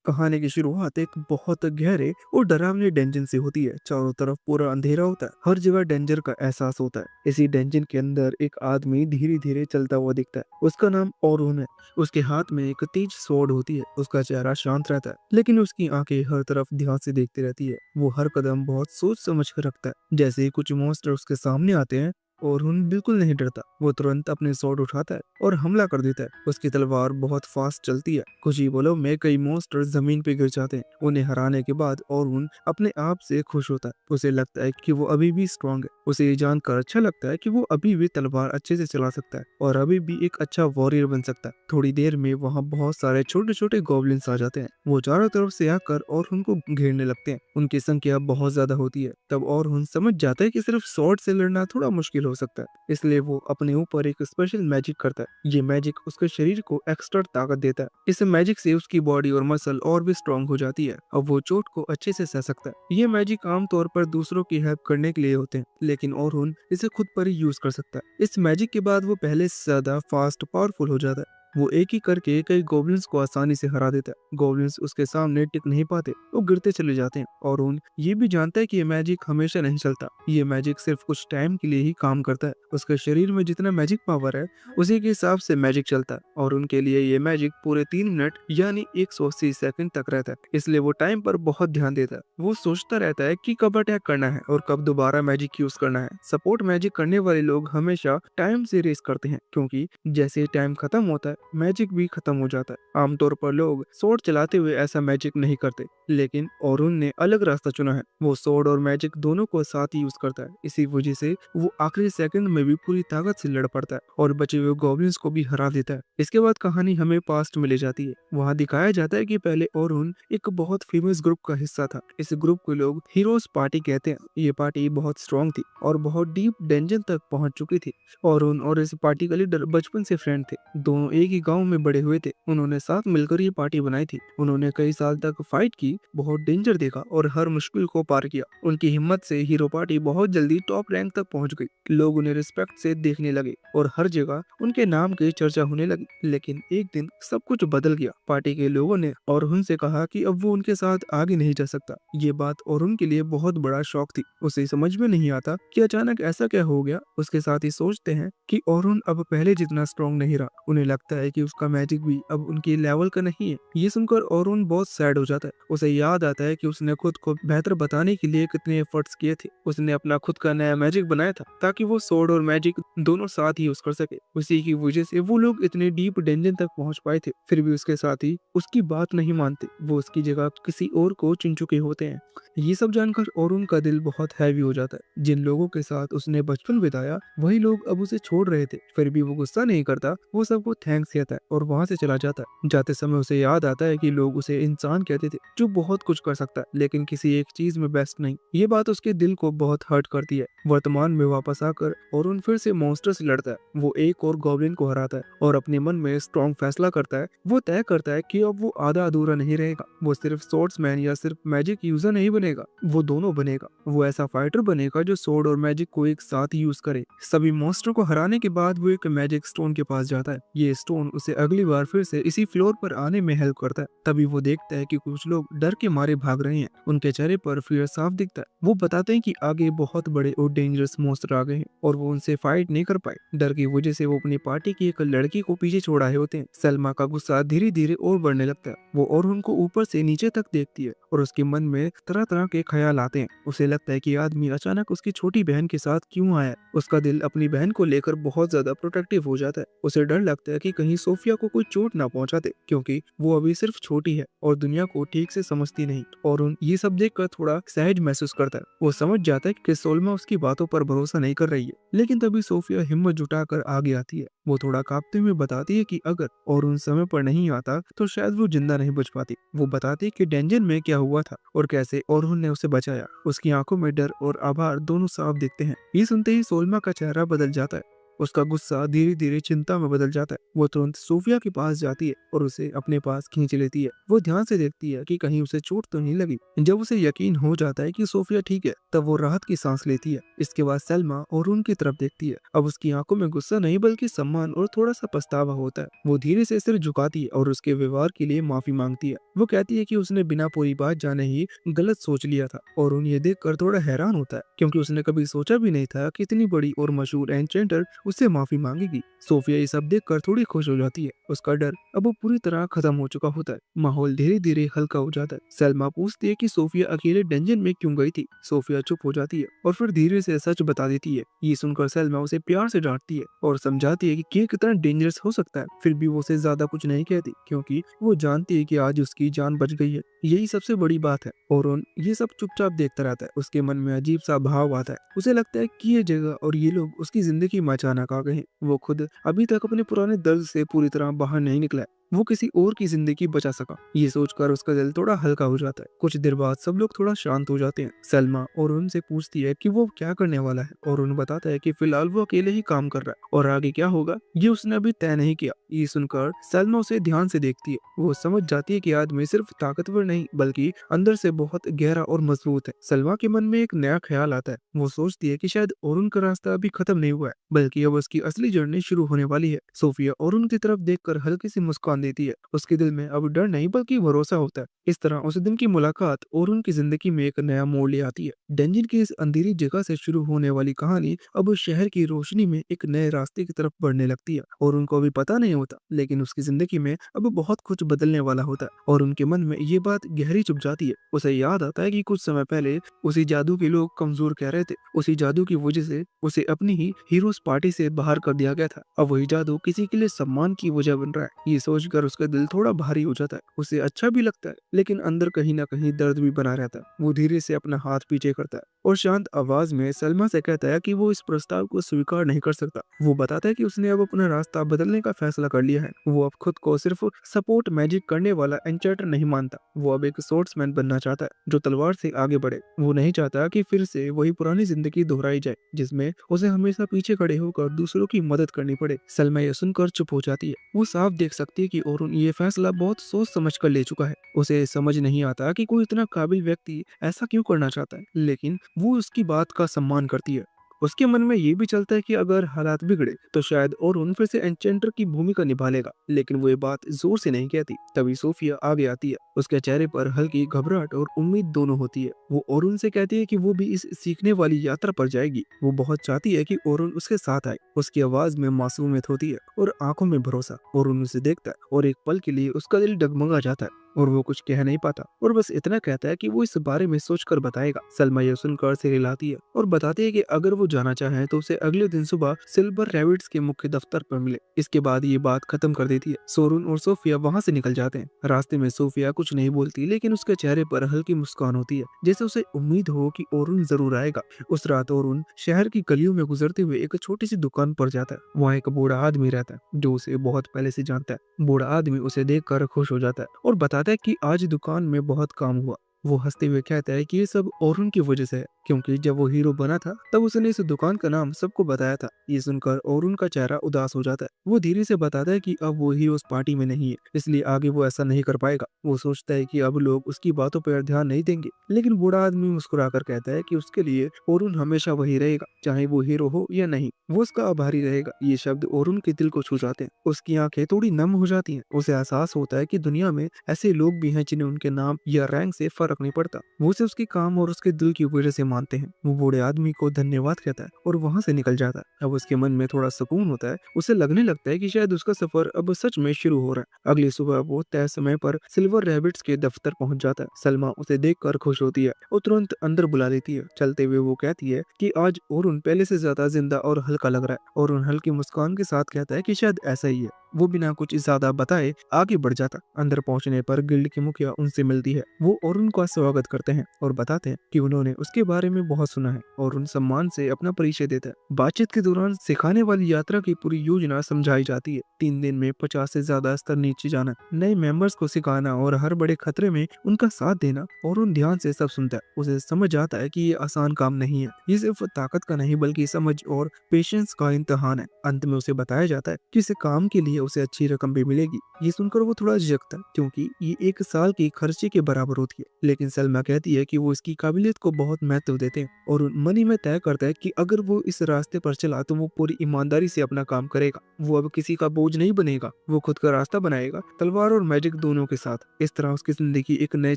कहानी की शुरुआत एक बहुत गहरे और डरावने डेंजन से होती है। चारों तरफ पूरा अंधेरा होता है, हर जगह डेंजर का एहसास होता है। इसी डेंजन के अंदर एक आदमी धीरे धीरे चलता हुआ दिखता है। उसका नाम औरून है। उसके हाथ में एक तेज स्वॉर्ड होती है। उसका चेहरा शांत रहता है, लेकिन उसकी आंखें हर तरफ ध्यान से देखती रहती है। वो हर कदम बहुत सोच समझ कर रखता है। जैसे ही कुछ मॉन्स्टर उसके सामने आते हैं, और बिल्कुल नहीं डरता। वो तुरंत अपने स्वॉर्ड उठाता है और हमला कर देता है। उसकी तलवार बहुत फास्ट चलती है। कुछ ही बोलो में कई मॉन्स्टर जमीन पे गिर जाते हैं। उन्हें हराने के बाद और अपने आप से खुश होता है। उसे लगता है कि वो अभी भी स्ट्रांग है। उसे ये जानकर अच्छा लगता है कि वो अभी भी तलवार अच्छे से चला सकता है और अभी भी एक अच्छा वॉरियर बन सकता है। थोड़ी देर में वहाँ बहुत सारे छोटे छोटे गॉब्लिन्स आ जाते हैं। वो चारों तरफ से आकर और उनको घेरने लगते हैं। उनकी संख्या बहुत ज्यादा होती है। तब और समझ जाता है कि सिर्फ स्वॉर्ड से लड़ना थोड़ा मुश्किल हो सकता है। इसलिए वो अपने ऊपर एक स्पेशल मैजिक करता है। ये मैजिक उसके शरीर को एक्स्ट्रा ताकत देता है। इस मैजिक से उसकी बॉडी और मसल और भी स्ट्रांग हो जाती है। अब वो चोट को अच्छे से सह सकता है। ये मैजिक आमतौर पर दूसरों की हेल्प करने के लिए होते हैं, लेकिन और इसे खुद पर ही यूज कर सकता है। इस मैजिक के बाद वो पहले से ज्यादा फास्ट पावरफुल हो जाता है। वो एक ही करके कई गोब्लिन्स को आसानी से हरा देता है। गोब्लिन्स उसके सामने टिक नहीं पाते, वो गिरते चले जाते हैं। और ये भी जानता है कि ये मैजिक हमेशा नहीं चलता। ये मैजिक सिर्फ कुछ टाइम के लिए ही काम करता है। उसके शरीर में जितना मैजिक पावर है, उसी के हिसाब से मैजिक चलता है। और उनके लिए ये मैजिक पूरे 3 मिनट यानी 180 सेकंड तक रहता है। इसलिए वो टाइम पर बहुत ध्यान देता है। वो सोचता रहता है कि कब अटैक करना है और कब दोबारा मैजिक यूज करना है। सपोर्ट मैजिक करने वाले लोग हमेशा टाइम से रेस करते हैं, क्योंकि जैसे टाइम खत्म होता है, मैजिक भी खत्म हो जाता है। आमतौर पर लोग स्वॉर्ड चलाते हुए ऐसा मैजिक नहीं करते, लेकिन औरुन ने अलग रास्ता चुना है। वो स्वॉर्ड और मैजिक दोनों को साथ ही यूज करता है। इसी वजह से वो आखिरी सेकंड में भी पूरी ताकत से लड़ पड़ता है और बचे हुए गॉब्लिन्स को भी हरा देता है। इसके बाद कहानी हमें पास्ट में ले जाती है। वहाँ दिखाया जाता है कि पहले औरुन एक बहुत फेमस ग्रुप का हिस्सा था। इस ग्रुप को लोग हीरोज पार्टी कहते हैं। ये पार्टी बहुत स्ट्रॉन्ग थी और बहुत डीप डेंजन तक पहुंच चुकी थी। औरुन और इस पार्टी का लीडर बचपन से फ्रेंड थे। दोनों एक ही गांव में बड़े हुए थे। उन्होंने साथ मिलकर ये पार्टी बनाई थी। उन्होंने कई साल तक फाइट की, बहुत डेंजर देखा और हर मुश्किल को पार किया। उनकी हिम्मत से हीरो पार्टी बहुत जल्दी टॉप रैंक तक पहुंच गई। लोग उन्हें रिस्पेक्ट से देखने लगे और हर जगह उनके नाम की चर्चा होने लगी। लेकिन एक दिन सब कुछ बदल गया। पार्टी के लोगों ने और उनसे कहा कि अब वो उनके साथ आगे नहीं जा सकता। ये बात और उनके लिए बहुत बड़ा शौक थी। उसे समझ में नहीं आता कि अचानक ऐसा क्या हो गया। उसके साथ ही सोचते हैं कि औरुन अब पहले जितना स्ट्रांग नहीं रहा। उन्हें लगता है कि उसका मैजिक भी अब उनके लेवल का नहीं है। ये सुनकर औरुन बहुत सैड हो जाता है। उसे याद आता है कि उसने खुद को बेहतर बताने के लिए कितने एफर्ट्स किए थे। उसने अपना खुद का नया मैजिक बनाया था ताकि वो स्वॉर्ड और मैजिक दोनों साथ ही यूज कर सके। उसी की वजह से वो लोग इतने डीप डेंजन तक पहुंच पाए थे। फिर भी उसके साथ ही उसकी बात नहीं मानते। वो उसकी जगह किसी और को चुन चुके होते हैं। ये सब जानकर औरुन का दिल बहुत हैवी हो जाता है। जिन लोगों के साथ उसने बचपन बिताया, वही लोग अब उसे छोड़ रहे थे। फिर भी वो गुस्सा नहीं करता। वो सबको थैंक्स कहता है और वहां से चला जाता है। जाते समय उसे याद आता है कि लोग उसे इंसान कहते थे जो बहुत कुछ कर सकता है, लेकिन किसी एक चीज में बेस्ट नहीं। ये बात उसके दिल को बहुत हर्ट करती है। वर्तमान में वापस आकर औरुन फिर से मॉन्स्टर से लड़ता है। वो एक और गॉब्लिन को हराता है और अपने मन में स्ट्रॉन्ग फैसला करता है। वो तय करता है कि अब वो आधा अधूरा नहीं रहेगा। वो सिर्फ स्वॉर्ड्समैन या सिर्फ मैजिक यूजर नहीं बनेगा, वो दोनों बनेगा। वो ऐसा फाइटर बनेगा जो स्वॉर्ड और मैजिक को एक साथ यूज करे। सभी मॉन्स्टर को हराने के बाद वो एक मैजिक स्टोन के पास जाता है। ये स्टोन उसे अगली बार फिर से इसी फ्लोर पर आने में हेल्प करता है। तभी वो देखता है कि कुछ लोग डर के मारे भाग रहे हैं। उनके चेहरे पर फियर साफ दिखता है। वो बताते हैं कि आगे बहुत बड़े और डेंजरस मॉन्स्टर आ गए हैं और वो उनसे फाइट नहीं कर पाए। डर की वजह से वो अपनी पार्टी की एक लड़की को पीछे छोड़ आए होते हैं। सलमा का गुस्सा धीरे धीरे और बढ़ने लगता है। वो और उनको ऊपर से नीचे तक देखती है और उसके मन में तरह तरह के ख्याल आते हैं। उसे लगता है कि आदमी अचानक उसकी छोटी बहन के साथ क्यों आया। उसका दिल अपनी बहन को लेकर बहुत ज्यादा प्रोटेक्टिव हो जाता है। उसे डर लगता है कि कहीं सोफिया को कोई चोट ना पहुंचा दे, क्योंकि वो अभी सिर्फ छोटी है और दुनिया को ठीक से समझती नहीं। और ये सब देखकर थोड़ा सहज महसूस करता है। वो समझ जाता है कि सोल्मा उसकी बातों पर भरोसा नहीं कर रही है। लेकिन तभी सोफिया हिम्मत जुटाकर आगे आती है। वो थोड़ा कांपते हुए बताती है कि अगर और उन समय पर नहीं आता तो शायद वो जिंदा नहीं बच पाती। वो बताती है कि डेंजन में क्या हुआ था और कैसे और ने उसे बचाया। उसकी आंखों में डर और आभार दोनों साफ दिखते हैं। ये सुनते ही सोल्मा का चेहरा बदल जाता है। उसका गुस्सा धीरे धीरे चिंता में बदल जाता है। वो तुरंत सोफिया के पास जाती है और उसे अपने पास खींच लेती है। वो ध्यान से देखती है कि कहीं उसे चोट तो नहीं लगी। जब उसे यकीन हो जाता है कि सोफिया ठीक है, तब वो राहत की सांस लेती है। इसके बाद सलमा और उनकी तरफ देखती है। अब उसकी आंखों में गुस्सा नहीं बल्कि सम्मान और थोड़ा सा पछतावा होता है। वो धीरे से सिर झुकाती है और उसके व्यवहार के लिए माफी मांगती है। वो कहती है कि उसने बिना पूरी बात जाने ही गलत सोच लिया था, और उन ये देखकर थोड़ा हैरान होता है क्योंकि उसने कभी सोचा भी नहीं था कि इतनी बड़ी और मशहूर एन्चेंटर उससे माफी मांगेगी। सोफिया ये सब देखकर थोड़ी खुश हो जाती है। उसका डर अब वो पूरी तरह खत्म हो चुका होता है। माहौल धीरे धीरे हल्का हो जाता है। सलमा पूछती है कि सोफिया अकेले डंजन में क्यों गई थी। सोफिया चुप हो जाती है और फिर धीरे से सच बता देती है। ये सुनकर सलमा उसे प्यार से डांटती है और समझाती है कि ये कितना डेंजरस हो सकता है। फिर भी वो उसे ज्यादा कुछ नहीं कहती क्योंकि वो जानती है कि आज उसकी जान बच गई है। यही सबसे बड़ी बात है। और ये सब चुपचाप देखता रहता है। उसके मन में अजीब सा भाव आता है। उसे लगता है कि ये जगह और ये लोग उसकी जिंदगी में अचानक आ गए हैं। वो खुद अभी तक अपने पुराने दर्द से पूरी तरह बाहर नहीं निकला है। वो किसी और की जिंदगी बचा सका। ये सोचकर उसका दिल थोड़ा हल्का हो जाता है। कुछ देर बाद सब लोग थोड़ा शांत हो जाते हैं। सलमा और उनसे पूछती है कि वो क्या करने वाला है, और उन बताता है कि फिलहाल वो अकेले ही काम कर रहा है और आगे क्या होगा ये उसने अभी तय नहीं किया। ये सुनकर सलमा उसे ध्यान से देखती है। वो समझ जाती है कि आदमी सिर्फ ताकतवर नहीं बल्कि अंदर से बहुत गहरा और मजबूत है। सलमा के मन में एक नया ख्याल आता है। वो सोचती है कि शायद अरुण का रास्ता अभी खत्म नहीं हुआ है बल्कि अब उसकी असली जर्नी शुरू होने वाली है। सोफिया अरुण की तरफ देखकर हल्की सी मुस्कान देती है। उसके दिल में अब डर नहीं बल्कि भरोसा होता है। इस तरह उस दिन की मुलाकात अरुण की जिंदगी में एक नया मोड़ ले आती है। डेंजिन की इस अंधेरी जगह से शुरू होने वाली कहानी अब शहर की रोशनी में एक नए रास्ते की तरफ बढ़ने लगती है। और उनको अभी पता नहीं होता लेकिन उसकी जिंदगी में अब बहुत कुछ बदलने वाला होता है। और उनके मन में ये बात गहरी चुभ जाती है। उसे याद आता है कि कुछ समय पहले उसी जादू के लोग कमजोर कह रहे थे। उसी जादू की वजह से उसे अपनी ही हीरोज पार्टी से बाहर कर दिया गया था। अब वही जादू किसी के लिए सम्मान की वजह बन रहा है। ये सोचकर उसका दिल थोड़ा भारी हो जाता है। उसे अच्छा भी लगता है लेकिन अंदर कहीं ना कहीं दर्द भी बना रहता है। वो धीरे से अपना हाथ पीछे करता है और शांत आवाज में सलमा से कहता है कि वो इस प्रस्ताव को स्वीकार नहीं कर सकता। वो बताता है कि उसने अब अपना रास्ता बदलने का फैसला कर लिया है। वो अब खुद को सिर्फ सपोर्ट मैजिक करने वाला एन्चेंटर नहीं मानता। वो अब एक सोर्ट्समैन बनना चाहता है जो तलवार से आगे बढ़े। वो नहीं चाहता कि फिर से वही पुरानी जिंदगी दोहराई जाए जिसमें उसे हमेशा पीछे खड़े होकर दूसरों की मदद करनी पड़े। सलमा ये सुनकर चुप हो जाती है। वो साफ देख सकती है कि अरुण ये फैसला बहुत सोच समझ कर ले चुका है। उसे समझ नहीं आता कि कोई इतना काबिल व्यक्ति ऐसा क्यों करना चाहता है, लेकिन वो उसकी बात का सम्मान करती है। उसके मन में ये भी चलता है कि अगर हालात बिगड़े तो शायद अरुण फिर से एन्चेंटर की भूमिका निभा लेगा, लेकिन वो ये बात जोर से नहीं कहती। तभी सोफिया आगे आती है। उसके चेहरे पर हल्की घबराहट और उम्मीद दोनों होती है। वो अरुण से कहती है कि वो भी इस सीखने वाली यात्रा पर जाएगी। वो बहुत चाहती है कि अरुण उसके साथ आए। उसकी आवाज में मासूमियत होती है और आंखों में भरोसा। अरुण उसे देखता है और एक पल के लिए उसका दिल डगमगा जाता है और वो कुछ कह नहीं पाता और बस इतना कहता है कि वो इस बारे में सोचकर बताएगा। सलमा यह सुनकर सिर हिलाती है और बताती है कि अगर वो जाना चाहे तो उसे अगले दिन सुबह सिल्वर रैबिट्स के मुख्य दफ्तर पर मिले। इसके बाद ये बात खत्म कर देती है। सोरून और सोफिया वहाँ से निकल जाते हैं। रास्ते में सोफिया कुछ नहीं बोलती लेकिन उसके चेहरे पर हल्की मुस्कान होती है, जैसे उसे उम्मीद हो कि अरुण जरूर आएगा। उस रात अरुण शहर की गलियों में गुजरते हुए एक छोटी सी दुकान पर जाता है। वहाँ एक बूढ़ा आदमी रहता है जो उसे बहुत पहले से जानता है। बूढ़ा आदमी उसे देखकर खुश हो जाता है और बताता है कि आज दुकान में बहुत काम हुआ। वो हंसते हुए कहता है कि ये सब अरुण की वजह से है, क्योंकि जब वो हीरो बना था तब उसने इस दुकान का नाम सबको बताया था। ये सुनकर अरुण का चेहरा उदास हो जाता है। वो धीरे से बताता है कि अब वो हीरो उस पार्टी में नहीं है, इसलिए आगे वो ऐसा नहीं कर पाएगा। वो सोचता है कि अब लोग उसकी बातों पर ध्यान नहीं देंगे, लेकिन बूढ़ा आदमी मुस्कुराकर कहता है कि उसके लिए अरुण हमेशा वही रहेगा, चाहे वो हीरो हो या नहीं। वो उसका आभारी रहेगा। ये शब्द अरुण के दिल को छू जाते हैं। उसकी आंखें थोड़ी नम हो जाती हैं। उसे एहसास होता है कि दुनिया में ऐसे लोग भी हैं जिन्हें उनके नाम या रैंक से फर्क नहीं पड़ता। वो उसे उसके काम और उसके दिल की वजह से मानते हैं। वो बूढ़े आदमी को धन्यवाद कहता है और वहां से निकल जाता है। अब उसके मन में थोड़ा सुकून होता है। उसे लगने लगता है कि शायद उसका सफर अब सच में शुरू हो रहा है। अगली सुबह वो तय समय पर सिल्वर रैबिट्स के दफ्तर पहुंच जाता है। सलमा उसे देखकर खुश होती है और तुरंत अंदर बुला लेती है। चलते हुए वो कहती है कि आज अरुण पहले से ज्यादा जिंदा और हल्का लग रहा है। और उन हल्की मुस्कान के साथ कहता है कि शायद ऐसा ही है। वो बिना कुछ ज्यादा बताए आगे बढ़ जाता। अंदर पहुंचने पर गिल्ड की मुखिया उनसे मिलती है। वो और उनका स्वागत करते हैं और बताते हैं कि उन्होंने उसके बारे में बहुत सुना है और उन सम्मान से अपना परिचय देता है। बातचीत के दौरान सिखाने वाली यात्रा की पूरी योजना समझाई जाती है। 3 दिन में 50 से ज्यादा स्तर नीचे जाना, नए मेंबर्स को सिखाना और हर बड़े खतरे में उनका साथ देना। और उन ध्यान से सब सुनता है। उसे समझ आता है कि ये आसान काम नहीं है। ये सिर्फ ताकत का नहीं बल्कि समझ और पेशेंस का इम्तिहान है। अंत में उसे बताया जाता है कि इस काम के लिए उसे अच्छी रकम भी मिलेगी। ये सुनकर वो थोड़ा झिझकता है क्योंकि ये 1 साल की खर्चे के बराबर होती है। लेकिन सलमा कहती है कि वो इसकी काबिलियत को बहुत महत्व देते हैं और मनी में तय करता है कि अगर वो इस रास्ते पर चला तो वो पूरी ईमानदारी से अपना काम करेगा। वो अब किसी का बोझ नहीं बनेगा। वो खुद का रास्ता बनाएगा, तलवार और मैजिक दोनों के साथ। इस तरह उसकी जिंदगी एक नए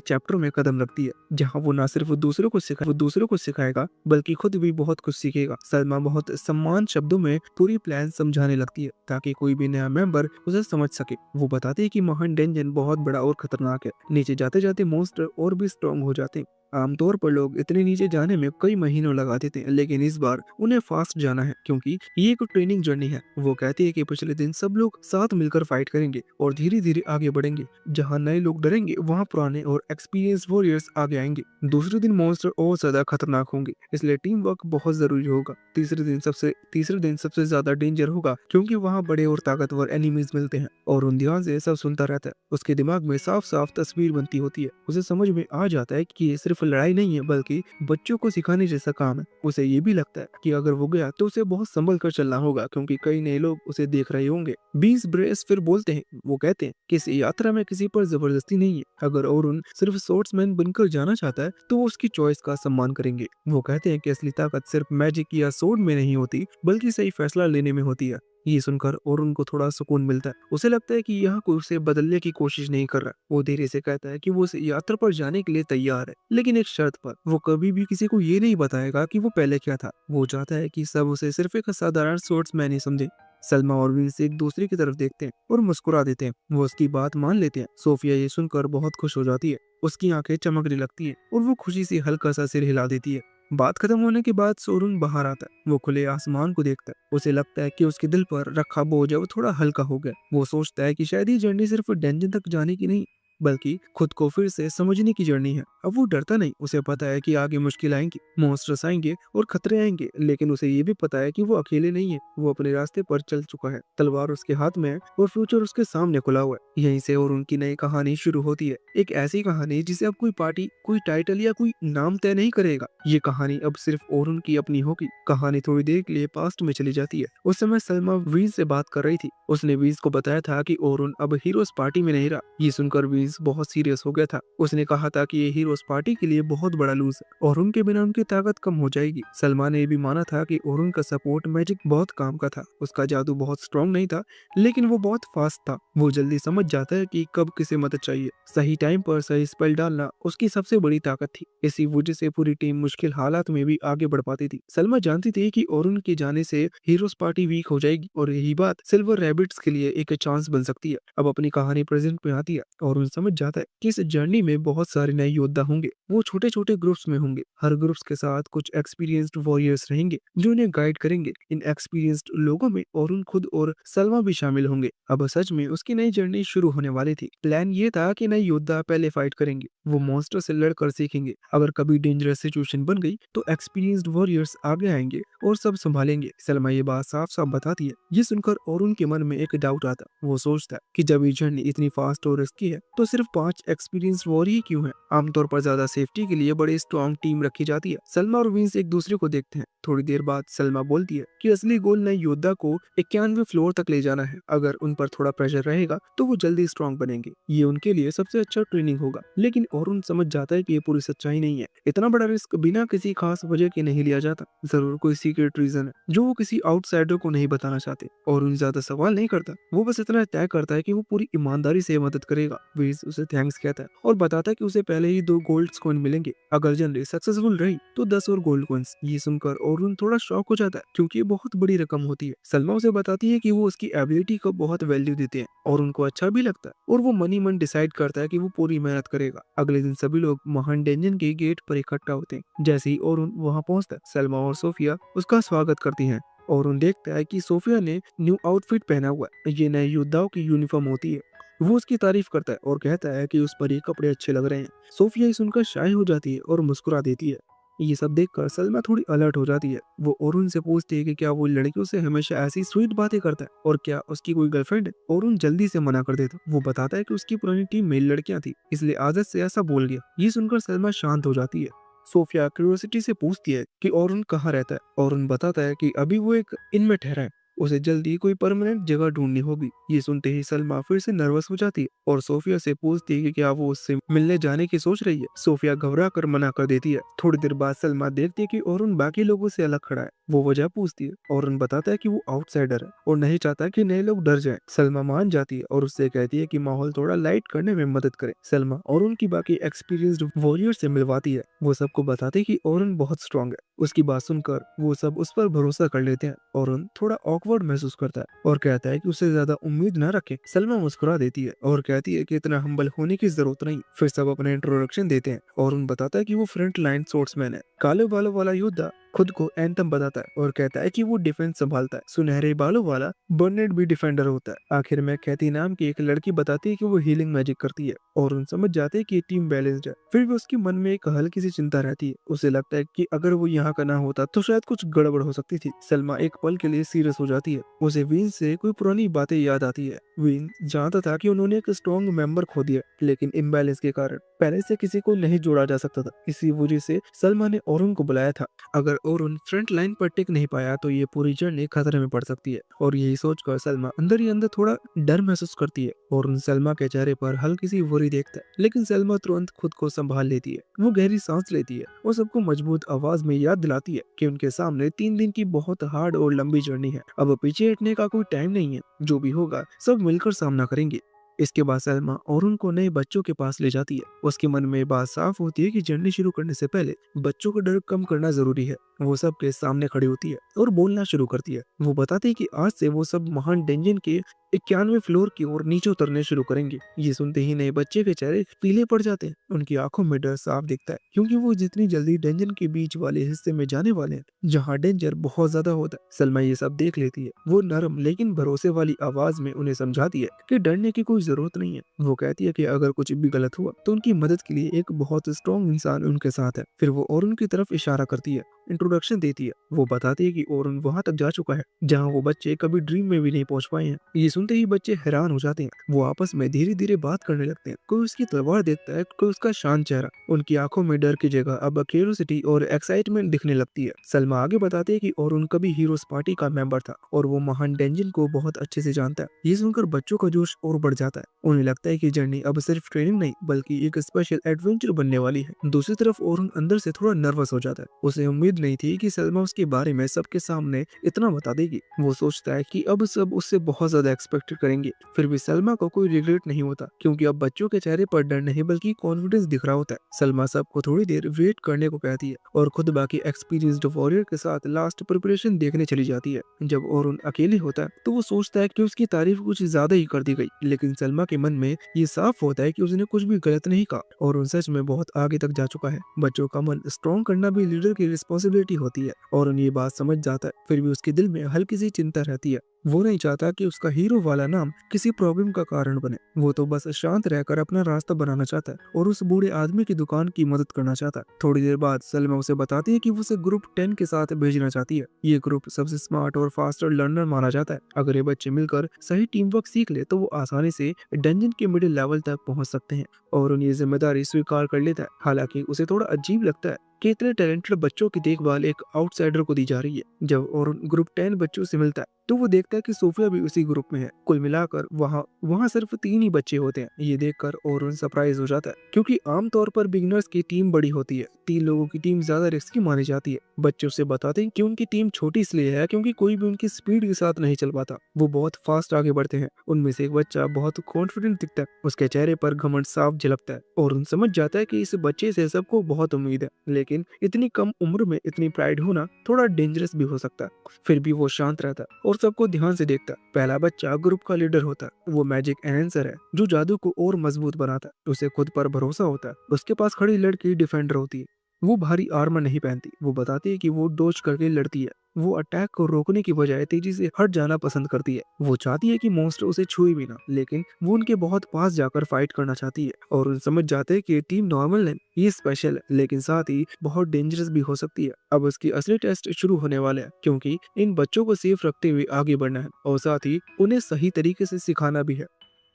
चैप्टर में कदम रखती है जहाँ वो न सिर्फ दूसरों को सिखाएगा बल्कि खुद भी बहुत कुछ सीखेगा। सलमा बहुत सम्मान शब्दों में पूरी प्लान समझाने लगती है ताकि कोई भी नया मेंबर उसे समझ सके। वो बताते हैं कि महान डेंजन बहुत बड़ा और खतरनाक है। नीचे जाते जाते मॉन्स्टर और भी स्ट्रॉन्ग हो जाते हैं। आमतौर पर लोग इतने नीचे जाने में कई महीनों लगा देते हैं, लेकिन इस बार उन्हें फास्ट जाना है क्योंकि ये एक ट्रेनिंग जर्नी है। वो कहती है कि पिछले दिन सब लोग साथ मिलकर फाइट करेंगे और धीरे धीरे आगे बढ़ेंगे। जहाँ नए लोग डरेंगे वहाँ पुराने और एक्सपीरियंस वॉरियर्स आगे आएंगे। दूसरे दिन मॉन्स्टर और ज्यादा खतरनाक होंगे, इसलिए टीम वर्क बहुत जरूरी होगा। तीसरे दिन सबसे ज्यादा डेंजर होगा क्योंकि वहाँ बड़े और ताकतवर एनिमीज मिलते हैं। और उन ध्यान से सब सुनता रहता है। उसके दिमाग में साफ साफ तस्वीर बनती होती है। उसे समझ में आ जाता है कि ये सिर्फ लड़ाई नहीं है बल्कि बच्चों को सिखाने जैसा काम है। उसे ये भी लगता है कि अगर वो गया तो उसे बहुत संभल कर चलना होगा क्योंकि कई नए लोग उसे देख रहे होंगे। बीस ब्रेस फिर बोलते हैं, वो कहते हैं कि इस यात्रा में किसी पर जबरदस्ती नहीं है। अगर और सिर्फ स्पोर्ट्समैन बनकर जाना चाहता है तो वो उसकी चॉइस का सम्मान करेंगे। वो कहते हैं कि असली ताकत सिर्फ मैजिक या सोर्ड में नहीं होती बल्कि सही फैसला लेने में होती है। ये सुनकर और उनको थोड़ा सुकून मिलता है। उसे लगता है कि यह कोई उसे बदलने की कोशिश नहीं कर रहा। वो धीरे से कहता है कि वो इस यात्रा पर जाने के लिए तैयार है, लेकिन एक शर्त पर। वो कभी भी किसी को ये नहीं बताएगा कि वो पहले क्या था। वो चाहता है कि सब उसे सिर्फ एक साधारण स्पोर्ट्समैन ही समझे। सलमा और विंस एक दूसरे की तरफ देखते हैं और मुस्कुरा देते हैं। वो उसकी बात मान लेते हैं। सोफिया ये सुनकर बहुत खुश हो जाती है। उसकी आंखें चमकने लगती हैं और वो खुशी से हल्का सा सिर हिला देती है। बात खत्म होने के बाद सोरुन बाहर आता है। वो खुले आसमान को देखता है। उसे लगता है कि उसके दिल पर रखा बोझ अब थोड़ा हल्का हो गया। वो सोचता है कि शायद ये जर्नी सिर्फ डेंजन तक जाने की नहीं बल्कि खुद को फिर से समझने की जर्नी है। अब वो डरता नहीं। उसे पता है कि आगे मुश्किल आएंगी, मॉन्स्टर्स आएंगे और खतरे आएंगे, लेकिन उसे ये भी पता है कि वो अकेले नहीं है। वो अपने रास्ते पर चल चुका है, तलवार उसके हाथ में है और फ्यूचर उसके सामने खुला हुआ है। यहीं से और उनकी नई कहानी शुरू होती है। एक ऐसी कहानी जिसे अब कोई पार्टी, कोई टाइटल या कोई नाम तय नहीं करेगा। ये कहानी अब सिर्फ और उनकी अपनी होगी। कहानी थोड़ी देर के लिए पास्ट में चली जाती है। उस समय सलमा वीज से बात कर रही थी। उसने वीज को बताया था कि ओरुन अब हीरोज पार्टी में नहीं रहा। ये सुनकर वीज बहुत सीरियस हो गया था। उसने कहा था कि ये हीरोज पार्टी के लिए बहुत बड़ा लूज है और उनके बिना उनकी ताकत कम हो जाएगी। सलमा ने भी माना था कि ओरुन का सपोर्ट मैजिक बहुत काम का था। उसका जादू बहुत स्ट्रॉन्ग नहीं था, लेकिन वो बहुत फास्ट था। वो जल्दी समझ जाता है कि कब किसे मदद चाहिए। सही टाइम पर सही स्पेल डालना उसकी सबसे बड़ी ताकत थी। इसी वजह से पूरी टीम मुश्किल हालात में भी आगे बढ़ पाती थी। सलमा जानती थी कि ओरुन के जाने से हीरोज पार्टी वीक हो जाएगी और यही बात सिल्वर रैबिट्स के लिए एक चांस बन सकती है। अब अपनी कहानी प्रेजेंट में आती है और उन समझ जाता है कि इस जर्नी में बहुत सारे नए योद्धा होंगे। वो छोटे छोटे ग्रुप्स में होंगे। हर ग्रुप्स के साथ कुछ एक्सपीरियंस्ड वॉरियर्स रहेंगे जो उन्हें गाइड करेंगे। इन एक्सपीरियंस्ड लोगों में अरुण खुद और सलमा भी शामिल होंगे। अब सच में उसकी नई जर्नी शुरू होने वाली थी। प्लान ये था कि नए योद्धा पहले फाइट करेंगे। वो मॉन्स्टर से लड़कर सीखेंगे। अगर कभी डेंजरस सिचुएशन बन गई तो एक्सपीरियंस्ड वॉरियर्स आगे आएंगे और सब संभालेंगे। सलमा ये बात साफ साफ बताती है। ये सुनकर अरुण के मन में एक डाउट आता। वो सोचता है कि जब ये जर्नी इतनी फास्ट और रिस्की है तो सिर्फ 5 एक्सपीरियंस वॉर ही क्यों है। आमतौर पर ज्यादा सेफ्टी के लिए बड़ी स्ट्रॉन्ग टीम रखी जाती है। सलमा और विंस एक दूसरे को देखते हैं। थोड़ी देर बाद सलमा बोलती है कि असली गोल नए योद्धा को 91वें फ्लोर तक ले जाना है। अगर उन पर थोड़ा प्रेशर रहेगा तो वो जल्दी स्ट्रॉन्ग बनेंगे। ये उनके लिए सबसे अच्छा ट्रेनिंग होगा। लेकिन अरुण समझ जाता है कि ये पूरी सच्चाई नहीं है। इतना बड़ा रिस्क बिना किसी खास वजह के नहीं लिया जाता। जरूर कोई सीक्रेट रीजन है जो वो किसी आउटसाइडर को नहीं बताना चाहते। अरुण ज्यादा सवाल नहीं करता। वो बस इतना तय करता है कि वो पूरी ईमानदारी से मदद करेगा। विंस उसे थैंक्स कहता है और बताता है कि उसे पहले ही 2 गोल्ड कॉइन मिलेंगे। अगर जर्नी सक्सेसफुल रही तो 10 और गोल्ड कॉइन्स। ये सुनकर अरुण थोड़ा शॉक हो जाता है क्योंकि ये बहुत बड़ी रकम होती है। सलमा उसे बताती है कि वो उसकी एबिलिटी को बहुत वैल्यू देते हैं और उनको अच्छा भी लगता है और वो मनी मन डिसाइड करता है कि वो पूरी मेहनत करेगा। अगले दिन सभी लोग महान डेंजन के गेट पर इकट्ठा होते हैं। जैसे ही अरुण वहां पहुंचता है, सलमा और सोफिया उसका स्वागत करती हैं। और उन देखता है कि सोफिया ने न्यू आउटफिट पहना हुआ है, ये नए योद्धाओं की यूनिफॉर्म होती है। वो उसकी तारीफ करता है और कहता है कि उस पर ये कपड़े अच्छे लग रहे हैं। सोफिया ये सुनकर शाय हो जाती है और मुस्कुरा देती है। ये सब देखकर सलमा थोड़ी अलर्ट हो जाती है। वो ओरुन से पूछती है कि क्या वो लड़कियों से हमेशा ऐसी स्वीट बातें करता है और क्या उसकी कोई गर्लफ्रेंड है। ओरुन जल्दी से मना कर देता। वो बताता है कि उसकी पुरानी टीम में लड़कियां थी, इसलिए आदत से ऐसा बोल गया। ये सुनकर सलमा शांत हो जाती है। सोफिया क्यूरियोसिटी से पूछती है कि ओरुन कहाँ रहता है। ओरुन बताता है कि अभी वो एक इन में ठहरा है, उसे जल्दी कोई परमानेंट जगह ढूंढनी होगी। ये सुनते ही सलमा फिर से नर्वस हो जाती है और सोफिया से पूछती है कि क्या वो उससे मिलने जाने की सोच रही है। सोफिया घबरा कर मना कर देती है। थोड़ी देर बाद सलमा देखती है कि ओरुन बाकी लोगों से अलग खड़ा है। वो वजह पूछती है। ओरुन बताता है कि वो आउटसाइडर है और नहीं चाहता कि नए लोग डर जाएं। सलमा मान जाती है और उससे कहती है कि माहौल थोड़ा लाइट करने में मदद करे। सलमा ओरुन की बाकी एक्सपीरियंस्ड वॉरियर से मिलवाती है। वो सबको बताते हैं कि ओरुन बहुत स्ट्रांग है। उसकी बात सुनकर वो सब उस पर भरोसा कर लेते हैं। ओरुन थोड़ा ऑकवर्ड महसूस करता है और कहता है कि उससे ज्यादा उम्मीद न रखे। सलमा मुस्कुरा देती है और कहती है कि इतना हम्बल होने की जरूरत नहीं। फिर सब अपने इंट्रोडक्शन देते हैं। ओरुन बताता है कि वो फ्रंट लाइन स्पोर्ट्समैन है। काले बालों वाला योद्धा खुद को एंथम बताता है और कहता है कि वो डिफेंस संभालता है। सुनहरे बालों वाला बर्नेट भी डिफेंडर होता है। आखिर में कैथी नाम की एक लड़की बताती है कि वो हीलिंग मैजिक करती है और उन समझ जाते हैं कि ये टीम बैलेंस्ड है। फिर भी उसके मन में एक हल्की सी चिंता रहती है। उसे लगता है कि अगर वो यहाँ का ना होता तो शायद कुछ गड़बड़ हो सकती थी। सलमा एक पल के लिए सीरियस हो जाती है। उसे वीन से कोई पुरानी बातें याद आती है। वीन जानता था कि उन्होंने एक स्ट्रॉन्ग मेंबर खो दिया, लेकिन इम्बैलेंस के कारण पहले से किसी को नहीं जोड़ा जा सकता था। इसी वजह से सलमा ने ओरुन को बुलाया था। अगर ओरुन फ्रंट लाइन पर टिक नहीं पाया तो ये पूरी जर्नी खतरे में पड़ सकती है। और यही सोचकर सलमा अंदर ही अंदर थोड़ा डर महसूस करती है। ओरुन सलमा के चेहरे पर हल्की सी वरी देखता है, लेकिन सलमा तुरंत खुद को संभाल लेती है। वो गहरी सांस लेती है और सबको मजबूत आवाज में याद दिलाती है कि उनके सामने 3 दिन की बहुत हार्ड और लंबी जर्नी है। अब पीछे हटने का कोई टाइम नहीं है। जो भी होगा सब मिलकर सामना करेंगे। इसके बाद सलमा ओरुन को नए बच्चों के पास ले जाती है। उसके मन में बात साफ होती है कि जर्नी शुरू करने से पहले बच्चों का डर कम करना जरूरी है। वो सबके सामने खड़ी होती है और बोलना शुरू करती है। वो बताती है कि आज से वो सब महान डेंजन के 91वें फ्लोर की ओर नीचे उतरने शुरू करेंगे। ये सुनते ही नए बच्चे के चेहरे पीले पड़ जाते हैं। उनकी आंखों में डर साफ दिखता है, क्योंकि वो जितनी जल्दी डेंजन के बीच वाले हिस्से में जाने वाले हैं जहाँ डेंजर बहुत ज्यादा होता है। सलमा ये सब देख लेती है। वो नरम लेकिन भरोसे वाली आवाज में उन्हें समझाती है कि डरने की कोई जरूरत नहीं है। वो कहती है कि अगर कुछ भी गलत हुआ तो उनकी मदद के लिए एक बहुत स्ट्रॉन्ग इंसान उनके साथ है। फिर वो ओरुन की तरफ इशारा करती है, इंट्रोडक्शन देती है। वो बताती है कि ओरुन वहां तक जा चुका है जहां वो बच्चे कभी ड्रीम में भी नहीं पहुंच पाए हैं। ये सुनते ही बच्चे हैरान हो जाते हैं। वो आपस में धीरे धीरे बात करने लगते हैं। कोई उसकी तलवार देखता है, कोई उसका शांत चेहरा। उनकी आंखों में डर की जगह अब क्यूरियोसिटी और एक्साइटमेंट दिखने लगती है। सलमा आगे बताती है कि ओरुन कभी हीरोज पार्टी का मेंबर था और वो महान डेंजन को बहुत अच्छे से जानता है। ये सुनकर बच्चों का जोश और बढ़ जाता है। उन्हें लगता है कि जर्नी अब सिर्फ ट्रेनिंग नहीं बल्कि एक स्पेशल एडवेंचर बनने वाली है। दूसरी तरफ ओरुन अंदर से थोड़ा नर्वस हो जाता है। उसे उम्मीद नहीं थी कि सलमा उसके बारे में सबके सामने इतना बता देगी। वो सोचता है कि अब सब उससे बहुत ज्यादा एक्सपेक्ट करेंगे। फिर भी सलमा को कोई रिग्रेट नहीं होता, क्योंकि अब बच्चों के चेहरे पर डर नहीं बल्कि कॉन्फिडेंस दिख रहा होता है। सलमा सबको थोड़ी देर वेट करने को कहती है और खुद बाकी एक्सपीरियंस्ड वॉरियर के साथ लास्ट प्रिपरेशन देखने चली जाती है। जब ओरुन अकेले होता है तो वो सोचता है कि उसकी तारीफ कुछ ज्यादा ही कर दी गई, लेकिन सलमा के मन में ये साफ होता है कि उसने कुछ भी गलत नहीं कहा और उन सच में बहुत आगे तक जा चुका है। बच्चों का मन स्ट्रॉन्ग करना भी लीडर की रिस्पॉन्सिबिलिटी होती है और उन ये बात समझ जाता है। फिर भी उसके दिल में हल्की सी चिंता रहती है। वो नहीं चाहता कि उसका हीरो वाला नाम किसी प्रॉब्लम का कारण बने। वो तो बस शांत रहकर अपना रास्ता बनाना चाहता है और उस बूढ़े आदमी की दुकान की मदद करना चाहता है। थोड़ी देर बाद सलमा उसे बताती है कि वो उसे ग्रुप 10 के साथ भेजना चाहती है। ये ग्रुप सबसे स्मार्ट और फास्टर लर्नर माना जाता है। अगर ये बच्चे मिलकर सही टीम वर्क सीख ले तो वो आसानी से डंजन के मिडिल लेवल तक पहुंच सकते हैं। और उन ये जिम्मेदारी स्वीकार कर लेता है। हालांकि उसे थोड़ा अजीब लगता है कि इतने टैलेंटेड बच्चों की देखभाल एक आउटसाइडर को दी जा रही है। जब और ग्रुप 10 बच्चों से मिलता है तो वो देखता है कि सोफिया भी उसी ग्रुप में है। कुल मिलाकर वहाँ सिर्फ 3 ही बच्चे होते हैं। ये देखकर ओरुन सरप्राइज हो जाता है, क्योंकि आमतौर पर बिगिनर्स की टीम बड़ी होती है। 3 लोगों की टीम ज्यादा रिस्की मानी जाती है। बच्चे उससे बताते हैं कि उनकी टीम छोटी इसलिए है क्योंकि कोई भी उनकी स्पीड के साथ नहीं चल पाता। वो बहुत फास्ट आगे बढ़ते हैं। उनमें से एक बच्चा बहुत कॉन्फिडेंट दिखता है। उसके चेहरे पर घमंड साफ झलकता है। ओरुन समझ जाता है कि इस बच्चे से सबको बहुत उम्मीद है, लेकिन इतनी कम उम्र में इतनी प्राइड होना थोड़ा डेंजरस भी हो सकता है। फिर भी वो शांत रहता है और सबको ध्यान से देखता है। पहला बच्चा ग्रुप का लीडर होता है। वो मैजिक एनहेंसर है जो जादू को और मजबूत बनाता है। उसे खुद पर भरोसा होता है। उसके पास खड़ी लड़की डिफेंडर होती है। वो भारी आर्मर नहीं पहनती। वो बताती है कि वो डोज करके लड़ती है। वो अटैक को रोकने की बजाय तेजी से हट जाना पसंद करती है। वो चाहती है कि मॉन्स्टर उसे छुए भी ना, लेकिन वो उनके बहुत पास जाकर फाइट करना चाहती है और उन समझ जाते हैं कि ये टीम नॉर्मल नहीं, ये स्पेशल है, लेकिन साथ ही बहुत डेंजरस भी हो सकती है। अब उसकी असली टेस्ट शुरू होने वाले हैं, क्योंकि इन बच्चों को सेफ रखते हुए आगे बढ़ना है और साथ ही उन्हें सही तरीके से सिखाना भी है।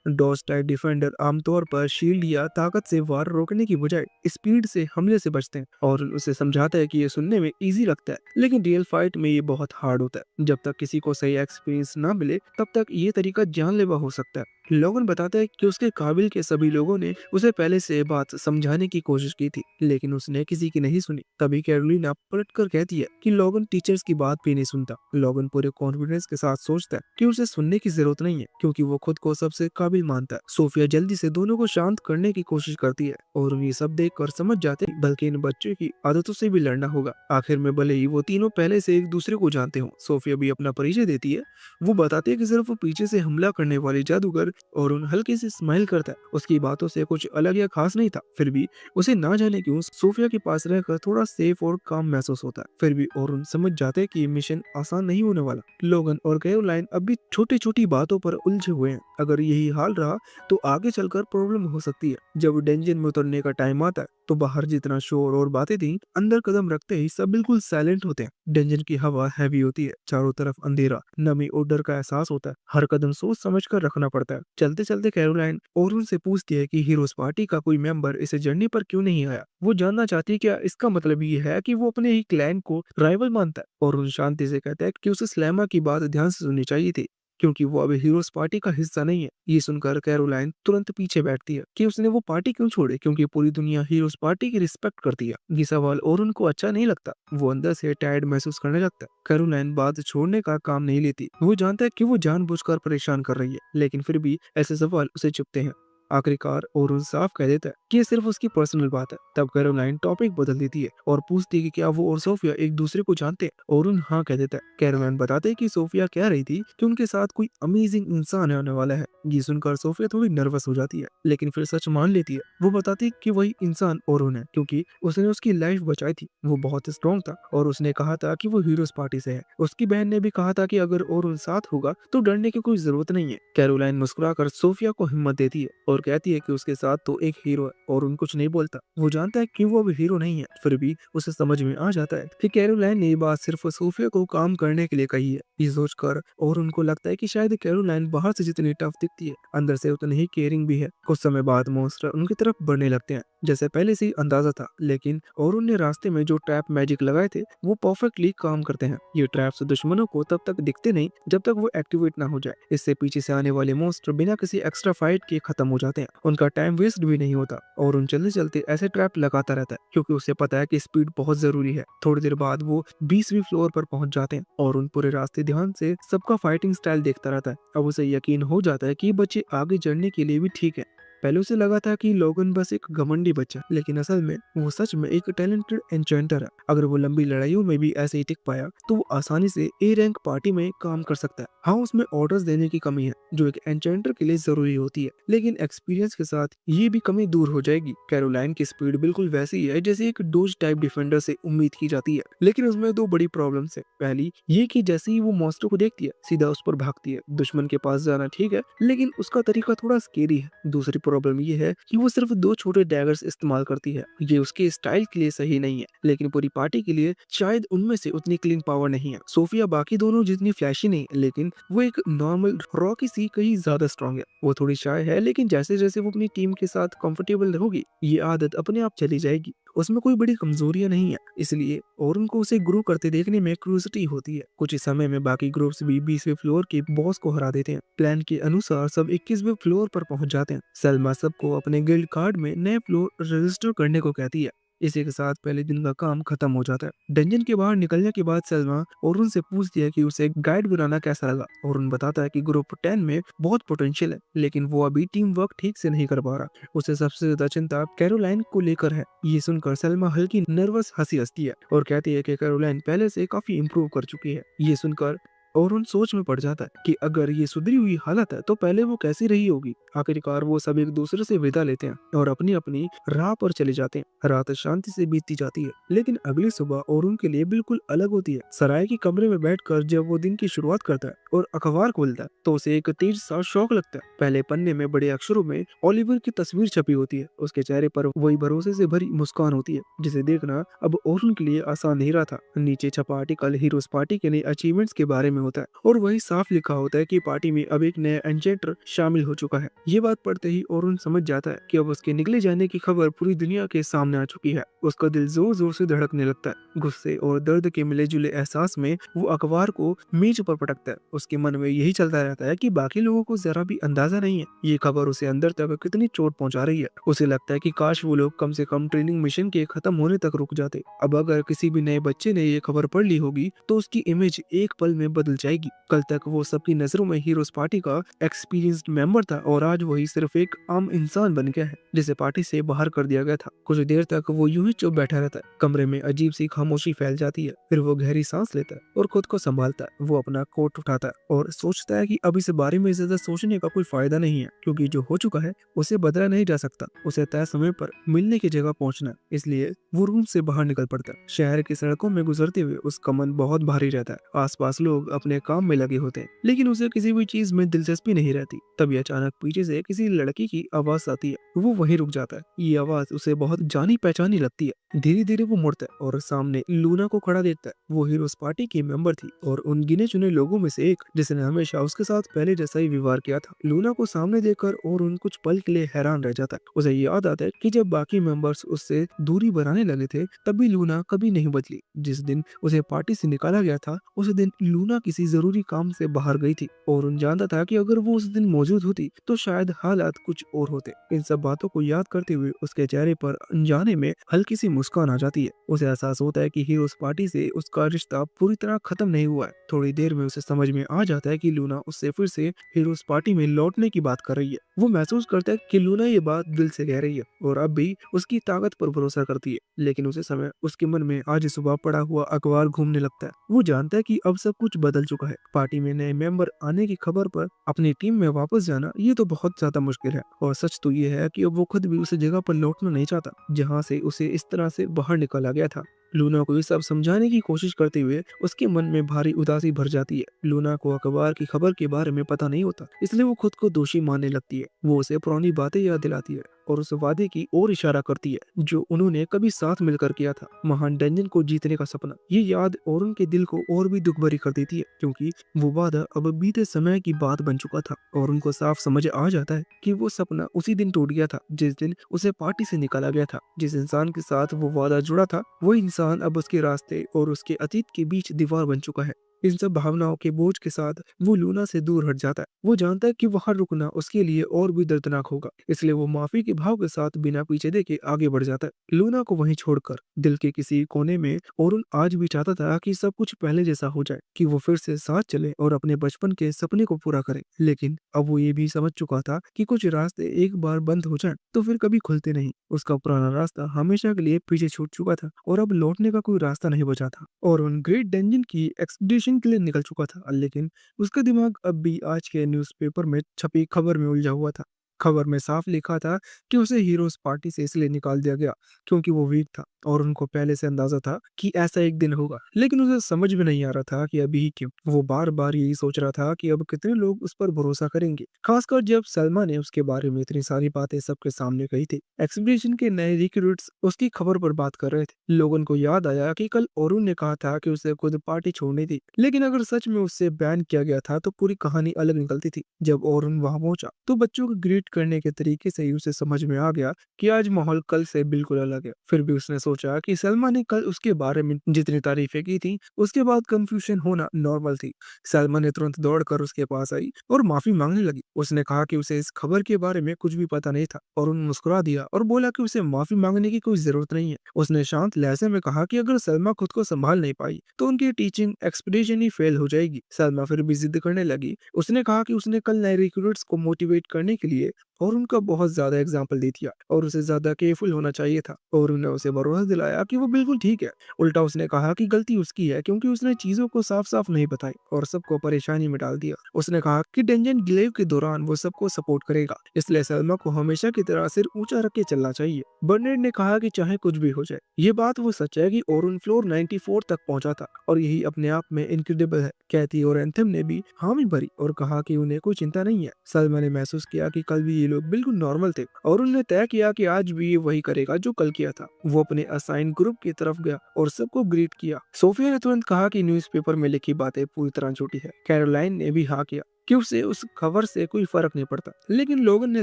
डॉज टाइप डिफेंडर आमतौर पर शील्ड या ताकत से वार रोकने की बजाय स्पीड से हमले से बचते हैं और उसे समझाता है कि ये सुनने में इजी लगता है, लेकिन रियल फाइट में ये बहुत हार्ड होता है। जब तक किसी को सही एक्सपीरियंस ना मिले तब तक ये तरीका जानलेवा हो सकता है। लोगन बताता है कि उसके काबिल के सभी लोगों ने उसे पहले से बात समझाने की कोशिश की थी, लेकिन उसने किसी की नहीं सुनी। तभी कैरोलिना पलट कर कहती है कि लोगन टीचर्स की बात भी नहीं सुनता। लोगन पूरे कॉन्फिडेंस के साथ सोचता है कि उसे सुनने की जरूरत नहीं है, क्योंकि वो खुद को सबसे काबिल मानता है। सोफिया जल्दी से दोनों को शांत करने की कोशिश करती है और ये सब देख कर समझ जाते हैं बल्कि इन बच्चों की आदतों से भी लड़ना होगा। आखिर में भले ही वो तीनों पहले से एक दूसरे को जानते हो, सोफिया भी अपना परिचय देती है। वो बताती है कि सिर्फ वो पीछे से हमला करने वाली जादूगर और उन हल्के से स्माइल करता है। उसकी बातों से कुछ अलग या खास नहीं था, फिर भी उसे ना जाने क्यों सोफिया के पास रहकर थोड़ा सेफ और काम महसूस होता है। फिर भी और समझ जाते हैं कि ये मिशन आसान नहीं होने वाला। लोगन और कैरोलाइन अब भी छोटी छोटी बातों पर उलझे हुए हैं। अगर यही हाल रहा तो आगे चलकर प्रॉब्लम हो सकती है। जब डेंजन में उतरने का टाइम आता है तो बाहर जितना शोर और बातें थी, अंदर कदम रखते ही सब बिल्कुल साइलेंट होते हैं। डेंजन की हवा हैवी होती है, चारों तरफ अंधेरा, नमी और डर का एहसास होता है। हर कदम सोच समझ कर रखना पड़ता है। चलते चलते कैरोलाइन और उनसे पूछती है कि हीरोज पार्टी का कोई मेंबर इस जर्नी पर क्यों नहीं आया। वो जानना चाहती है क्या इसका मतलब ये है कि वो अपने ही क्लैन को राइवल मानता है, और उन शांति से कहता है कि उसे स्लैमा की बात ध्यान से सुननी चाहिए थी, क्योंकि वो अभी हीरोज पार्टी का हिस्सा नहीं है। ये सुनकर कैरोलाइन तुरंत पीछे बैठती है कि उसने वो पार्टी क्यों छोड़े, क्योंकि पूरी दुनिया हीरोज पार्टी की रिस्पेक्ट करती है। ये सवाल और उनको अच्छा नहीं लगता। वो अंदर से टायर्ड महसूस करने लगता है। कैरोलाइन बात छोड़ने का काम नहीं लेती। वो जानता है कि वो जानबूझकर परेशान कर रही है, लेकिन फिर भी ऐसे सवाल उसे चुभते हैं। आखिरकार ओरुन साफ कह देता है कि ये सिर्फ उसकी पर्सनल बात है। तब कैरोलाइन टॉपिक बदल देती है और पूछती है कि क्या वो और सोफिया एक दूसरे को जानते हैं। ओरुन हाँ कह देता है। कैरोलाइन बताते हैं कि सोफिया कह रही थी कि उनके साथ कोई अमेजिंग इंसान आने वाला है। ये सुनकर सोफिया थोड़ी नर्वस हो जाती है, लेकिन फिर सच मान लेती है। वो बताती है कि वही इंसान ओरुन है, क्योंकि उसने उसकी लाइफ बचाई थी। वो बहुत स्ट्रॉन्ग था और उसने कहा था कि वो हीरोज पार्टी से है। उसकी बहन ने भी कहा था कि अगर ओरुन साथ होगा तो डरने की कोई जरूरत नहीं है। कैरोलाइन मुस्कुराकर सोफिया को हिम्मत देती है और कहती है कि उसके साथ तो एक हीरो है, और उन कुछ नहीं बोलता। वो जानता है कि वो अब हीरो नहीं है, फिर भी उसे समझ में आ जाता है कि कैरोलाइन ने ये बात सिर्फ सोफिया को काम करने के लिए कही है। ये सोचकर और उनको लगता है कि शायद कैरोलाइन बाहर से जितनी टफ दिखती है, अंदर से उतनी ही केयरिंग भी है। कुछ समय बाद मॉन्स्टर उनकी तरफ बढ़ने लगते हैं, जैसे पहले से ही अंदाजा था, लेकिन और उनने रास्ते में जो ट्रैप मैजिक लगाए थे वो परफेक्टली काम करते हैं। ये ट्रैप्स दुश्मनों को तब तक दिखते नहीं जब तक वो एक्टिवेट ना हो जाए। इससे पीछे से आने वाले मॉन्स्टर बिना किसी एक्स्ट्रा फाइट के खत्म हो जाते हैं। उनका टाइम वेस्ट भी नहीं होता और उन चलते चलते ऐसे ट्रैप लगाता रहता है, क्योंकि उसे पता है कि स्पीड बहुत जरूरी है। थोड़ी देर बाद वो 20वीं फ्लोर पर पहुंच जाते हैं और उन पूरे रास्ते ध्यान से सबका फाइटिंग स्टाइल देखता रहता है। अब उसे यकीन हो जाता है कि ये बच्चे आगे चढ़ने के लिए भी ठीक है। पहले उसे लगा था कि लोगन बस एक घमंडी बच्चा, लेकिन असल में वो सच में एक टैलेंटेड एन्चेंटर है। अगर वो लंबी लड़ाइयों में भी ऐसे ही टिक पाया तो वो आसानी से ए रैंक पार्टी में काम कर सकता है। हाँ, उसमें ऑर्डर्स देने की कमी है जो एक एन्चेंटर के लिए जरूरी होती है, लेकिन एक्सपीरियंस के साथ ये भी कमी दूर हो जाएगी। कैरोलाइन की स्पीड बिल्कुल वैसी है जैसे एक डोज टाइप डिफेंडर से उम्मीद की जाती है, लेकिन उसमें दो बड़ी प्रॉब्लम्स है। पहली ये कि जैसे ही वो मॉन्स्टर को देखती है सीधा उस पर भागती है। दुश्मन के पास जाना ठीक है, लेकिन उसका तरीका थोड़ा स्केरी है। दूसरी प्रॉब्लम ये है कि वो सिर्फ दो छोटे डैगर्स इस्तेमाल करती है। ये उसके स्टाइल के लिए सही नहीं है, लेकिन पूरी पार्टी के लिए शायद उनमें से उतनी क्लीन पावर नहीं है। सोफिया बाकी दोनों जितनी फ्लैशी नहीं, लेकिन वो एक नॉर्मल रॉकी सी कहीं ज्यादा स्ट्रॉन्ग है। वो थोड़ी शाय है, लेकिन जैसे जैसे वो अपनी टीम के साथ कंफर्टेबल होगी ये आदत अपने आप चली जाएगी। उसमें कोई बड़ी कमजोरियां नहीं है, इसलिए और उनको उसे ग्रो करते देखने में क्यूरियोसिटी होती है। कुछ ही समय में बाकी ग्रुप्स भी 20वीं फ्लोर के बॉस को हरा देते हैं। प्लान के अनुसार सब 21वीं फ्लोर पर पहुंच जाते हैं। सलमा सबको अपने गिल्ड कार्ड में नए फ्लोर रजिस्टर करने को कहती है। इसी के साथ पहले दिन का काम खत्म हो जाता है। डंजन के बाहर निकलने के बाद सलमा और उनसे पूछती है कि उसे गाइड बनाना कैसा लगा, और उन बताता है कि ग्रुप 10 में बहुत पोटेंशियल है, लेकिन वो अभी टीम वर्क ठीक से नहीं कर पा रहा। उसे सबसे ज्यादा चिंता कैरोलाइन को लेकर है। ये सुनकर सलमा हल्की नर्वस हंसी हंसती है और कहती है कि कैरोलाइन पहले से काफी इम्प्रूव कर चुकी है। ये सुनकर और उन सोच में पड़ जाता है कि अगर ये सुधरी हुई हालत है तो पहले वो कैसी रही होगी। आखिरकार वो सब एक दूसरे से विदा लेते हैं और अपनी अपनी राह पर चले जाते हैं। रात शांति से बीतती जाती है, लेकिन अगली सुबह और उनके लिए बिल्कुल अलग होती है। सराय के कमरे में बैठकर जब वो दिन की शुरुआत करता है और अखबार खोलता है तो उसे एक तेज सा शौक लगता है। पहले पन्ने में बड़े अक्षरों में ओलिवर की तस्वीर छपी होती है। उसके चेहरे पर वही भरोसे से भरी मुस्कान होती है जिसे देखना अब ओरुन के लिए आसान नहीं रहा था। नीचे छपा आर्टिकल हीरोज पार्टी के नए अचीवमेंट्स के बारे में होता है और वही साफ लिखा होता है कि पार्टी में अब एक नया एंचेंटर शामिल हो चुका है। ये बात पढ़ते ही ओरुन समझ जाता है कि अब उसके निकले जाने की खबर पूरी दुनिया के सामने आ चुकी है। उसका दिल जोर जोर से धड़कने लगता है। गुस्से और दर्द के मिले जुले एहसास में वो अखबार को मेज पर पटकता है। उसके मन में यही चलता रहता है कि बाकी लोगों को जरा भी अंदाजा नहीं है ये खबर उसे अंदर तक कितनी चोट पहुंचा रही है। उसे लगता है कि काश वो लोग कम से कम ट्रेनिंग मिशन के खत्म होने तक रुक जाते। अब अगर किसी भी नए बच्चे ने ये खबर पढ़ ली होगी तो उसकी इमेज एक पल में बदल जाएगी। कल तक वो सबकी नजरों में हीरोज पार्टी का एक्सपीरियंस्ड मेंबर था और आज वही सिर्फ एक आम इंसान बन गया है जिसे पार्टी से बाहर कर दिया गया था। कुछ देर तक वो यूं ही चुप बैठा रहता है। कमरे में अजीब सी खामोशी फैल जाती है। फिर वो गहरी सांस लेता है और खुद को संभालता है। वो अपना कोट उठाता है और सोचता है कि अब इस बारे में ज्यादा सोचने का कोई फायदा नहीं है, क्योंकि जो हो चुका है उसे बदला नहीं जा सकता। उसे तय समय पर मिलने की जगह पहुंचना है, इसलिए वो रूम से बाहर निकल पड़ता है। शहर की सड़कों में गुजरते हुए उसका मन बहुत भारी रहता है। आसपास लोग अपने काम में लगे होते हैं, लेकिन उसे किसी भी चीज में दिलचस्पी नहीं रहती। तभी अचानक पीछे से किसी लड़की की आवाज आती है। वो वहीं रुक जाता है। ये आवाज उसे बहुत जानी पहचानी लगती है। धीरे धीरे वो मुड़ता है और सामने लूना को खड़ा देखता है। वो हीरोज पार्टी की मेंबर थी और उन गिने चुने लोगों में से एक जिसने हमेशा उसके साथ पहले जैसा ही व्यवहार किया था। लूना को सामने देखकर और उन कुछ पल के लिए हैरान रह जाता है। उसे याद आता है कि जब बाकी मेंबर्स उससे दूरी बनाने लगे थे तब भी लूना कभी नहीं बदली। जिस दिन उसे पार्टी से निकाला गया था उस दिन लूना किसी जरूरी काम से बाहर गई थी और उन जानता था कि अगर वो उस दिन मौजूद होती तो शायद हालात कुछ और होते। इन सब बातों को याद करते हुए उसके चेहरे पर अनजाने में हल्की सी मुस्कान आ जाती है। उसे एहसास होता है कि हीरोज पार्टी से उसका रिश्ता पूरी तरह खत्म नहीं हुआ है। थोड़ी देर में उसे समझ में आ जाता है कि लूना उससे फिर से हीरोज पार्टी में लौटने की बात कर रही है। वो महसूस करता है कि लूना ये बात दिल से कह रही है और अब भी उसकी ताकत पर भरोसा करती है। लेकिन उसे समय उसके मन में आज सुबह पड़ा हुआ अखबार घूमने लगता है। वो जानता है कि अब सब कुछ बदल चुका है। पार्टी में नए मेंबर आने की खबर पर अपनी टीम में वापस जाना ये तो बहुत ज्यादा मुश्किल है और सच तो ये है कि अब वो खुद भी उस जगह पर लौटना नहीं चाहता जहाँ से उसे इस तरह से बाहर निकाला गया था। लूना को ये सब समझाने की कोशिश करते हुए उसके मन में भारी उदासी भर जाती है। लूना को अखबार की खबर के बारे में पता नहीं होता, इसलिए वो खुद को दोषी मानने लगती है। वो उसे पुरानी बातें याद दिलाती है और उस वादे की ओर इशारा करती है जो उन्होंने कभी साथ मिलकर किया था, महान डंजन को जीतने का सपना। ये याद और उनके दिल को और भी दुख भरी कर देती है, क्योंकि वो वादा अब बीते समय की बात बन चुका था और उनको साफ समझ आ जाता है कि वो सपना उसी दिन टूट गया था जिस दिन उसे पार्टी से निकाला गया था। जिस इंसान के साथ वो वादा जुड़ा था वो इंसान अब उसके रास्ते और उसके अतीत के बीच दीवार बन चुका है। इन सब भावनाओं के बोझ के साथ वो लूना से दूर हट जाता है। वो जानता है कि वहां रुकना उसके लिए और भी दर्दनाक होगा, इसलिए वो माफी के भाव के साथ बिना पीछे देखे आगे बढ़ जाता है। लूना को वहीं छोड़कर दिल के किसी कोने में औरुन आज भी चाहता था कि सब कुछ पहले जैसा हो जाए, कि वो फिर से साथ चले और अपने बचपन के सपने को पूरा करे। लेकिन अब वो ये भी समझ चुका था कि कुछ रास्ते एक बार बंद हो जाएं तो फिर कभी खुलते नहीं। उसका पुराना रास्ता हमेशा के लिए पीछे छूट चुका था और अब लौटने का कोई रास्ता नहीं बचा था। और उन ग्रेट डेंजन की एक्सपीडिशन के लिए निकल चुका था, लेकिन उसका दिमाग अब भी आज के न्यूज़पेपर में छपी खबर में उलझा हुआ था। खबर में साफ लिखा था कि उसे हीरोज पार्टी से इसलिए निकाल दिया गया क्योंकि वो वीक था और उनको पहले से अंदाजा था कि ऐसा एक दिन होगा, लेकिन उसे समझ में नहीं आ रहा था कि अभी ही क्यों। वो बार बार यही सोच रहा था कि अब कितने लोग उस पर भरोसा करेंगे, खासकर जब सलमा ने उसके बारे में इतनी सारी बातें सबके सामने कही थी। एक्सपीडिशन के नए रिक्रूट्स उसकी खबर पर बात कर रहे थे। लोगों को याद आया कि कल अरुण ने कहा था कि उसे खुद पार्टी छोड़नी थी, लेकिन अगर सच में उससे बैन किया गया था तो पूरी कहानी अलग निकलती थी। जब अरुण वहां पहुंचा तो बच्चों को ग्रीट करने के तरीके से ही उसे समझ में आ गया कि आज माहौल कल से बिल्कुल अलग है। फिर भी उसने सोचा कि सलमा ने कल उसके बारे में जितनी तारीफें की थी उसके बाद कंफ्यूजन होना नॉर्मल थी। सलमा ने तुरंत दौड़कर उसके पास आई और माफी मांगने लगी। उसने कहा कि उसे इस खबर के बारे में कुछ भी पता नहीं था और उन्होंने मुस्कुरा दिया और बोला कि उसे माफी मांगने की कोई जरूरत नहीं है। उसने शांत लहजे में कहा कि अगर सलमा खुद को संभाल नहीं पाई तो उनकी टीचिंग एक्सपीडिशन ही फेल हो जाएगी। सलमा फिर भी जिद करने लगी। उसने कहा कि उसने कल नए रिक्रूट्स को मोटिवेट करने के लिए और उनका बहुत ज्यादा एग्जाम्पल दे दिया और उसे ज्यादा केयरफुल होना चाहिए था और उन्हें उसे भरोसा दिलाया कि वो बिल्कुल ठीक है। उल्टा उसने कहा कि गलती उसकी है क्योंकि उसने चीजों को साफ साफ नहीं बताई और सबको परेशानी में डाल दिया। उसने कहा कि डेंजन गिलेव के दौरान वो सबको सपोर्ट करेगा, इसलिए सलमा को हमेशा की तरह सिर ऊंचा रख के चलना चाहिए। बर्नेट ने कहा कि चाहे कुछ भी हो जाए, ये बात वो सच है कि ओरुन फ्लोर 94 तक पहुंचा था और यही अपने आप में इनक्रेडिबल है। कैथी और एंथम ने भी हामी भरी और कहा कि उन्हें कोई चिंता नहीं है। सलमा ने महसूस किया कि कल भी ये लोग बिल्कुल नॉर्मल थे और उन्होंने तय किया कि आज भी ये वही करेगा जो कल किया था। वो अपने असाइन ग्रुप की तरफ गया और सबको ग्रीट किया। सोफिया ने तुरंत कहा कि न्यूज़पेपर में लिखी बातें पूरी तरह झूठी है। कैरोलाइन ने भी हाँ किया कि उसे उस खबर से कोई फर्क नहीं पड़ता, लेकिन लोगन ने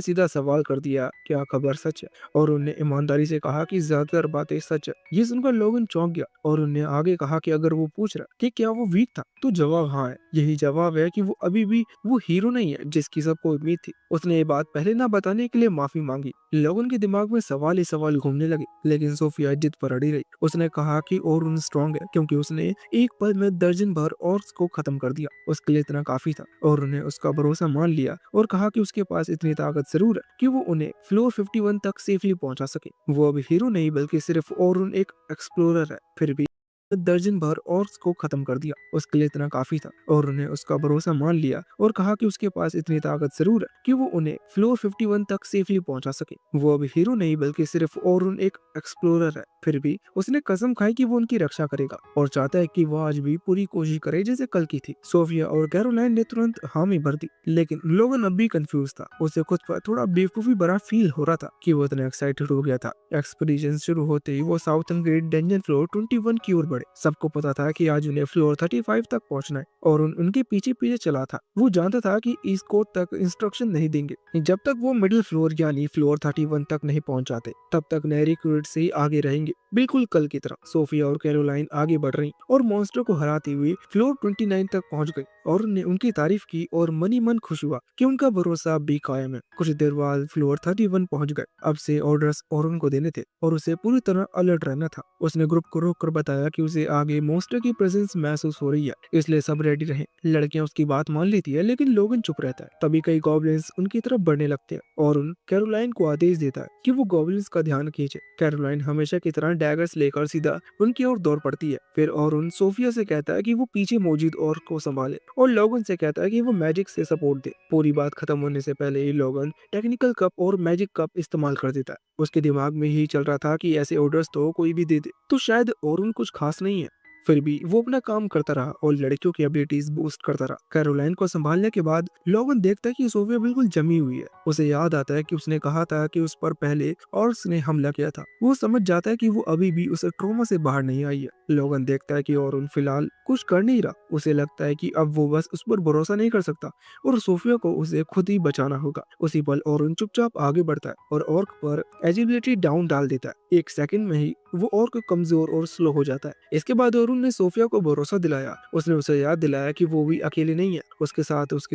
सीधा सवाल कर दिया क्या खबर सच है, और उन्हें ईमानदारी से कहा कि ज्यादातर बातें सच है। ये सुनकर लोगन चौंक गया और उन्हें आगे कहा कि अगर वो पूछ रहा कि क्या वो वीक था तो जवाब हाँ है। यही जवाब है कि वो अभी भी वो हीरो नहीं है जिसकी सबको उम्मीद थी। उसने ये बात पहले ना बताने के लिए माफी मांगी। लोगन के दिमाग में सवाल ही सवाल घूमने लगे, लेकिन सोफिया जिद पर अड़ी रही। उसने कहा कि ओरुन स्ट्रांग है क्योंकि उसने एक पल में दर्जन भर ऑर्क्स को खत्म कर दिया। उसके लिए इतना काफी था और उन्हें उसका भरोसा मान लिया और कहा कि उसके पास इतनी ताकत जरूर है कि वो उन्हें फ्लोर 51 तक सेफली पहुंचा सके। वो अब हीरो नहीं बल्कि सिर्फ ओरुन एक एक्सप्लोरर है। फिर भी दर्जन भर ऑर्क्स को खत्म कर दिया। उसके लिए इतना काफी था और उन्हें उसका भरोसा मान लिया और कहा कि उसके पास इतनी ताकत जरूर है कि वो उन्हें फ्लोर 51 तक सेफली पहुंचा सके। वो अब हीरो नहीं बल्कि सिर्फ ओरुन एक एक्सप्लोरर है। फिर भी उसने कसम खाई कि वो उनकी रक्षा करेगा और चाहता है कि वो आज भी पूरी कोशिश करे जैसे कल की थी। सोफिया और कैरोलाइन ने तुरंत हामी भर दी, लेकिन लोगन अब भी कंफ्यूज था। उसे खुद पर थोड़ा बेवकूफी भरा फील हो रहा था कि वो इतना एक्साइटेड हो गया था। एक्सपीडिशन शुरू होते ही वो साउथर्न ग्रेट डेंजन फ्लोर 21 की ओर बढ़े। सबको पता था कि आज उन्हें फ्लोर 35 तक पहुंचना है और उनके पीछे पीछे चला था। वो जानता था कि इस कोड तक इंस्ट्रक्शन नहीं देंगे जब तक वो मिडिल फ्लोर यानी फ्लोर 31 तक नहीं पहुंच जाते। तब तक नए रिक्रूट से ही आगे रहेंगे, बिल्कुल कल की तरह। सोफिया और कैरोलाइन आगे बढ़ रही और मॉन्स्टर को हराती हुई फ्लोर 29 तक पहुंच गई और उन्हें उनकी तारीफ की और मनी मन खुश हुआ कि उनका भरोसा अब भी कायम है। कुछ देर बाद फ्लोर 31 पहुंच गए। अब से ऑर्डर्स और उनको देने थे और उसे पूरी तरह अलर्ट रहना था। उसने ग्रुप को रोक कर बताया कि उसे आगे मॉन्स्टर की प्रेजेंस महसूस हो रही है, इसलिए सब रेडी रहें। लड़कियां उसकी बात मान लेती है लेकिन लोगन चुप रहता है। तभी कई गॉब्लिन्स उनकी तरफ बढ़ने लगते हैं और उन कैरोलाइन को आदेश देता है कि वो गॉब्लिन्स का ध्यान खींचे। कैरोलाइन हमेशा की तरह डैगर्स लेकर सीधा उनकी ओर दौड़ पड़ती है। फिर और उन सोफिया से कहता है कि वो पीछे मौजूद और को संभाले और लोगन से कहता है कि वो मैजिक से सपोर्ट दे। पूरी बात खत्म होने से पहले ही लोगन टेक्निकल कप और मैजिक कप इस्तेमाल कर देता है। उसके दिमाग में यही चल रहा था कि ऐसे ऑर्डर्स तो कोई भी दे दे तो शायद और कुछ खास नहीं है। फिर भी वो अपना काम करता रहा और लड़कियों की एबिलिटीज बूस्ट करता रहा। कैरोलाइन को संभालने के बाद लोगन देखता है कि सोफिया बिल्कुल जमी हुई है। उसे याद आता है कि उसने कहा था कि उस पर पहले ऑर्क्स ने हमला किया था। वो समझ जाता है कि वो अभी भी उस ट्रॉमा से बाहर नहीं आई है। लोगन देखता है कि और फिलहाल कुछ कर नहीं रहा। उसे लगता है कि अब वो बस उस पर भरोसा नहीं कर सकता और सोफिया को उसे खुद ही बचाना होगा। उसी पल और चुपचाप आगे बढ़ता है और ऑर्क पर एजिबिलिटी डाउन डाल देता है। एक सेकंड में ही वो ऑर्क कमजोर और स्लो हो जाता है। इसके बाद और ने सोफिया को भरोसा दिलाया। उसने उसे याद दिलाया कि वो भी अकेले नहीं है, उसके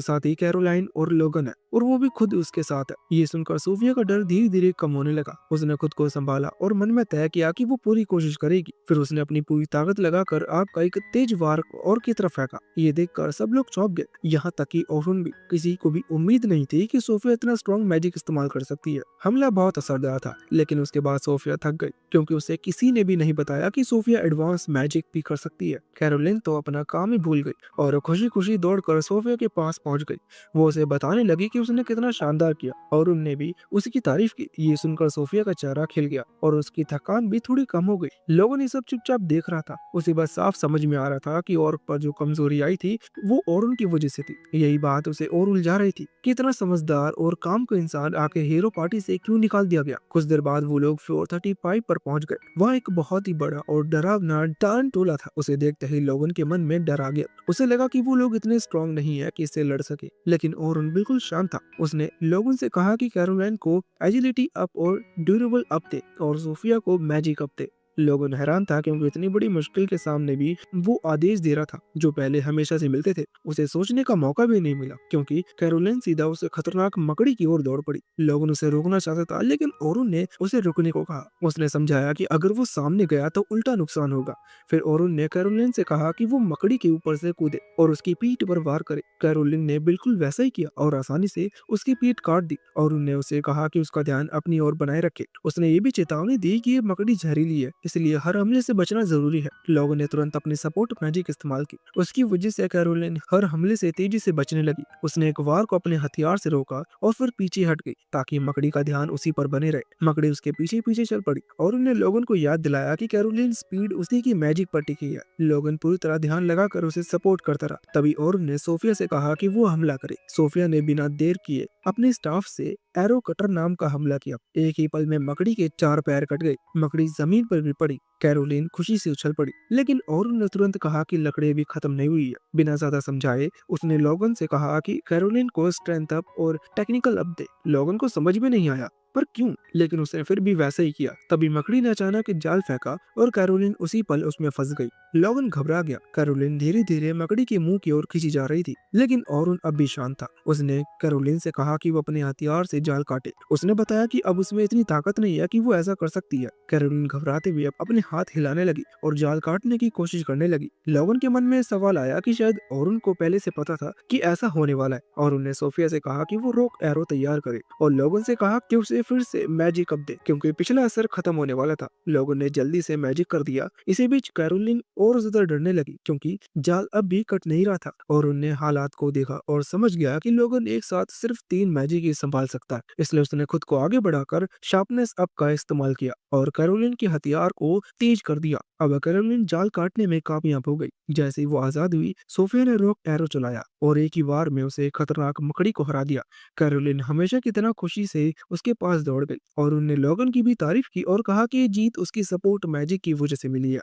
साथ ही कैरोलाइन और लोगन है और वो भी खुद उसके साथ है। ये सुनकर सोफिया का डर धीरे धीरे कम होने लगा। उसने खुद को संभाला और मन में तय किया कि वो पूरी कोशिश करेगी। फिर उसने अपनी पूरी ताकत लगाकर आग का एक तेज वार और की तरफ फेंका। ये देखकर सब लोग चौंक गए, यहाँ तक कि ओरुन भी। किसी को भी उम्मीद नहीं थी कि सोफिया इतना स्ट्रॉन्ग मैजिक इस्तेमाल कर सकती है। हमला बहुत असरदार था, लेकिन उसके बाद सोफिया थक गई क्योंकि उसे किसी ने भी नहीं बताया कि सोफिया एडवांस मैजिक भी कर सकती है। कैरोलिन तो अपना काम ही भूल गई और खुशी खुशी दौड़कर सोफिया के पास पहुंच गई। वो उसे बताने लगी कि उसने कितना शानदार किया और उनने भी उसकी तारीफ की। ये सुनकर सोफिया का चेहरा खिल गया और उसकी थकान भी थोड़ी कम हो गई। लोगों ने सब चुपचाप देख रहा था। उसे बस साफ समझ में आ रहा था कि और पर जो कमजोरी आई थी वो ओरुन की वजह से थी। यही बात उसे और उलझा रही थी कि इतना समझदार और काम का इंसान आके हीरो पार्टी से क्यों निकाल दिया गया। कुछ देर बाद वो लोग फ्लोर 35 पर पहुंच गए। वहाँ एक बहुत ही बड़ा और डरावना टारन टोला था। उसे देखते ही लोगन के मन में डर आ गया। उसे लगा कि वो लोग इतने स्ट्रांग नहीं है कि इससे लड़ सके, लेकिन ओरुन बिल्कुल शांत था। उसने लोगन से कहा कि कैरोलाइन को एजिलिटी अप और ड्यूरेबल अप दे और सोफिया को मैजिक अप दे। लोगन हैरान था क्योंकि इतनी बड़ी मुश्किल के सामने भी वो आदेश दे रहा था जो पहले हमेशा से मिलते थे। उसे सोचने का मौका भी नहीं मिला क्योंकि कैरोलिन सीधा उस खतरनाक मकड़ी की ओर दौड़ पड़ी। लोगन उसे रोकना चाहता था लेकिन ओरुन ने उसे रुकने को कहा। उसने समझाया कि अगर वो सामने गया तो उल्टा नुकसान होगा। फिर ओरुन ने कैरोलिन से कहा कि वो मकड़ी के ऊपर से कूदे और उसकी पीठ पर वार करे। कैरोलिन ने बिल्कुल वैसा ही किया और आसानी से उसकी पीठ काट दी। ओरुन ने उसे कहा कि उसका ध्यान अपनी ओर बनाए रखे। उसने ये भी चेतावनी दी कि ये मकड़ी जहरीली है, इसलिए हर हमले से बचना जरूरी है। लोगों ने तुरंत अपनी सपोर्ट मैजिक इस्तेमाल की। उसकी वजह से कैरोलिन हर हमले से तेजी से बचने लगी। उसने एक वार को अपने हथियार से रोका और फिर पीछे हट गई ताकि मकड़ी का ध्यान उसी पर बने रहे। मकड़ी उसके पीछे पीछे चल पड़ी और उन्हें लोगन को याद दिलाया कि कैरोलिन स्पीड उसी की मैजिक पर टिकी है। लोगन पूरी तरह ध्यान लगाकर उसे सपोर्ट करता रहा। तभी और ने सोफिया से कहा कि वो हमला करे। सोफिया ने बिना देर किए अपने स्टाफ से एरो कटर नाम का हमला किया। एक ही पल में मकड़ी के 4 पैर कट गए। मकड़ी जमीन पर गिर पड़ी। कैरोलिन खुशी से उछल पड़ी लेकिन औरन ने तुरंत कहा कि लकड़ी अभी खत्म नहीं हुई है। बिना ज्यादा समझाए उसने लोगन से कहा कि कैरोलिन को स्ट्रेंथ अप और टेक्निकल अप दे। लोगन को समझ में नहीं आया पर क्यों, लेकिन उसने फिर भी वैसा ही किया। तभी मकड़ी ने अचानक एक जाल फेंका और कैरोलिन उसी पल उसमें फंस गई। लोगन घबरा गया। कैरोलिन धीरे धीरे मकड़ी के मुंह की ओर खींची जा रही थी लेकिन औरन अब भी शांत था। उसने कैरोलिन से कहा कि वो अपने हथियार से जाल काटे। उसने बताया कि अब उसमें इतनी ताकत नहीं है कि वो ऐसा कर सकती है। कैरोलिन घबराते हुए अपने हाथ हिलाने लगी और जाल काटने की कोशिश करने लगी। लोगन के मन में सवाल आया कि शायद औरन को पहले से पता था कि ऐसा होने वाला है और उन्हें सोफिया से कहा कि वो रोक एरो तैयार करे और लोगन से कहा कि उसे फिर से मैजिक अप दे क्योंकि पिछला असर खत्म होने वाला था। लोगन ने जल्दी से मैजिक कर दिया। इसी बीच कैरोलिन और ज्यादा डरने लगी क्योंकि जाल अब भी कट नहीं रहा था और उन्हें हालात को देखा और समझ गया कि लोगन एक साथ सिर्फ 3 मैजिक ही संभाल सकता है। इसलिए उसने खुद को आगे बढ़ाकर शार्पनेस अप का इस्तेमाल किया और कैरोलिन के हथियार को तेज कर दिया। अब कैरोलिन जाल काटने में कामयाब हो गई। जैसे ही वो आजाद हुई सोफिया ने रॉक एरो चलाया और एक ही बार में उसे खतरनाक मकड़ी को हरा दिया। कैरोलिन हमेशा की तरह खुशी से उसके पास दौड़ गई और उन्हें लोगन की भी तारीफ की और कहा कि ये जीत उसकी सपोर्ट मैजिक की वजह से मिली है।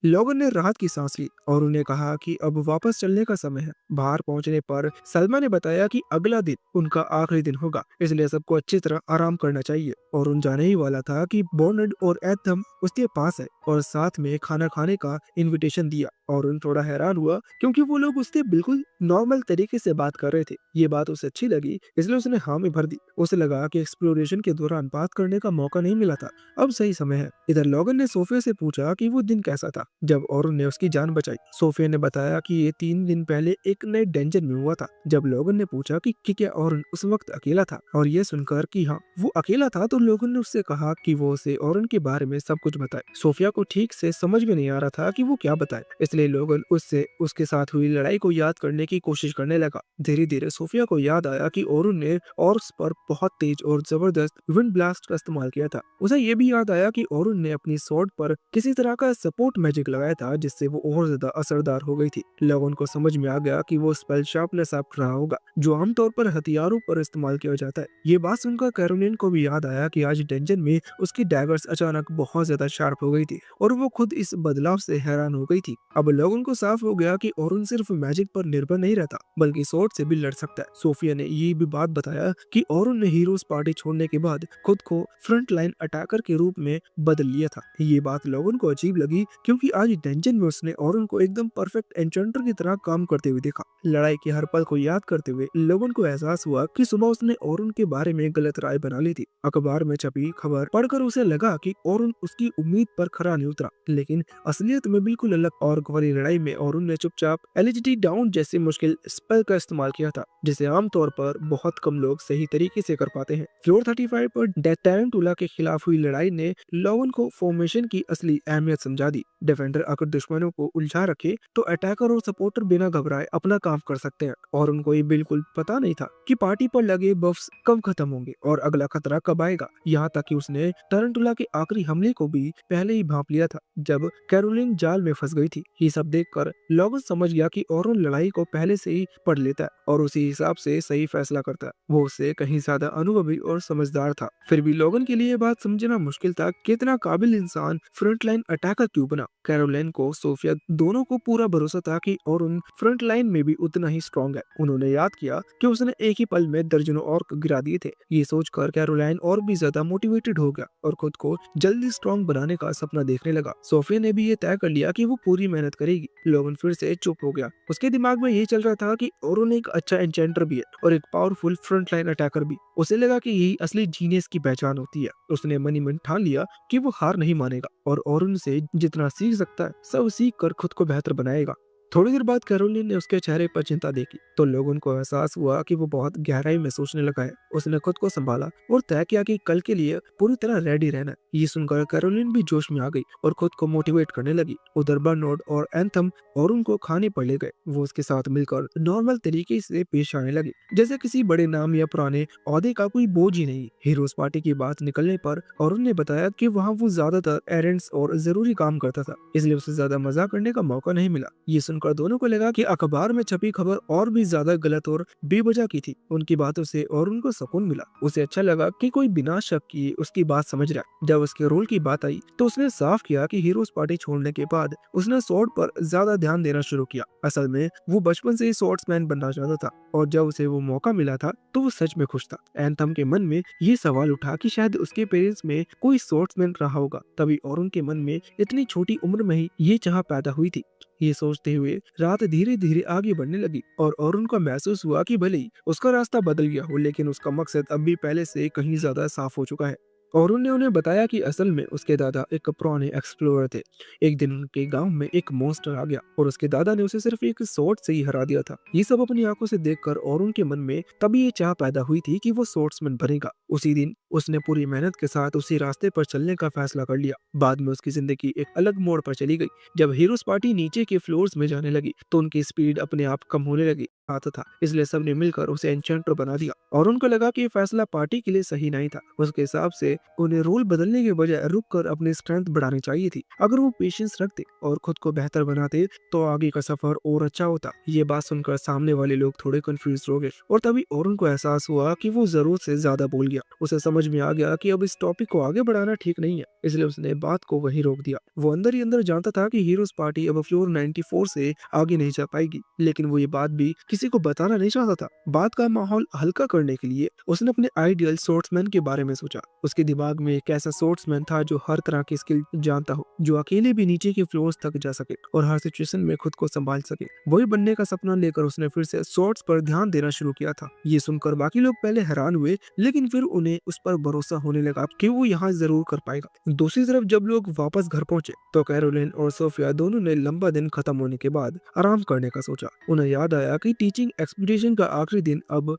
लोगों ने राहत की सांस ली और उन्हें कहा कि अब वापस चलने का समय है। बाहर पहुंचने पर सलमा ने बताया कि अगला दिन उनका आखिरी दिन होगा, इसलिए सबको अच्छी तरह आराम करना चाहिए। और उन जाने ही वाला था कि बॉर्नड और एथम उसके पास है और साथ में खाना खाने का इनविटेशन दिया। और उन थोड़ा हैरान हुआ क्योंकि वो लोग उससे बिल्कुल नॉर्मल तरीके से बात कर रहे थे। ये बात उसे अच्छी लगी इसलिए उसने हाँ में भर दी। उसे लगा कि एक्सप्लोरेशन के दौरान बात करने का मौका नहीं मिला था, अब सही समय है। इधर लोगन ने सोफिया से पूछा कि वो दिन कैसा था जब औरन ने उसकी जान बचाई। सोफिया ने बताया कि ये 3 दिन पहले एक नए डेंजर में हुआ था। जब लोगन ने पूछा कि क्या औरन उस वक्त अकेला था और ये सुनकर कि हाँ वो अकेला था तो लोगन ने उससे कहा कि वो उसे औरन के बारे में सब कुछ बताए। सोफिया को ठीक से समझ में नहीं आ रहा था कि वो क्या बताए, इसलिए लोगन उससे उसके साथ हुई लड़ाई को याद करने की कोशिश करने लगा। धीरे धीरे सोफिया को याद आया कि औरन ने ऑर्क्स पर बहुत तेज और जबरदस्त विंड ब्लास्ट का इस्तेमाल किया था। उसे ये भी याद आया कि औरन ने अपनी स्वॉर्ड पर किसी तरह का सपोर्ट मैजिक लगाया था जिससे वो और ज्यादा असरदार हो गई थी। लोगन को समझ में आ गया कि वो स्पेल शार्पनेस अप रहा होगा जो आमतौर पर हथियारों पर इस्तेमाल किया जाता है। ये बात सुनकर कैरोलिन को भी याद आया कि आज डेंजन में उसकी डैगर्स अचानक बहुत ज्यादा शार्प हो गई थी और वो खुद इस बदलाव से हैरान हो गई थी। अब लोगन को साफ हो गया कि औरन सिर्फ मैजिक पर निर्भर नहीं रहता बल्कि स्वॉर्ड से भी लड़ सकता है। सोफिया ने ये भी बात बताया कि औरन ने हीरोज पार्टी छोड़ने के बाद खुद को फ्रंट लाइन अटैकर के रूप में बदल लिया था। ये बात लोगन को अजीब लगी क्योंकि आज डेंजन में उसने औरन को एकदम परफेक्ट एन्चेंटर की तरह काम करते हुए देखा। लड़ाई के हर पल को याद करते हुए लोगन को एहसास हुआ कि सुबह उसने औरन के बारे में गलत राय बना ली थी। अखबार में छपी खबर पढ़कर उसे लगा कि औरन उसकी उम्मीद पर खरा नहीं उतरा, लेकिन असलियत में बिल्कुल अलग। और वाली लड़ाई में औरन ने चुपचाप एलिजिटी डाउन जैसे मुश्किल स्पेल का इस्तेमाल किया था जिसे आमतौर पर बहुत कम लोग सही तरीके से कर पाते हैं। फ्लोर 35 पर डेटारंटुला के खिलाफ हुई लड़ाई ने लोगन को फॉर्मेशन की असली अहमियत समझा दी। डिफेंडर अगर दुश्मनों को उलझा रखे तो अटैकर और सपोर्टर बिना घबराए अपना काम कर सकते हैं। और उनको ये बिल्कुल पता नहीं था कि पार्टी पर लगे बफ्स कब खत्म होंगे और अगला खतरा कब आएगा। यहाँ तक कि उसने टरंटुला के आखिरी हमले को भी पहले ही भांप लिया था जब कैरोलिन जाल में फंस गई थी। ये सब देखकर लोगन समझ गया कि औरन लड़ाई को पहले से ही पढ़ लेता है और उसी हिसाब से सही फैसला करता है। वो उससे कहीं ज्यादा अनुभवी और समझदार था। फिर भी लोगन के लिए ये बात समझना मुश्किल था कि इतना काबिल इंसान फ्रंट लाइन अटैकर क्यों बना। कैरोलिन को सोफिया दोनों को पूरा भरोसा था कि और उन फ्रंट लाइन में भी उतना ही स्ट्रांग है। उन्होंने याद किया कि उसने एक ही पल में दर्जनों और को गिरा दिए थे। ये सोचकर कैरोलाइन और भी ज्यादा मोटिवेटेड हो गया और खुद को जल्दी स्ट्रांग बनाने का सपना देखने लगा। सोफिया ने भी ये तय कर लिया कि वो पूरी मेहनत करेगी। लोगन फिर से चुप हो गया। उसके दिमाग में ये चल रहा था कि ओरोन एक अच्छा एन्चेंटर भी है और एक पावरफुल फ्रंट लाइन अटैकर भी। उसे लगा कि यही असली जीनियस की पहचान होती है। उसने मन ही मन ठान लिया कि वो हार नहीं मानेगा और ओरुन से जितना सीख सकता है सब सीख कर खुद को बेहतर बनाएगा। थोड़ी देर बाद कैरोलिन ने उसके चेहरे पर चिंता देखी तो लोगों को एहसास हुआ कि वो बहुत गहराई में सोचने लगा है। उसने खुद को संभाला और तय किया कि कल के लिए पूरी तरह रेडी रहना है। ये सुनकर कैरोलिन भी जोश में आ गई और खुद को मोटिवेट करने लगी। उधर बर्नोड और एंथम और उनको खाने पर ले गए। वो उसके साथ मिलकर नॉर्मल तरीके से पेश आने लगी, जैसे किसी बड़े नाम या पुराने ओहदे का कोई बोझ ही नहीं। हीरोज पार्टी की बात निकलने पर और ने बताया कि वहाँ वो ज्यादातर एरेंड्स और जरूरी काम करता था, इसलिए उसे ज्यादा मजा करने का मौका नहीं मिला। ये सुनकर दोनों को लगा कि अखबार में छपी खबर और भी ज्यादा गलत और बेवजह की थी। उनकी बातों से और उनको सुकून मिला। उसे अच्छा लगा कि कोई बिना शक किए उसकी बात समझ रहा है। जब उसके रोल की बात आई तो उसने साफ किया कि हीरोज पार्टी छोड़ने के बाद उसने स्वॉर्ड पर ज्यादा ध्यान देना शुरू किया। असल में वो बचपन से ही स्वॉर्ड्समैन बनना चाहता था और जब उसे वो मौका मिला था तो वो सच में खुश था। एंथम के मन में ये सवाल उठा कि शायद उसके पेरेंट्स में कोई स्वॉर्ड्समैन रहा होगा, तभी और उनके मन में इतनी छोटी उम्र में ही ये चाह पैदा हुई थी। ये सोचते हुए रात धीरे धीरे आगे बढ़ने लगी और अरुण को महसूस हुआ कि भले ही उसका रास्ता बदल गया हो लेकिन उसका मकसद अब भी पहले से कहीं ज्यादा साफ हो चुका है। अरुण ने उन्हें बताया कि असल में उसके दादा एक पुराने एक्सप्लोरर थे। एक दिन उनके गांव में एक मॉन्स्टर आ गया और उसके दादा ने उसे सिर्फ एक स्वॉर्ड से ही हरा दिया था। ये सब अपनी आंखों से देखकर अरुण के मन में तभी ये चाह पैदा हुई थी कि वो स्वॉर्ड्समैन बनेगा। उसी दिन उसने पूरी मेहनत के साथ उसी रास्ते पर चलने का फैसला कर लिया। बाद में उसकी जिंदगी एक अलग मोड़ पर चली गई। जब हीरोज पार्टी नीचे के फ्लोर्स में जाने लगी तो उनकी स्पीड अपने आप कम होने लगी आता था, इसलिए सबने मिलकर उसे एन्चेंटर बना दिया। और उनको लगा कि ये फैसला पार्टी के लिए सही नहीं था। उसके हिसाब से उन्हें रोल बदलने के बजाय रुक कर अपनी स्ट्रेंथ बढ़ानी चाहिए थी। अगर वो पेशेंस रखते और खुद को बेहतर बनाते तो आगे का सफर और अच्छा होता। ये बात सुनकर सामने वाले लोग थोड़े कंफ्यूज हो गए और तभी और उनको एहसास हुआ कि वो जरूरत से ज्यादा बोल गया। उसे समझ में आ गया कि अब इस टॉपिक को आगे बढ़ाना ठीक नहीं है, इसलिए उसने बात को वहीं रोक दिया। वो अंदर ही अंदर जानता था कि हीरोज पार्टी अब फ्लोर 94 से आगे नहीं जा पाएगी, लेकिन वो ये बात भी किसी को बताना नहीं चाहता था। बात का माहौल हल्का करने के लिए उसने अपने आइडियल सोर्ट्समैन के बारे में सोचा। उसके दिमाग में एक ऐसा सोर्ट्समैन था जो हर तरह की स्किल जानता हो, जो अकेले भी नीचे के फ्लोर्स तक जा सके और हर सिचुएशन में खुद को संभाल सके। वही बनने का सपना लेकर उसने फिर से सोर्ट्स पर ध्यान देना शुरू किया था। ये सुनकर बाकी लोग पहले हैरान हुए, लेकिन फिर उन्हें उस पर भरोसा होने लगा कि वो यहाँ जरूर कर पाएगा। दूसरी तरफ जब लोग वापस घर पहुंचे तो कैरोलिन और सोफिया दोनों ने लंबा दिन खत्म होने के बाद आराम करने का सोचा। उन्हें याद आया कि टीचिंग एक्सपीडिशन का आखिरी दिन अब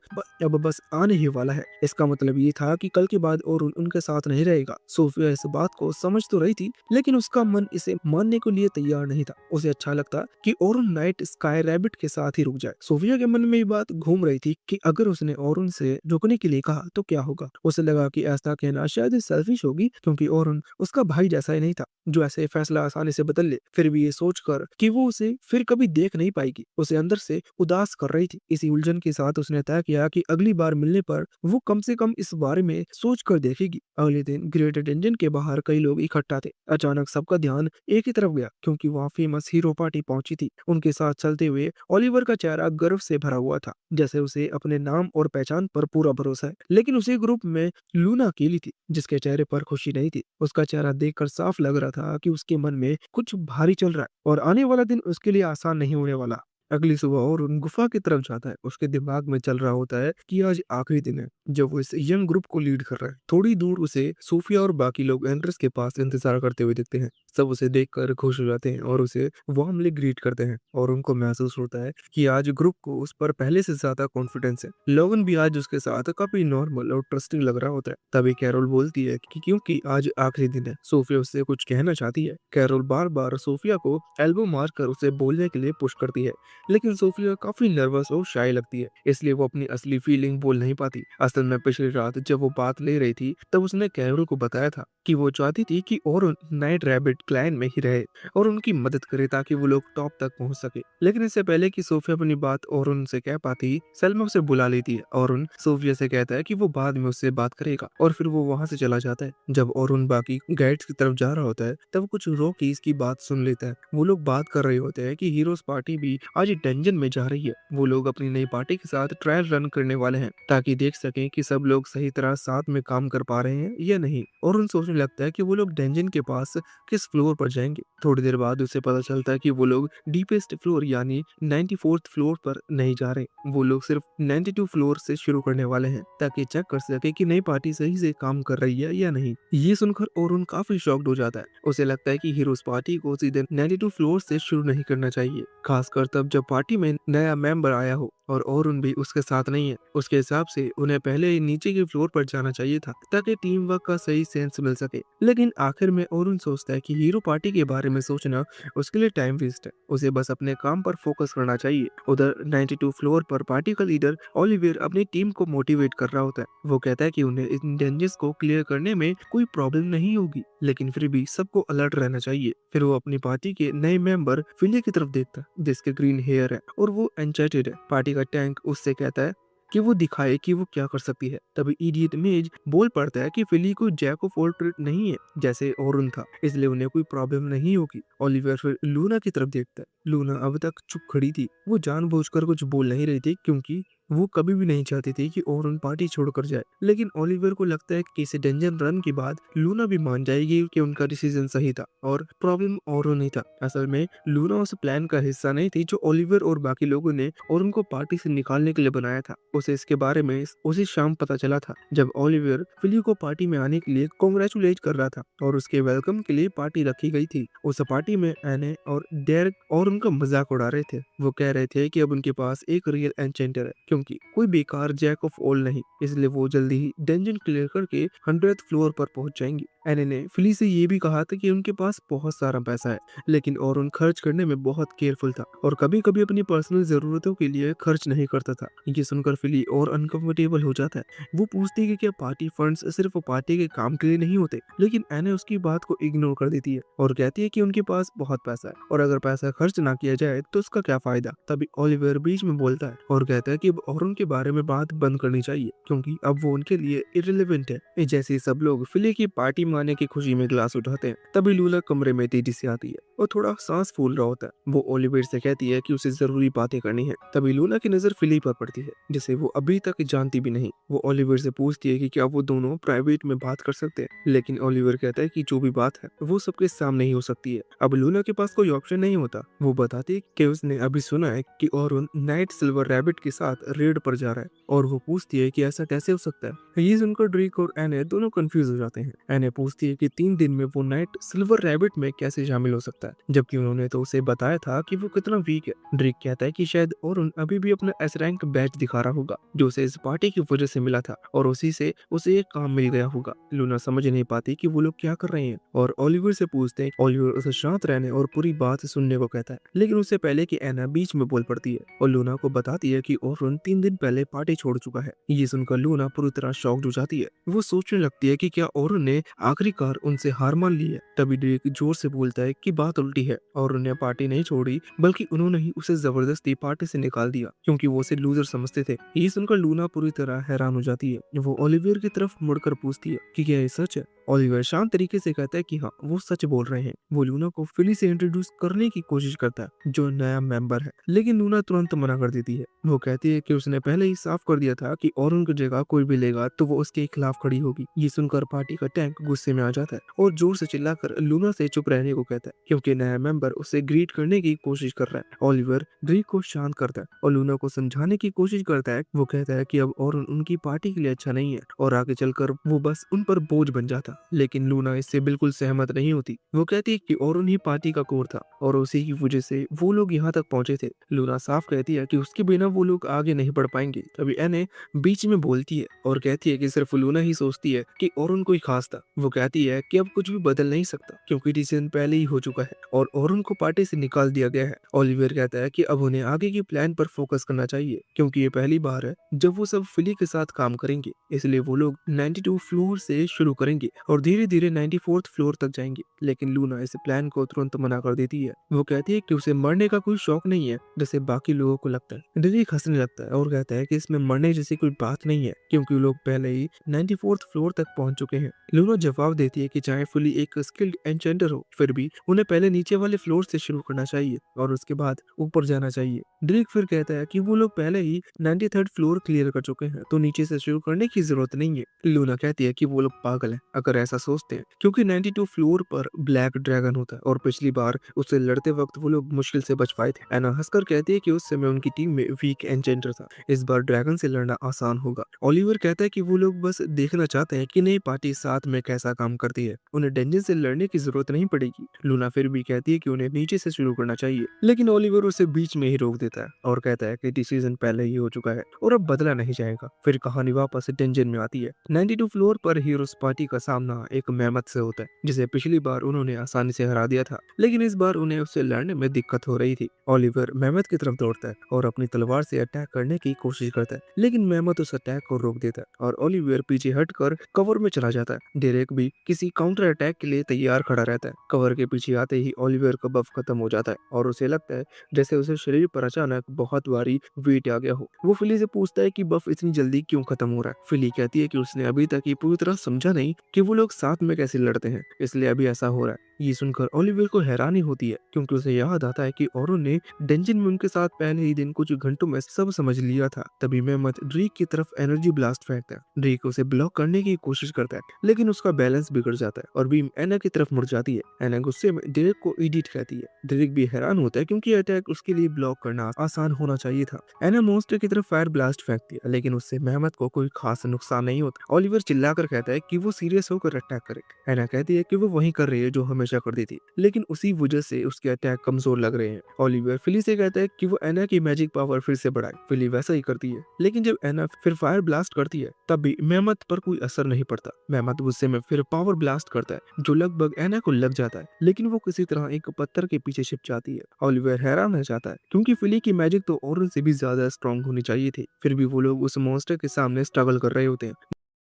बस आने ही वाला है। इसका मतलब ये था कि कल के बाद और उनके साथ नहीं रहेगा। सोफिया इस बात को समझ तो रही थी, लेकिन उसका मन इसे मानने के लिए तैयार नहीं था। उसे अच्छा लगता कि ओरुन नाइट स्काई रैबिट के साथ ही रुक जाए। सोफिया के मन में ये बात घूम रही थी कि अगर उसने ओरुन से रुकने के लिए कहा तो क्या होगा। उसे लगा कि ऐसा कहना शायद सेल्फिश होगी, क्योंकि ओरुन उसका भाई जैसा ही नहीं था जो ऐसे फैसला आसानी से बदल ले। फिर भी ये सोचकर कि वो उसे फिर कभी देख नहीं पाएगी, उसे अंदर से उदास कर रही थी। इसी उलझन के साथ उसने तय किया कि अगली बार मिलने पर वो कम से कम इस बारे में सोच कर देखेगी। अगले दिन ग्रेट डेंजन के बाहर कई लोग इकट्ठा थे। अचानक सबका ध्यान एक ही तरफ गया, क्योंकि वहाँ फेमस हीरो पार्टी पहुंची थी। उनके साथ चलते हुए ओलिवर का चेहरा गर्व से भरा हुआ था, जैसे उसे अपने नाम और पहचान पर पूरा भरोसा है। लेकिन उसी ग्रुप में लूना अकेली थी, जिसके चेहरे पर खुशी नहीं थी। उसका चेहरा देखकर साफ लग रहा था कि उसके मन में कुछ भारी चल रहा है और आने वाला दिन उसके लिए आसान नहीं होने वाला। अगली सुबह और उन गुफा की तरफ जाता है। उसके दिमाग में चल रहा होता है कि आज आखिरी दिन है जब वो इस यंग ग्रुप को लीड कर रहा है। थोड़ी दूर उसे सोफिया और बाकी लोग एंट्रेंस के पास इंतजार करते हुए दिखते हैं। सब उसे देखकर खुश हो जाते हैं और उसे वार्मली ग्रीट करते हैं और उनको महसूस होता है कि आज ग्रुप को उस पर पहले से ज्यादा कॉन्फिडेंस है। लोगन भी आज उसके साथ काफी नॉर्मल और ट्रस्टिंग लग रहा होता है। तभी कैरोल बोलती है कि क्योंकि आज आखिरी दिन है। सोफिया उससे कुछ कहना चाहती है। कैरोल बार बार सोफिया को एल्बो मार कर उसे बोलने के लिए पुश करती है, लेकिन सोफिया काफी नर्वस और शाय लगती है, इसलिए वो अपनी असली फीलिंग बोल नहीं पाती। असल में पिछली रात जब वो बात ले रही थी तब उसने कैरोल को बताया था कि वो चाहती थी कि और नाइट रैबिट क्लैन में ही रहे और उनकी मदद करे ताकि वो लोग टॉप तक पहुंच सके। लेकिन इससे पहले कि सोफिया अपनी बात और उनसे कह पाती, सलमा उसे बुला लेती है और उन सोफिया से कहता है कि वो बाद में उससे बात करेगा और फिर वो वहां से चला जाता है। जब और उन बाकी गाइड्स की तरफ जा रहा होता है तब कुछ रॉकीज की बात सुन लेता है। वो लोग बात कर रहे होते हैं कि हीरोज पार्टी भी आज डेंजन में जा रही है। वो लोग अपनी नई पार्टी के साथ ट्रायल रन करने वाले हैं ताकि देख सकें कि सब लोग सही तरह साथ में काम कर पा रहे हैं या नहीं। और उन सोचने लगता है कि वो लोग डेंजन के पास किस फ्लोर पर जाएंगे। थोड़ी देर बाद उसे पता चलता है कि वो लोग डीपेस्ट फ्लोर यानी 94th फ्लोर पर नहीं जा रहे। वो लोग सिर्फ 92 फ्लोर से शुरू करने वाले हैं ताकि चेक कर सके कि नई पार्टी सही से काम कर रही है या नहीं। ये सुनकर औरुन काफी शॉक्ड हो जाता है। उसे लगता है कि हीरोज पार्टी को सीधे 92 फ्लोर से शुरू नहीं करना चाहिए, खासकर तब जब पार्टी में नया मेंबर आया हो और औरुन भी उसके साथ नहीं है। उसके हिसाब से उन्हें पहले ही नीचे के फ्लोर पर जाना चाहिए था ताकि टीम वर्क का सही सेंस मिल सके। लेकिन आखिर में औरुन सोचता है कि हीरो पार्टी के बारे में सोचना उसके लिए टाइम वेस्ट है, उसे बस अपने काम पर फोकस करना चाहिए। उधर 92 फ्लोर पर पार्टी का लीडर ओलिवियर अपनी टीम को मोटिवेट कर रहा होता है। वो कहता है कि उन्हें इन डेंजर्स को क्लियर करने में कोई प्रॉब्लम नहीं होगी, लेकिन फिर भी सबको अलर्ट रहना चाहिए। फिर वो अपनी पार्टी के नए मेंबर फिली की तरफ देखता है जिसके ग्रीन हेयर है और वो एंचाइटेड है। पार्टी का टैंक उससे कहता है कि वो दिखाए कि वो क्या कर सकती है। तभी इडियट मेज बोल पड़ता है कि फिली को जैक ऑफ ऑल ट्रेड नहीं है जैसे औरुन था, इसलिए उन्हें कोई प्रॉब्लम नहीं होगी। ओलिवर फिर लूना की तरफ देखता है। लूना अब तक चुप खड़ी थी, वो जानबूझकर कुछ बोल नहीं रही थी क्योंकि वो कभी भी नहीं चाहती थी कि औरुन पार्टी छोड़कर जाए। लेकिन ओलिवर को लगता है कि इसे डेंजर रन के बाद लूना भी मान जाएगी कि उनका डिसीजन सही था और प्रॉब्लम औरुन नहीं था। असल में लूना उस प्लान का हिस्सा नहीं थी जो ओलिवर और बाकी लोगों ने और उनको पार्टी से निकालने के लिए बनाया था। उसे इसके बारे में उसी शाम पता चला था जब ओलिवर फिली को पार्टी में आने के लिए कांग्रेचुलेट कर रहा था और उसके वेलकम के लिए पार्टी रखी गई थी। उस पार्टी में एने और डेरेक और उनका मजाक उड़ा रहे थे। वो कह रहे थे कि अब उनके पास एक रियल एन्चेंटर है क्योंकि कोई बेकार जैक ऑफ ऑल नहीं, इसलिए वो जल्दी ही डंजन क्लियर करके 100th फ्लोर पर पहुंच जाएंगी। एने ने फिली से ये भी कहा था कि उनके पास बहुत सारा पैसा है, लेकिन और उन खर्च करने में बहुत केयरफुल था और कभी कभी अपनी पर्सनल जरूरतों के लिए खर्च नहीं करता था। ये सुनकर फिली और अनकंफर्टेबल हो जाता है। वो पूछती है कि क्या पार्टी फंड्स सिर्फ पार्टी के काम के लिए नहीं होते, लेकिन एने उसकी बात को इग्नोर कर देती है और कहती है कि उनके पास बहुत पैसा है और अगर पैसा खर्च ना किया जाए तो उसका क्या फायदा। तभी ओलिवर बीच में बोलता है और कहता है कि अब और उनके बारे में बात बंद करनी चाहिए क्योंकि अब वो उनके लिए इरेलेवेंट है। जैसे सब लोग फिले की पार्टी माने की खुशी में ग्लास उठाते हैं तभी लूला कमरे में तेजी से आती है और थोड़ा सांस फूल रहा होता है। वो ओलिवर से कहती है कि उसे जरूरी बातें करनी है। तभी लूना की नजर फिली पर पड़ती है जिसे वो अभी तक जानती भी नहीं। वो ओलिवर से पूछती है कि क्या वो दोनों प्राइवेट में बात कर सकते हैं, लेकिन ओलिवर कहता है कि जो भी बात है वो सबके सामने ही हो सकती है। अब लूना के पास कोई ऑप्शन नहीं होता। वो बताती है कि उसने अभी सुना है कि औरुन नाइट सिल्वर रैबिट के साथ रेड पर जा रहा है और वो पूछती है कि ऐसा कैसे हो सकता है। ये सुनकर ड्रेक और एने दोनों कंफ्यूज हो जाते हैं। एने पूछती है कि 3 दिन में वो नाइट सिल्वर रैबिट में कैसे शामिल हो सकता है, जबकि उन्होंने तो उसे बताया था कि वो कितना वीक है। ड्रेक कहता है कि शायद औरुन अभी भी अपना एस रैंक बैच दिखा रहा होगा जो उसे इस पार्टी की वजह से मिला था और उसी से उसे एक काम मिल गया होगा। लूना समझ नहीं पाती कि वो लोग क्या कर रहे हैं और ओलिवर से पूछते हैं। ओलिवर उसे शांत रहने और पूरी बात सुनने को कहता है, लेकिन उससे पहले कि एना बीच में बोल पड़ती है और लूना को बताती है कि औरुन 3 दिन पहले पार्टी छोड़ चुका है। ये सुनकर लूना पूरी तरह शॉक्ड हो जाती है। वो सोचने लगती है कि क्या औरुन ने आखिरकार उनसे हार मान ली है। तभी ड्रेक जोर से बोलता है कि बात उल्टी है और उन्हें पार्टी नहीं छोड़ी बल्कि उन्होंने ही उसे जबरदस्ती पार्टी से निकाल दिया क्योंकि वो उसे लूजर समझते थे। ये सुनकर लूना पूरी तरह हैरान हो जाती है। वो ओलिवियर की तरफ मुड़कर पूछती है कि क्या ये सच है। ओलिवर शांत तरीके से कहता है कि हाँ वो सच बोल रहे हैं। वो लूना को फिली से इंट्रोड्यूस करने की कोशिश करता है जो नया मेंबर है, लेकिन लूना तुरंत मना कर देती है। वो कहती है कि उसने पहले ही साफ कर दिया था कि और उनकी जगह कोई भी लेगा तो वो उसके खिलाफ खड़ी होगी। ये सुनकर पार्टी का टैंक गुस्से में आ जाता है और जोर से चिल्लाकर लूना से चुप रहने को कहता है क्योंकि नया मेंबर उसे ग्रीट करने की कोशिश कर रहा है। ओलिवर ड्रेक को शांत करता है और लूना को समझाने की कोशिश करता है। वो कहता है कि अब और उनकी पार्टी के लिए अच्छा नहीं है और आगे चलकर वो बस उन पर बोझ बन जाता, लेकिन लूना इससे बिल्कुल सहमत नहीं होती। वो कहती है कि और उन्हीं पार्टी का कोर था और उसी की वजह से वो लोग यहाँ तक पहुंचे थे। लूना साफ कहती है कि उसके बिना वो लोग आगे नहीं बढ़ पाएंगे। तभी एने बीच में बोलती है और कहती है कि सिर्फ लूना ही सोचती है कि और कोई खास था। वो कहती है कि अब कुछ भी बदल नहीं सकता क्योंकि डिसीजन पहले ही हो चुका है और ऑरन को पार्टी से निकाल दिया गया है। ओलिवर कहता है कि अब उन्हें आगे के प्लान पर फोकस करना चाहिए क्योंकि ये पहली बार है जब वो सब फिली के साथ काम करेंगे, इसलिए वो लोग 92 फ्लोर से शुरू करेंगे और धीरे धीरे 94th फ्लोर तक जाएंगे। लेकिन लूना इस प्लान को तुरंत मना कर देती है। वो कहती है कि उसे मरने का कोई शौक नहीं है जैसे बाकी लोगों को लगता है। ड्रेक हंसने लगता है और कहता है कि इसमें मरने जैसी कोई बात नहीं है क्योंकि लोग पहले ही 94th फ्लोर तक पहुंच चुके हैं। लूना जवाब देती है कि चाहे फुली एक स्किल्ड एन्चेंटर हो फिर भी उन्हें पहले नीचे वाले फ्लोर से शुरू करना चाहिए और उसके बाद ऊपर जाना चाहिए। ड्रेक फिर कहता है कि वो लोग पहले ही 93rd फ्लोर क्लियर कर चुके हैं तो नीचे से शुरू करने की जरूरत नहीं है। लूना कहती है कि वो लोग पागल हैं अगर ऐसा सोचते हैं क्योंकि 92 फ्लोर पर ब्लैक ड्रैगन होता है और पिछली बार उससे लड़ते वक्त वो लोग मुश्किल से बच पाए थे। एना हंसकर कहती है कि उस समय उनकी टीम में वीक एन्चेंटर था, इस बार ड्रैगन से लड़ना आसान होगा। ओलिवर कहता है कि वो लोग बस देखना चाहते हैं कि नई पार्टी साथ में कैसा काम करती है, उन्हें डेंजन से लड़ने की जरूरत नहीं पड़ेगी। लूना फिर भी कहती है कि उन्हें नीचे से शुरू करना चाहिए लेकिन ओलिवर उसे बीच में ही रोक देता है और कहता है कि डिसीजन पहले ही हो चुका है और अब बदला नहीं जाएगा। फिर कहानी वापस डेंजन में आती है। 92 फ्लोर पर हीरोज पार्टी का सामना एक मेहमत से होता है जिसे पिछली बार उन्होंने आसानी से हरा दिया था, लेकिन इस बार उन्हें उससे लड़ने में दिक्कत हो रही थी। ओलिवर मेहमत की तरफ दौड़ता है और अपनी तलवार से अटैक करने की कोशिश करता है लेकिन मेहमत उस अटैक को रोक देता है और ओलिवर पीछे हटकर कवर में चला जाता है। डेरेक भी किसी काउंटर अटैक के लिए तैयार खड़ा रहता है। कवर के पीछे आते ही ओलिवर का बफ खत्म हो जाता है और उसे लगता है जैसे उसे शरीर पर अचानक बहुत भारी वेट आ गया हो। वो फिली से पूछता है कि बफ इतनी जल्दी क्यों खत्म हो रहा है। फिली कहती है कि उसने अभी तक ये पूरी तरह समझा नहीं कि वो लोग साथ में कैसे लड़ते हैं, इसलिए अभी ऐसा हो रहा है। ये सुनकर ओलिवर को हैरानी होती है क्योंकि उसे याद आता है कि औरों ने डेंजन में उनके साथ पहले ही दिन कुछ घंटों में सब समझ लिया था। तभी मेहमत ड्रीक की तरफ एनर्जी ब्लास्ट फेंकता है। ड्रीक उसे ब्लॉक करने की कोशिश करता है लेकिन उसका बैलेंस बिगड़ जाता है और बीम एना की तरफ मुड़ जाती है। एना गुस्से में डेरेक को इडियट कहती है। डेरेक भी हैरान होता है क्योंकि अटैक उसके लिए ब्लॉक करना आसान होना चाहिए था। एना मॉन्स्टर की तरफ फायर ब्लास्ट फेंकती है लेकिन उससे मेहमत को कोई खास नुकसान नहीं होता। ओलिवर चिल्लाकर कहता है कि वो सीरियस होकर अटैक करे। एना कहती है कि वो वही कर रही है जो हमेशा करती थी लेकिन उसी वजह से उसके अटैक कमजोर लग रहे हैं। ओलिवर फिली से कहता है कि वो एना की मैजिक पावर फिर से बढ़ाए। फिली वैसा ही करती है लेकिन जब एना फिर फायर ब्लास्ट करती है तब भी मेहमत पर कोई असर नहीं पड़ता। मेहमत गुस्से में फिर पावर ब्लास्ट करता है जो लगभग एना को लग जाता है लेकिन वो किसी तरह एक पत्थर के पीछे छिप जाती है। ओलिवर हैरान रह जाता है क्योंकि फिली की मैजिक तो औरों से भी ज्यादा स्ट्रांग होनी चाहिए थी, फिर भी वो लोग उस मॉन्स्टर के सामने स्ट्रगल कर रहे होते हैं।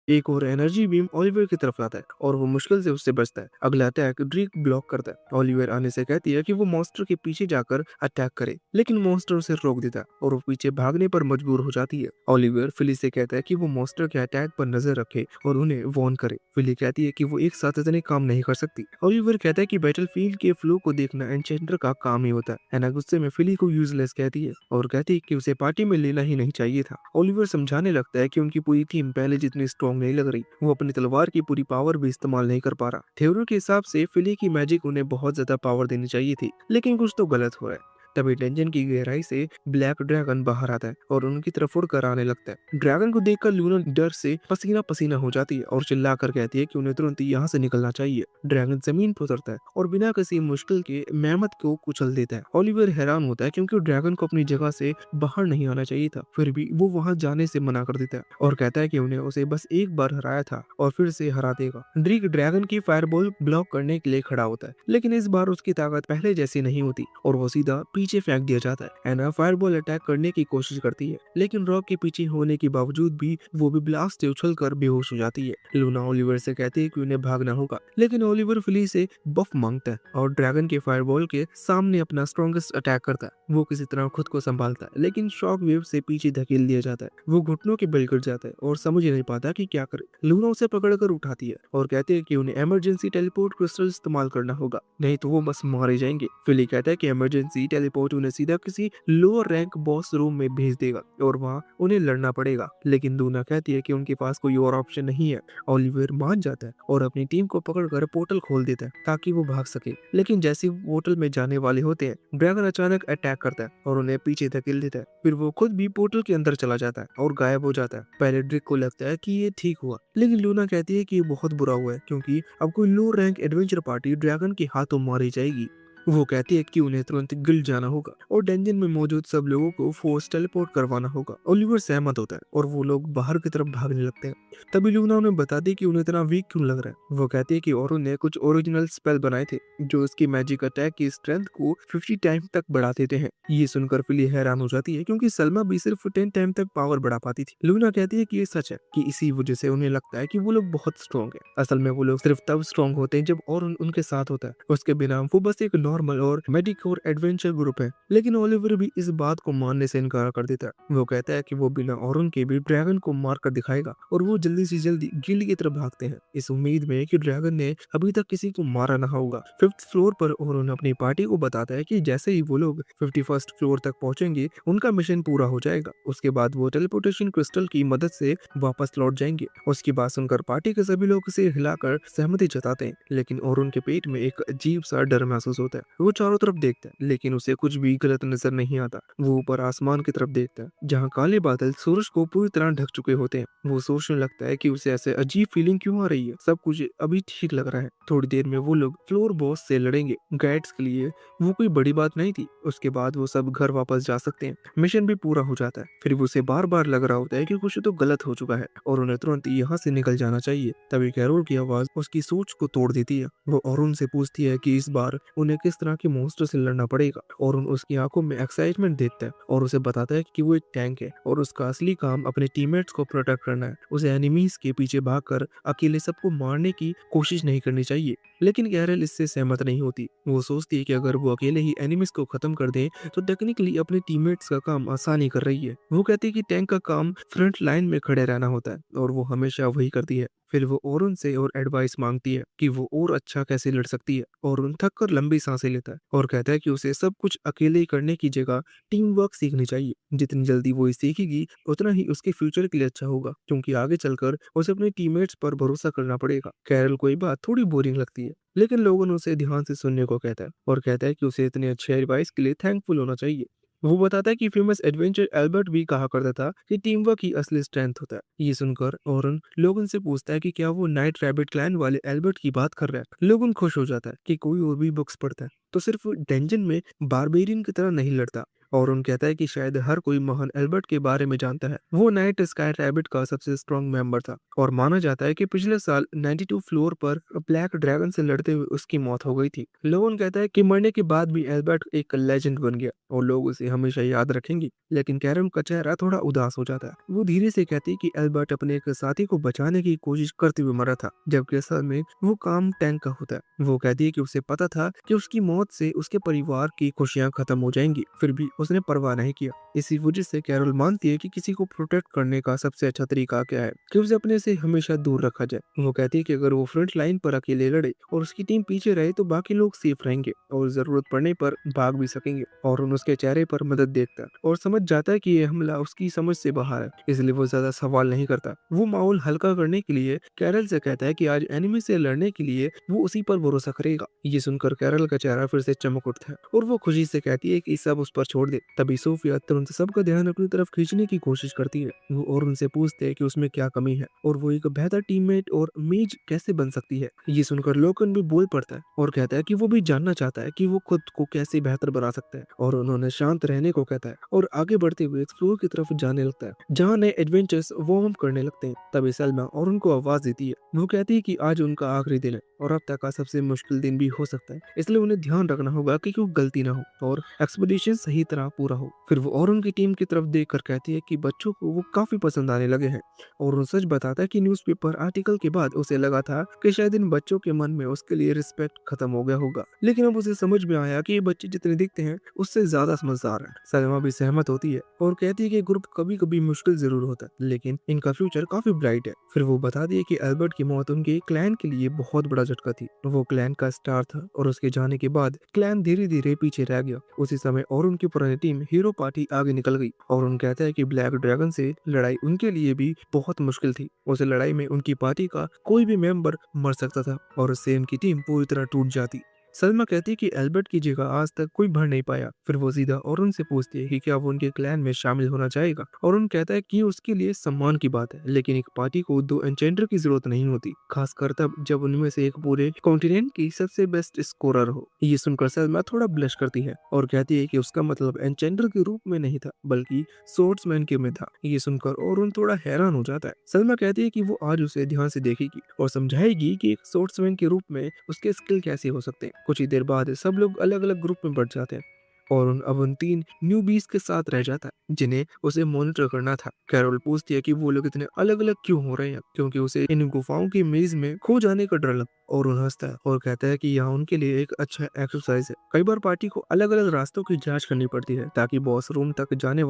एक और एनर्जी बीम ओलिवर की तरफ आता है और वो मुश्किल से उससे बचता है। अगला अटैक ड्रीक ब्लॉक करता है। ओलिवर आने से कहती है कि वो मॉन्स्टर के पीछे जाकर अटैक करे लेकिन मॉन्स्टर उसे रोक देता है और वो पीछे भागने पर मजबूर हो जाती है। ओलिवर फिली से कहता है कि वो मॉन्स्टर के अटैक पर नजर रखे और उन्हें वॉर्न करे। फिली कहती है कि वो एक साथ इतने काम नहीं कर सकती। ओलिवर कहता है कि बैटलफील्ड के फ्लो को देखना एन्चेंटर का काम ही होता है। एना गुस्से में फिली को यूजलेस कहती है और कहती है कि उसे पार्टी में लेना ही नहीं चाहिए था। ओलिवर समझाने लगता है कि उनकी पूरी टीम पहले जितनी स्ट्रॉन्ग नहीं लग रही, वो अपनी तलवार की पूरी पावर भी इस्तेमाल नहीं कर पा रहा। थ्योरी के हिसाब से फिली की मैजिक उन्हें बहुत ज्यादा पावर देनी चाहिए थी लेकिन कुछ तो गलत हो रहा है। तभी डेंजन की गहराई से ब्लैक ड्रैगन बाहर आता है और उनकी तरफ उड़कर आने लगता है। ड्रैगन को देखकर लूना डर से पसीना पसीना हो जाती है और चिल्लाकर कहती है कि उन्हें तुरंत यहाँ से निकलना चाहिए। ड्रैगन जमीन पर उतरता है और बिना किसी मुश्किल के मेहमत को कुचल देता है। ओलिवर हैरान होता है क्योंकि ड्रैगन को अपनी जगह से बाहर नहीं आना चाहिए था, फिर भी वो वहां जाने से मना कर देता है और कहता है कि उन्हें उसे बस एक बार हराया था और फिर से हरा देगा। ड्रीक ड्रैगन की फायरबॉल ब्लॉक करने के लिए खड़ा होता है लेकिन इस बार उसकी ताकत पहले जैसी नहीं होती और वो सीधा पीछे फेंक दिया जाता है। एना फायरबॉल अटैक करने की कोशिश करती है लेकिन रॉक के पीछे होने के बावजूद भी वो भी ब्लास्ट से उछलकर बेहोश हो जाती है। लूना ओलिवर से कहती है कि उन्हें भागना होगा लेकिन ओलिवर फिली से बफ मांगता है और ड्रैगन के फायरबॉल के सामने अपना स्ट्रॉन्गेस्ट अटैक करता है। वो किसी तरह खुद को संभालता है लेकिन शॉक वेव से पीछे धकेल दिया जाता है। वो घुटनों के बल गिर जाता है और समझ ही नहीं पाता कि क्या करे। लूना उसे पकड़कर उठाती है और कहती है कि उन्हें इमरजेंसी टेलीपोर्ट क्रिस्टल इस्तेमाल करना होगा, नहीं तो वो बस मारे जाएंगे। फिली कहता है कि इमरजेंसी टेलीपोर्ट उन्हें सीधा किसी लोअर रैंक बॉस रूम में भेज देगा और वहाँ उन्हें लड़ना पड़ेगा, लेकिन लूना कहती है कि उनके पास कोई और ऑप्शन नहीं है। ओलिवर मान जाता है और अपनी टीम को पकड़कर पोर्टल खोल देता है ताकि वो भाग सके, लेकिन जैसे पोर्टल में जाने वाले होते हैं ड्रैगन अचानक अटैक करता है और उन्हें पीछे धकेल देता है। फिर वो खुद भी पोर्टल के अंदर चला जाता है और गायब हो जाता है। पहले ड्रिक को लगता है कि ये ठीक हुआ लेकिन लूना कहती है कि ये बहुत बुरा हुआ है क्योंकि अब कोई लो रैंक एडवेंचर पार्टी ड्रैगन के हाथों मारी जाएगी। वो कहती है कि उन्हें तुरंत गिल्ड जाना होगा और डेंजन में मौजूद सब लोगों को फोर्स टेलीपोर्ट करवाना होगा। ओलिवर सहमत होता है और वो लोग बाहर की तरफ भागने लगते हैं। तभी लूना उन्हें बताती है कि उन्हें इतना वीक क्यों लग रहा है। वो कहती है कि औरों ने कुछ ओरिजिनल स्पेल बनाए थे जो उसकी मैजिक अटैक की स्ट्रेंथ को 50 टाइम तक बढ़ा देते हैं। ये सुनकर फिली हैरान हो जाती है क्योंकि सलमा भी सिर्फ 10 टाइम तक पावर बढ़ा पाती थी। लूना कहती है कि ये सच है कि इसी वजह से उन्हें लगता है कि वो लोग बहुत स्ट्रॉन्ग है। असल में वो लोग सिर्फ तब स्ट्रॉन्ग होते हैं जब और उनके साथ होता है। उसके बिना वो बस एक नॉर्मल और मेडिक और एडवेंचर ग्रुप है। लेकिन ओलिवर भी इस बात को मानने से इनकार कर देता है। वो कहता है कि वो बिना और उनके भी ड्रैगन को मार कर दिखाएगा और वो जल्दी से जल्दी गिल्ड की तरफ भागते हैं इस उम्मीद में कि ड्रैगन ने अभी तक किसी को मारा ना होगा। 5th फ्लोर पर और उन्हें अपनी पार्टी को बताता है कि जैसे ही वो लोग 51st फ्लोर तक पहुंचेंगे उनका मिशन पूरा हो जाएगा। उसके बाद वो टेलीपोर्टेशन क्रिस्टल की मदद से वापस लौट जाएंगे। उसकी बात सुनकर पार्टी के सभी लोग उसे हिलाकर सहमति जताते हैं। लेकिन और उनके पेट में एक अजीब सा डर महसूस होता है। वो चारों तरफ देखता है लेकिन उसे कुछ भी गलत नजर नहीं आता। वो ऊपर आसमान की तरफ देखता है जहाँ काले बादल सूरज को पूरी तरह ढक चुके होते हैं। वो सोचने लगता है कि उसे ऐसे अजीब फीलिंग क्यों आ रही है। सब कुछ अभी ठीक लग रहा है। थोड़ी देर में वो लोग फ्लोर बॉस से लड़ेंगे। गाइड्स के लिए वो कोई बड़ी बात नहीं थी। उसके बाद वो सब घर वापस जा सकते हैं। मिशन भी पूरा हो जाता है। फिर वो उसे बार बार लग रहा होता है कि कुछ तो गलत हो चुका है और उन्हें तुरंत यहाँ से निकल जाना चाहिए। तभी कैरोल की आवाज उसकी सोच को तोड़ देती है। वो औरुन से पूछती है कि इस बार उन्हें किस तरह के मॉन्स्टर से लड़ना पड़ेगा। औरुन उसकी आंखों में एक्साइटमेंट देखता है और उसे बताता है कि वो एक टैंक है और उसका असली काम अपने टीममेट्स को प्रोटेक्ट करना है। उसे एनिमीज के पीछे भागकर अकेले सबको मारने की कोशिश नहीं करनी चाहिए। लेकिन कैरल इससे सहमत नहीं होती। वो सोचती है कि अगर वो अकेले ही एनिमीज को खत्म कर दे तो टेक्निकली अपने टीममेट्स का काम आसानी कर रही है। वो कहती है कि टैंक का काम फ्रंट लाइन में खड़े रहना होता है और वो हमेशा वही करती है। फिर वो ओरुन से और एडवाइस मांगती है कि वो और अच्छा कैसे लड़ सकती है। ओरुन थक कर लंबी सांसें लेता है और कहता है कि उसे सब कुछ अकेले ही करने की जगह टीम वर्क सीखनी चाहिए। जितनी जल्दी वो ये सीखेगी उतना ही उसके फ्यूचर के लिए अच्छा होगा क्योंकि आगे चलकर उसे अपने टीममेट्स पर भरोसा करना पड़ेगा। कैरल को ये बात थोड़ी बोरिंग लगती है लेकिन लोगन उसे ध्यान से सुनने को कहता है और कहता है कि उसे इतने अच्छे एडवाइस के लिए थैंकफुल होना चाहिए। वो बताता है कि फेमस एडवेंचर एल्बर्ट भी कहा करता था कि टीम वर्क ही असली स्ट्रेंथ होता है। ये सुनकर ओरन लोगन से पूछता है कि क्या वो नाइट रैबिट क्लैन वाले एल्बर्ट की बात कर रहा है। लोगन खुश हो जाता है कि कोई और भी बुक्स पढ़ता है तो सिर्फ डेंजन में बारबेरियन की तरह नहीं लड़ता। और उन कहता है कि शायद हर कोई महान एल्बर्ट के बारे में जानता है। वो नाइट स्काई रैबिट का सबसे स्ट्रॉन्ग मेंबर था और माना जाता है कि पिछले साल 92 फ्लोर पर ब्लैक ड्रैगन से लड़ते हुए उसकी मौत हो गई थी। लोगन कहता है कि मरने के बाद भी एल्बर्ट एक लेजेंड बन गया और लोग उसे हमेशा याद रखेंगे। लेकिन कैरम का चेहरा थोड़ा उदास हो जाता है। वो धीरे से कहती है कि एल्बर्ट अपने एक साथी को बचाने की कोशिश करते हुए मरा था जबकि असल में वो काम टैंक का होता है। वो कहती है कि उसे पता था कि उसकी मौत से उसके परिवार की खुशियां खत्म हो जाएंगी फिर भी उसने परवाह नहीं किया। इसी वजह से कैरोल मानती है कि किसी को प्रोटेक्ट करने का सबसे अच्छा तरीका क्या है कि उसे अपने से हमेशा दूर रखा जाए। वो कहती है कि अगर वो फ्रंट लाइन पर अकेले लड़े और उसकी टीम पीछे रहे तो बाकी लोग सेफ रहेंगे और जरूरत पड़ने पर भाग भी सकेंगे। और उसके चेहरे पर मदद देखता है और समझ जाता है कि ये हमला उसकी समझ से बाहर है इसलिए वो ज्यादा सवाल नहीं करता। वो माहौल हल्का करने के लिए कैरल से कहता है कि आज एनिमी से लड़ने के लिए वो उसी पर भरोसा करेगा। ये सुनकर कैरल का चेहरा फिर से चमक उठता है और वो खुशी से कहती है कि सब उस पर छोड़ दे। तभी सोफिया तुरंत सबका ध्यान अपनी तरफ खींचने की कोशिश करती है। वो और उनसे पूछते हैं कि उसमें क्या कमी है और वो एक बेहतर टीममेट और मेज कैसे बन सकती है। ये सुनकर लोकन भी बोल पड़ता है और कहता है कि वो भी जानना चाहता है कि वो खुद को कैसे बेहतर बना सकता है और उन्होंने शांत रहने को कहता है और आगे बढ़ते हुए एक्सप्लोर की तरफ जाने लगता है जहाँ नए एडवेंचर्स वार्म अप करने लगते हैं। तभी सलमा और उनको आवाज देती है। वो कहती है कि आज उनका आखिरी दिन है और अब तक का सबसे मुश्किल दिन भी हो सकता है इसलिए उन्हें ध्यान रखना होगा कि कोई गलती ना हो और एक्सपीडिशन सही तरह पूरा हो। फिर वो और उनकी टीम की तरफ देखकर कहती है कि बच्चों को वो काफी पसंद आने लगे हैं और उन सच बताता है कि न्यूज़पेपर आर्टिकल के बाद उसे लगा था कि शायद इन बच्चों के मन में उसके लिए रिस्पेक्ट खत्म हो गया होगा लेकिन अब उसे समझ में आया कि ये बच्चे जितने दिखते हैं उससे ज्यादा समझदार हैं। सलमा भी सहमत होती है और कहती है कि ग्रुप कभी कभी मुश्किल जरूर होता है लेकिन इनका फ्यूचर काफी ब्राइट है। फिर वो बताती है कि एल्बर्ट की मौत उनके क्लैन के लिए बहुत बड़ा झटका थी। वो क्लैन का स्टार था और उसके जाने के बाद क्लैन धीरे धीरे पीछे रह गया। उसी समय और उनकी पुरानी टीम हीरो पार्टी आगे निकल गई और उन कहता है कि ब्लैक ड्रैगन से लड़ाई उनके लिए भी बहुत मुश्किल थी। उस लड़ाई में उनकी पार्टी का कोई भी मेंबर मर सकता था और उससे उनकी टीम पूरी तरह टूट जाती। सलमा कहती है कि एल्बर्ट की जगह आज तक कोई भर नहीं पाया। फिर वो सीधा औरन से पूछती है कि क्या वो उनके क्लैन में शामिल होना चाहेगा। औरन कहता है कि उसके लिए सम्मान की बात है, लेकिन एक पार्टी को दो एन्चेंडर की जरूरत नहीं होती, खासकर तब जब उनमें से एक पूरे कॉन्टिनेंट की सबसे बेस्ट स्कोरर हो। ये सुनकर सलमा थोड़ा ब्लश करती है और कहती है कि उसका मतलब एन्चेंडर के रूप में नहीं था, बल्कि सोर्ट्समैन के में था। ये सुनकर औरन थोड़ा हैरान हो जाता है। सलमा कहती है कि वो आज उसे ध्यान से देखेगी और समझाएगी कि एक सोर्ट्समैन के रूप में उसके स्किल कैसे हो सकते हैं। कुछ ही देर बाद सब लोग अलग अलग ग्रुप में बढ़ जाते हैं और अब उन तीन न्यूबीज के साथ रह जाता है जिन्हें उसे मॉनिटर करना था। कैरोल पूछती है कि वो लोग इतने अलग अलग क्यों हो रहे हैं, क्योंकि उसे इन गुफाओं की मेज में खो जाने का डर लगता है। और उन हंसता है और कहता है कि यहाँ उनके लिए एक अच्छा एक्सरसाइज है। कई बार पार्टी को अलग अलग रास्तों की जांच करनी पड़ती है ताकि बॉस रूम तक जाने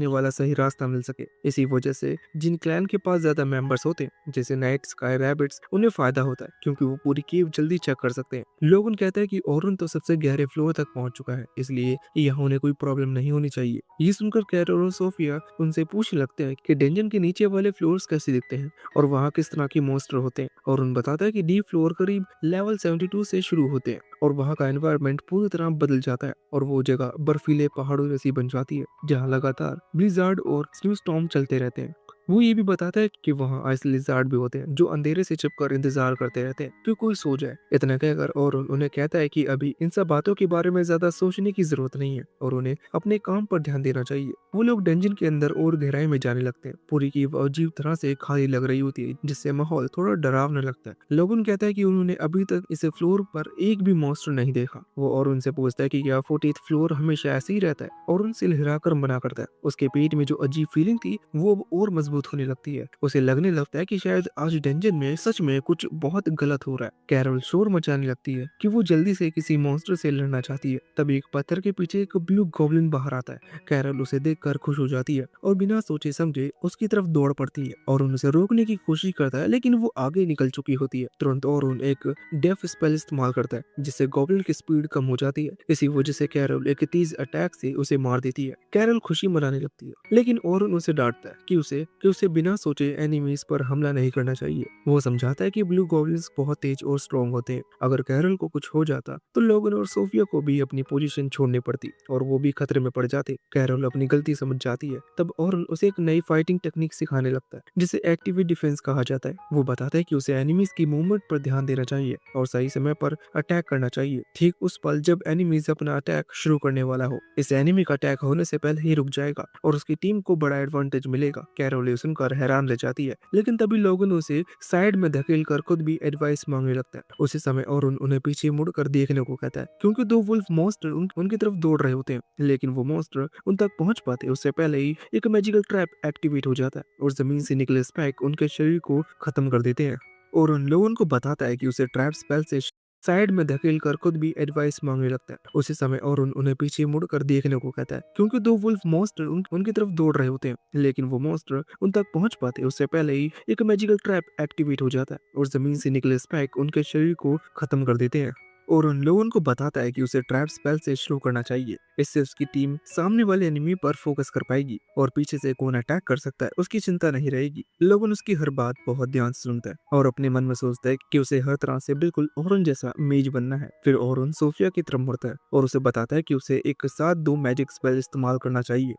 वाला सही रास्ता मिल सके। इसी वजह से जिन क्लैन के पास ज्यादा मेंबर्स होते हैं, जैसे नाइट स्काई रैबिट्स, उन्हें फायदा होता है क्योंकि वो पूरी कीव जल्दी चेक कर सकते हैं। लोगन कहता है कि ओरुन तो सबसे गहरे फ्लोर तक पहुंच चुका है, इसलिए यहाँ उन्हें कोई प्रॉब्लम नहीं होनी चाहिए। ये सुनकर कैरोल और सोफिया उनसे पूछने लगते हैं कि डेंजन के नीचे वाले फ्लोर्स कैसे दिखते हैं और वहाँ किस तरह के मॉन्स्टर होते हैं। और उन बताता है कि डीप फ्लोर करीब लेवल 72 से शुरू होते हैं और वहाँ का एनवायरनमेंट पूरी तरह बदल जाता है और वो जगह बर्फीले पहाड़ों जैसी बन जाती है जहाँ लगातार ब्लिज़ार्ड और स्नो स्टॉर्म चलते रहते हैं। वो ये भी बताता है कि वहाँ आइस लिज़ार्ड भी होते हैं जो अंधेरे से छिपकर इंतजार करते रहते हैं कि कोई सो जाए। इतना कहकर और उन्हें कहता है कि अभी इन सब बातों के बारे में ज्यादा सोचने की जरूरत नहीं है और उन्हें अपने काम पर ध्यान देना चाहिए। वो लोग डंजन के अंदर और गहराई में जाने लगते हैं। पूरी की अजीब तरह से खाली लग रही होती है जिससे माहौल थोड़ा डरावना लगता है। लोगन कहता है कि उन्होंने अभी तक इस फ्लोर पर एक भी मॉन्स्टर नहीं देखा। वो और उनसे पूछता है कि क्या 40th फ्लोर हमेशा ऐसे ही रहता है और उनसे हिलाकर मना करता है। उसके पेट में जो अजीब फीलिंग थी वो अब और मजबूत होने लगती है। उसे लगने लगता है कि शायद आज डंजन में सच में कुछ बहुत गलत हो रहा है। कैरोल शोर मचाने लगती है कि वो जल्दी से किसी मॉन्स्टर से लड़ना चाहती है। तभी एक पत्थर के पीछे एक ब्लू गॉब्लिन बाहर आता है। कैरोल उसे देखकर खुश हो जाती है और बिना सोचे समझे उसकी तरफ दौड़ पड़ती है और उसे रोकने की कोशिश करता है, लेकिन वो आगे निकल चुकी होती है। तुरंत और एक डेफ स्पेल इस्तेमाल करता है जिससे गॉब्लिन की स्पीड कम हो जाती है। इसी वजह से कैरोल एक तेज अटैक से उसे मार देती है। कैरोल खुशी मनाने लगती है, लेकिन औरन उसे डांटता है कि उसे बिना सोचे एनिमीज पर हमला नहीं करना चाहिए। वो समझाता है कि ब्लू गॉब्लिन्स बहुत तेज और स्ट्रॉन्ग होते हैं। अगर कैरल को कुछ हो जाता तो लोगन और सोफिया को भी अपनी पोजीशन छोड़नी पड़ती और वो भी खतरे में पड़ जाते। कैरल अपनी गलती समझ जाती है तब औरन उसे एक नई फाइटिंग टेक्निक सिखाने लगता है जिसे एक्टिव डिफेंस कहा जाता है। वो बताता है कि उसे एनिमीज की मूवमेंट पर ध्यान देना चाहिए और सही समय पर अटैक करना चाहिए, ठीक उस पल जब एनिमीज अपना अटैक शुरू करने वाला हो। इस एनिमी का अटैक होने से पहले ही रुक जाएगा और उसकी टीम को बड़ा एडवांटेज मिलेगा। कैरोल ये सुनकर हैरान रह जाती है, लेकिन तभी लोगन उसे साइड में धकेल कर खुद भी एडवाइस मांगने लगता है। उसी समय और उन्हें पीछे मुड़कर देखने को कहता है क्योंकि दो वुल्फ मॉन्स्टर उनकी तरफ दौड़ रहे होते हैं, लेकिन वो मॉन्स्टर उन तक पहुंच पाते उससे पहले ही एक मैजिकल ट्रैप एक्टिवेट हो जाता है और जमीन से निकले स्पाइक उनके शरीर को खत्म कर देते हैं। और उन लोगों को बताता है कि उसे ट्रैप स्पेल से साइड में धकेल कर खुद भी एडवाइस मांगने लगता है। उसी समय और उन्हें पीछे मुड़कर देखने को कहता है क्योंकि दो वुल्फ मॉन्स्टर उनकी तरफ दौड़ रहे होते हैं, लेकिन वो मॉन्स्टर उन तक पहुंच पाते उससे पहले ही एक मैजिकल ट्रैप एक्टिवेट हो जाता है और जमीन से निकले स्पाइक उनके शरीर को खत्म कर देते हैं। और उन लोगों को बताता है कि उसे ट्रैप स्पेल से शुरू करना चाहिए, इससे उसकी टीम सामने वाले एनिमी पर फोकस कर पाएगी और पीछे से कौन अटैक कर सकता है उसकी चिंता नहीं रहेगी। लोगन उसकी हर बात बहुत ध्यान से सुनता है और अपने मन में सोचता है कि उसे हर तरह से बिल्कुल ओरन जैसा मेज बनना है। फिर ओरन सोफिया की तरफ मुड़ता है और उसे बताता है कि उसे एक साथ दो मैजिक स्पेल इस्तेमाल करना चाहिए।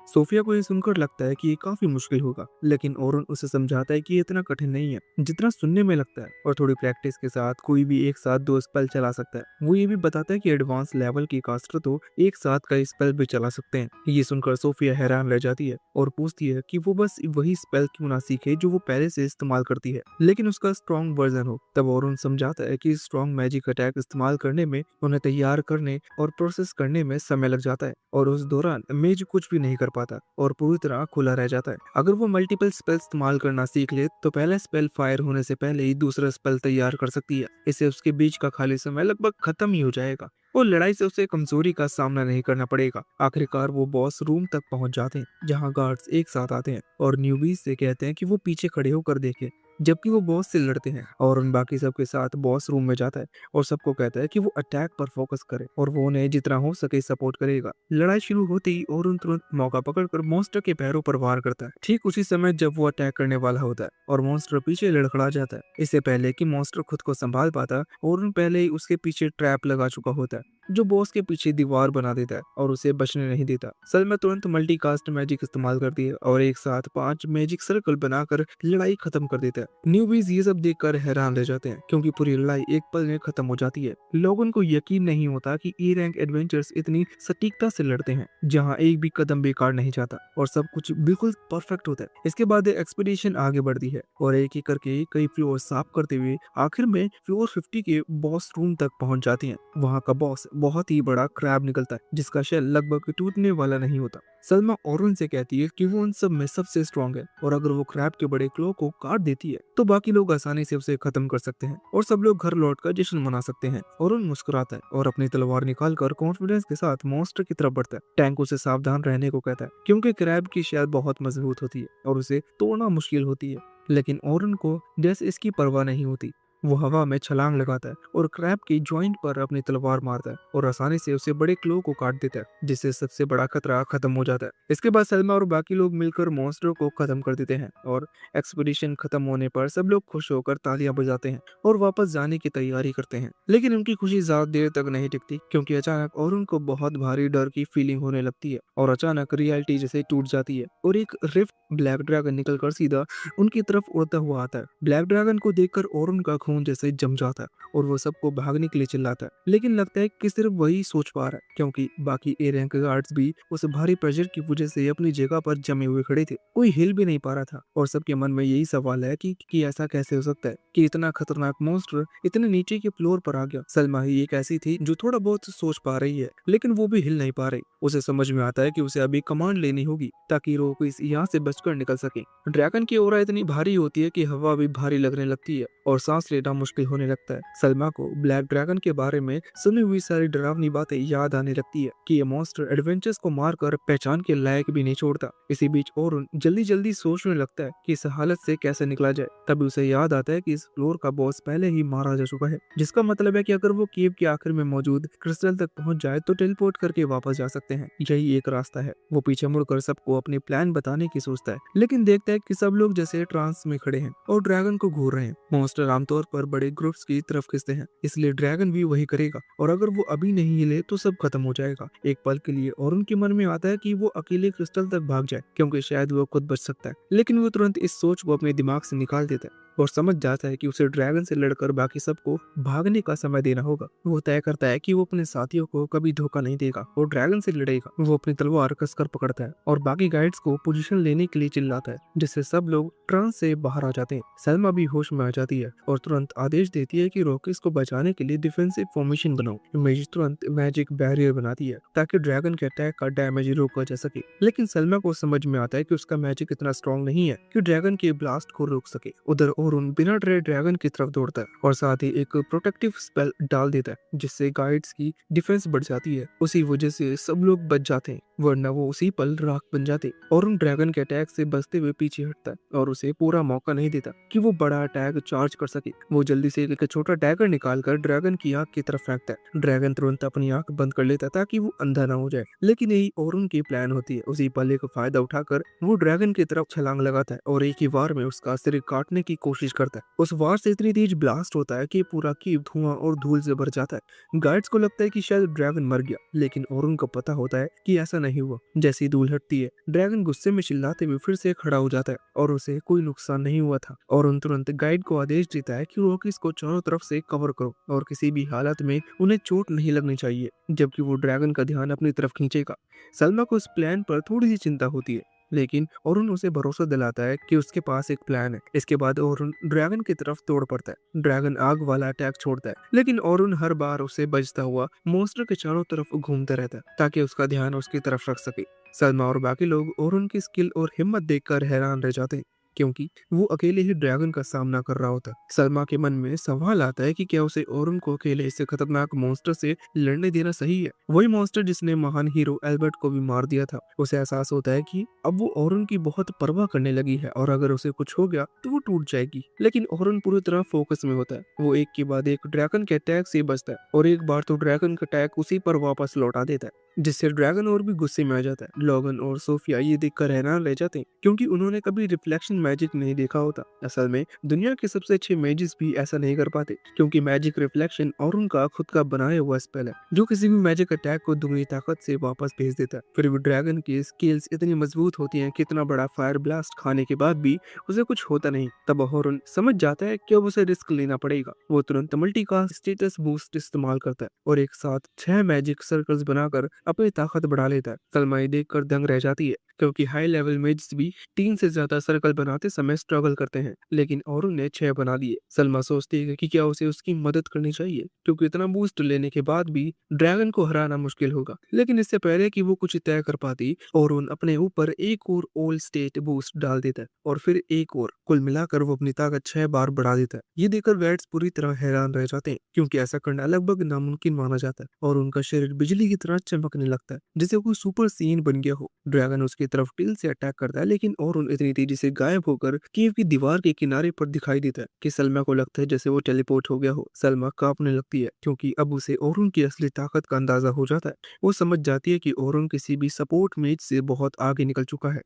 सोफिया को ये सुनकर लगता है कि ये काफी मुश्किल होगा, लेकिन ओरन उसे समझाता है कि ये इतना कठिन नहीं है जितना सुनने में लगता है और थोड़ी प्रैक्टिस के साथ कोई भी एक साथ दो स्पेल चला सकता है। वो ये भी बताता है कि एडवांस लेवल की कास्टर तो एक साथ कई स्पेल भी चला सकते हैं। ये सुनकर सोफिया हैरान रह जाती है और पूछती है कि वो बस वही स्पेल क्यों ना सीखे जो वो पहले से इस्तेमाल करती है, लेकिन उसका स्ट्रॉन्ग वर्जन हो। तब ओरन समझाता है कि स्ट्रॉन्ग मैजिक अटैक इस्तेमाल करने में उन्हें तैयार करने और प्रोसेस करने में समय लग जाता है और उस दौरान मेज कुछ भी नहीं कर पाता और पूरी तरह खुला रह जाता है। अगर वो मल्टीपल स्पेल इस्तेमाल करना सीख ले तो पहला स्पेल फायर होने से पहले ही दूसरा स्पेल तैयार कर सकती है। इससे उसके बीच का खाली समय लगभग खत्म ही हो जाएगा और लड़ाई से उसे कमजोरी का सामना नहीं करना पड़ेगा। आखिरकार वो बॉस रूम तक पहुंच जाते हैं जहां गार्ड्स एक साथ आते हैं और न्यूबीज से कहते हैं कि वो पीछे खड़े होकर देखें। जबकि वो बॉस से लड़ते हैं और उन बाकी सबके साथ बॉस रूम में जाता है और सबको कहता है कि वो अटैक पर फोकस करे और वो उन्हें जितना हो सके सपोर्ट करेगा। लड़ाई शुरू होते ही और तुरंत मौका पकड़कर मॉन्स्टर के पैरों पर वार करता है, ठीक उसी समय जब वो अटैक करने वाला होता है और मॉन्स्टर पीछे लड़खड़ा जाता है। इससे पहले कि मॉन्स्टर खुद को संभाल पाता और पहले ही उसके पीछे ट्रैप लगा चुका होता है जो बॉस के पीछे दीवार बना देता है और उसे बचने नहीं देता। सलमा तुरंत मल्टीकास्ट मैजिक इस्तेमाल करती है और एक साथ 5 मैजिक सर्कल बनाकर लड़ाई खत्म कर देता है। न्यूबीज ये सब देखकर हैरान रह जाते हैं क्योंकि पूरी लड़ाई एक पल में खत्म हो जाती है। लोगों को यकीन नहीं होता कि ई रैंक एडवेंचर्स इतनी सटीकता से लड़ते हैं जहाँ एक भी कदम बेकार नहीं जाता और सब कुछ बिल्कुल परफेक्ट होता है। इसके बाद एक्सपीडिशन आगे बढ़ती है और एक एक करके कई फ्लोर साफ करते हुए आखिर में फ्लोर 50 के बॉस रूम तक पहुंच जाती हैं। वहां का बॉस बहुत ही बड़ा क्रैब निकलता है जिसका शेल लगभग टूटने वाला नहीं होता। सलमा ओरुन से कहती है कि वो उन सब में सबसे स्ट्रांग है और अगर वो क्रैब के बड़े क्लो को काट देती है तो बाकी लोग आसानी से उसे खत्म कर सकते हैं और सब लोग घर लौटकर जश्न मना सकते हैं। ओरुन मुस्कुराता है और अपनी तलवार निकालकर कॉन्फिडेंस के साथ मॉन्स्टर की तरफ बढ़ता है। टैंक उसे सावधान रहने को कहता है क्योंकि क्रैब की शेल बहुत मजबूत होती है और उसे तोड़ना मुश्किल होती है, लेकिन ओरुन को जैसे इसकी परवाह नहीं होती। वो हवा में छलांग लगाता है और क्रैब की जॉइंट पर अपनी तलवार मारता है और आसानी से उसे बड़े क्लो को काट देता है जिससे सबसे बड़ा खतरा खत्म हो जाता है। इसके बाद सलमा और बाकी लोग मिलकर मॉन्स्टर को खत्म कर देते हैं और एक्सपीडिशन खत्म होने पर सब लोग खुश होकर तालियां बजाते हैं और वापस जाने की तैयारी करते हैं। लेकिन उनकी खुशी ज्यादा देर तक नहीं टिकती क्योंकि अचानक और उनको बहुत भारी डर की फीलिंग होने लगती है और अचानक रियलिटी जैसे टूट जाती है और एक रिफ्ट ब्लैक ड्रैगन निकलकर सीधा उनकी तरफ उड़ता हुआ आता है। ब्लैक ड्रैगन को देखकर और उनका खून जैसे जम जाता है और वो सबको भागने के लिए चिल्लाता है, लेकिन लगता है कि सिर्फ वही सोच पा रहा है क्योंकि बाकी ए रैंक गार्ड्स भी उस भारी प्रेशर की वजह से अपनी जगह पर जमे हुए खड़े थे। कोई हिल भी नहीं पा रहा था और सबके मन में यही सवाल है कि ऐसा कैसे हो सकता है कि इतना खतरनाक मॉन्स्टर इतने नीचे के फ्लोर पर आ गया। सलमा ही एक ऐसी थी जो थोड़ा बहुत सोच पा रही है लेकिन वो भी हिल नहीं पा रही। उसे समझ में आता है कि उसे अभी कमांड लेनी होगी ताकि रोक इस यहाँ से बचकर निकल सके। ड्रैगन की ओरा इतनी भारी होती है कि हवा भी भारी लगने लगती है और सांस लेना मुश्किल होने लगता है। सलमा को ब्लैक ड्रैगन के बारे में सुनी हुई सारी डरावनी बातें याद आने लगती है कि ये मॉन्स्टर एडवेंचर्स को मारकर पहचान के लायक भी नहीं छोड़ता। इसी बीच और जल्दी जल्दी सोचने लगता है कि इस हालत से कैसे निकला जाए। तभी उसे याद आता है कि इस फ्लोर का बॉस पहले ही मारा जा चुका है, जिसका मतलब है कि अगर वो केव के आखिर में मौजूद क्रिस्टल तक पहुंच जाए तो टेलीपोर्ट करके वापस जा सकते हैं। यही एक रास्ता है। वो पीछे मुड़कर सबको अपनी प्लान बताने की सोचता है लेकिन देखता है कि सब लोग जैसे ट्रांस में खड़े हैं और ड्रैगन को घूर रहे हैं। मॉन्स्टर आमतौर पर बड़े ग्रुप्स की तरफ खींचते हैं, इसलिए ड्रैगन भी वही करेगा और अगर वो अभी नहीं हिले तो सब खत्म हो जाएगा। एक पल के लिए और उनके मन में आता है कि वो अकेले क्रिस्टल तक भाग जाए क्योंकि शायद वो खुद बच सकता है, लेकिन वो तुरंत इस सोच को अपने दिमाग से निकाल देता है और समझ जाता है कि उसे ड्रैगन से लड़कर बाकी सबको भागने का समय देना होगा। वो तय करता है कि वो अपने साथियों को कभी धोखा नहीं देगा और ड्रैगन से लड़ेगा। वो अपनी तलवार कसकर पकड़ता है और बाकी गाइड्स को पोजीशन लेने के लिए चिल्लाता है जिससे सब लोग ट्रांस से बाहर आ जाते हैं। सलमा भी होश में आ जाती है और तुरंत आदेश देती है कि रॉकिस को बचाने के लिए डिफेंसिव फॉर्मेशन बनाओ। इमेज तुरंत मैजिक बैरियर बनाती है ताकि ड्रैगन के अटैक का डैमेज रोका जा सके, लेकिन सलमा को समझ में आता है कि उसका मैजिक इतना स्ट्रॉन्ग नहीं है कि ड्रैगन के ब्लास्ट को रोक सके। उधर ओरुन बिना डरे ड्रैगन की तरफ दौड़ता है और साथ ही एक प्रोटेक्टिव स्पेल डाल देता है जिससे गाइड्स की डिफेंस बढ़ जाती है। उसी वजह से सब लोग बच जाते हैं वरना वो उसी पल राख बन जाते। ओरुन ड्रैगन के अटैक से बचते हुए पीछे हटता है और उसे पूरा मौका नहीं देता कि वो बड़ा अटैक चार्ज कर सके। वो जल्दी से एक छोटा डैगर निकालकर ड्रैगन की आंख की तरफ फेंकता है। ड्रैगन तुरंत अपनी आंख बंद कर लेता है ताकि वो अंधा ना हो जाए, लेकिन यही ओरुन की प्लान होती है। उसी पल का फायदा उठाकर वो ड्रैगन की तरफ छलांग लगाता है और एक ही वार में उसका सिर काटने की कोशिश करता है। उस वार से इतनी तेज ब्लास्ट होता है कि पूरा कीव धुआं और धूल से भर जाता है। गार्ड्स को लगता है कि शायद ड्रैगन मर गया, लेकिन ओरुन को पता होता है कि ऐसा नहीं हुआ। जैसी धूल हटती है ड्रैगन गुस्से में चिल्लाते हुए फिर से खड़ा हो जाता है और उसे कोई नुकसान नहीं हुआ था। ओरुन तुरंत गाइड को आदेश देता है कि रॉकिस को चारों तरफ से कवर करो और किसी भी हालत में उन्हें चोट नहीं लगनी चाहिए, जबकि वो ड्रैगन का ध्यान अपनी तरफ खींचेगा। सलमा को इस प्लान पर थोड़ी सी चिंता होती है, लेकिन ओरुन उसे भरोसा दिलाता है कि उसके पास एक प्लान है। इसके बाद ओरुन ड्रैगन की तरफ दौड़ पड़ता है। ड्रैगन आग वाला अटैक छोड़ता है, लेकिन ओरुन हर बार उसे बचता हुआ मॉन्स्टर के चारों तरफ घूमता रहता है ताकि उसका ध्यान उसकी तरफ रख सके। सलमा और बाकी लोग ओरुन की स्किल और हिम्मत देखकर हैरान रह जाते हैं। क्योंकि वो अकेले ही ड्रैगन का सामना कर रहा होता है। सलमा के मन में सवाल आता है कि क्या उसे ओरुन को अकेले इस खतरनाक मॉन्स्टर से लड़ने देना सही है, वही मॉन्स्टर जिसने महान हीरो एल्बर्ट को भी मार दिया था। उसे एहसास होता है कि अब वो ओरुन की बहुत परवाह करने लगी है और अगर उसे कुछ हो गया तो वो टूट जाएगी। लेकिन ओरुन पूरी तरह फोकस में होता है। वो एक के बाद एक ड्रैगन के अटैक से बचता है और एक बार तो ड्रैगन का अटैक उसी पर वापस लौटा देता है, जिससे ड्रैगन और भी गुस्से में आ जाता है। लोगन और सोफिया ये देखकर हैरान रह जाते हैं क्योंकि उन्होंने कभी रिफ्लेक्शन मैजिक नहीं देखा होता। असल में दुनिया के सबसे अच्छे मैजिस भी ऐसा नहीं कर पाते क्योंकि मैजिक रिफ्लेक्शन और उनका खुद का बनाया हुआ स्पेल है जो किसी भी मैजिक अटैक को दुगनी ताकत से वापस भेज देता है। फिर भी ड्रैगन की स्किल्स इतनी मजबूत होती हैं कि इतना बड़ा फायर ब्लास्ट खाने के बाद भी उसे कुछ होता नहीं। तब हॉरन समझ जाता है कि अब उसे रिस्क लेना पड़ेगा। वो तुरंत मल्टी का स्टेटस बूस्ट इस्तेमाल करता है और एक साथ 6 मैजिक सर्कल्स बनाकर अपनी ताकत बढ़ा लेता है। सलमा ये देखकर दंग रह जाती है क्योंकि हाई लेवल मेजिस भी 3 से ज्यादा सर्कल बनाते समय स्ट्रगल करते हैं, लेकिन औरों ने 6 बना दिए। सलमा सोचती है कि क्या उसे उसकी मदद करनी चाहिए क्योंकि इतना बूस्ट लेने के बाद भी ड्रैगन को हराना मुश्किल होगा। लेकिन इससे पहले कि वो कुछ तय कर पाती, ओरुन अपने ऊपर एक और ऑल स्टेट बूस्ट डाल देता है और फिर एक और। कुल मिलाकर वो अपनी ताकत 6 बार बढ़ा देता है। ये देखकर वेट्स पूरी तरह हैरान रह जाते हैं क्योंकि ऐसा करना लगभग नामुमकिन माना जाता है और उनका शरीर बिजली की तरह चमकने लगता है जैसे कोई सुपर सीन बन गया हो। ड्रैगन उसकी तरफ टिल से अटैक करता है लेकिन ओरुन इतनी तेजी से गायब होकर केव की दीवार के किनारे पर दिखाई देता है कि सलमा को लगता है जैसे वो टेलीपोर्ट हो गया हो। सलमा कांपने लगती है क्योंकि अब उसे ओरुन की असली ताकत का अंदाजा हो जाता है। वो समझ जाती है कि ओरुन किसी भी सपोर्ट मेज से बहुत आगे निकल चुका है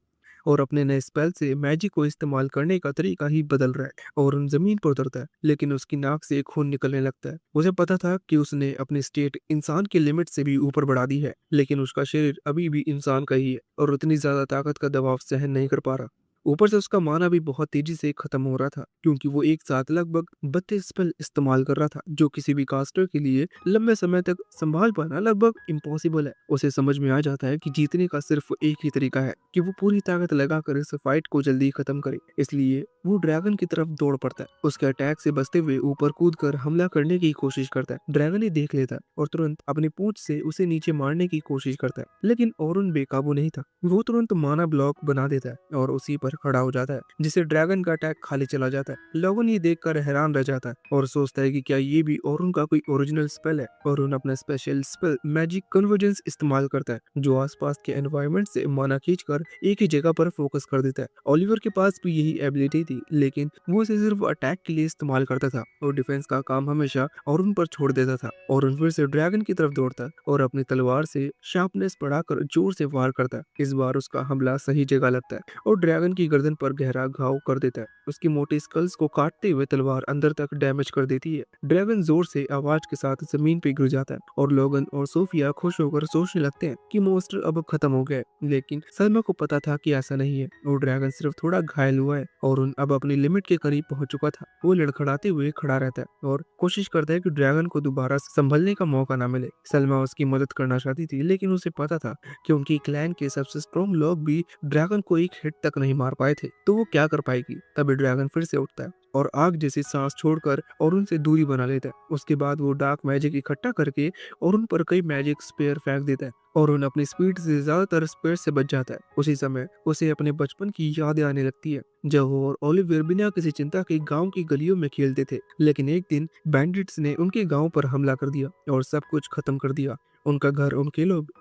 और अपने नए स्पेल से मैजिक को इस्तेमाल करने का तरीका ही बदल रहा है। और जमीन पर उतरता है लेकिन उसकी नाक से खून निकलने लगता है। उसे पता था कि उसने अपनी स्टेट इंसान की लिमिट से भी ऊपर बढ़ा दी है, लेकिन उसका शरीर अभी भी इंसान का ही है और उतनी ज्यादा ताकत का दबाव सहन नहीं कर पा रहा। ऊपर से उसका माना भी बहुत तेजी से खत्म हो रहा था क्योंकि वो एक साथ लगभग 32 स्पेल इस्तेमाल कर रहा था जो किसी भी कास्टर के लिए लंबे समय तक संभाल पाना लगभग इम्पॉसिबल है। उसे समझ में आ जाता है कि जीतने का सिर्फ एक ही तरीका है कि वो पूरी ताकत लगाकर इस फाइट को जल्दी खत्म करे। इसलिए वो ड्रैगन की तरफ दौड़ पड़ता है। उसके अटैक से बचते हुए ऊपर कूदकर हमला करने की कोशिश करता है। ड्रैगन ही देख लेता है और तुरंत अपनी पूंछ से उसे नीचे मारने की कोशिश करता है, लेकिन ओरुन बेकाबू नहीं था। वो तुरंत माना ब्लॉक बना देता है और उसी पर खड़ा हो जाता है जिससे ड्रैगन का अटैक खाली चला जाता है। लोगन ये देखकर हैरान रह जाता है और सोचता है कि क्या ये भी ओरुन का कोई ओरिजिनल स्पेल है। ओरुन अपना स्पेशल स्पेल मैजिक कन्वर्जेंस इस्तेमाल करता है जो आसपास के एनवायरनमेंट से माना खींचकर एक ही जगह पर फोकस कर देता है। ओलिवर के पास भी यही एबिलिटी थी लेकिन वो इसे सिर्फ अटैक के लिए इस्तेमाल करता था और डिफेंस का काम हमेशा ओरुन पर छोड़ देता था। ओरुन फिर से ड्रैगन की तरफ दौड़ता है और अपनी तलवार से शार्पनेस बढ़ाकर जोर से वार करता है। इस बार उसका हमला सही जगह लगता है और ड्रैगन की गर्दन पर गहरा घाव कर देता है। उसकी मोटी स्कल्स को काटते हुए तलवार अंदर तक डैमेज कर देती है। ड्रैगन जोर से आवाज के साथ जमीन पे गिर जाता है और लोगन और सोफिया खुश होकर सोचने लगते हैं कि मॉन्स्टर अब खत्म हो गया। लेकिन सलमा को पता था कि ऐसा नहीं है और ड्रैगन सिर्फ थोड़ा घायल हुआ है और उन अब अपनी लिमिट के करीब पहुंच चुका था। वो लड़खड़ाते हुए खड़ा रहता है और कोशिश करता है कि ड्रैगन को दोबारा संभलने का मौका ना मिले। सलमा उसकी मदद करना चाहती थी लेकिन उसे पता था कि उनकी क्लैन के सबसे स्ट्रॉन्ग लोग भी ड्रैगन को एक हिट तक नहीं मार पाए थे, तो वो क्या कर पाएगी। तभी ड्रैगन फिर से उठता है और आग जैसी सांस छोड़कर और उनसे दूरी बना लेता है। उसके बाद वो डार्क मैजिक इकट्ठा करके और उन पर कई मैजिक स्पेयर फेंक देता है और उन अपनी स्पीड से ज्यादातर स्पेयर से बच जाता है। उसी समय उसे अपने बचपन की यादें आने लगती है जब वो और ओलिवर बिना किसी चिंता के गांव की गलियों में खेलते थे। लेकिन एक दिन बैंडिट्स ने उनके गांव पर हमला कर दिया और सब कुछ खत्म कर दिया, उनका घर, उनके लोग।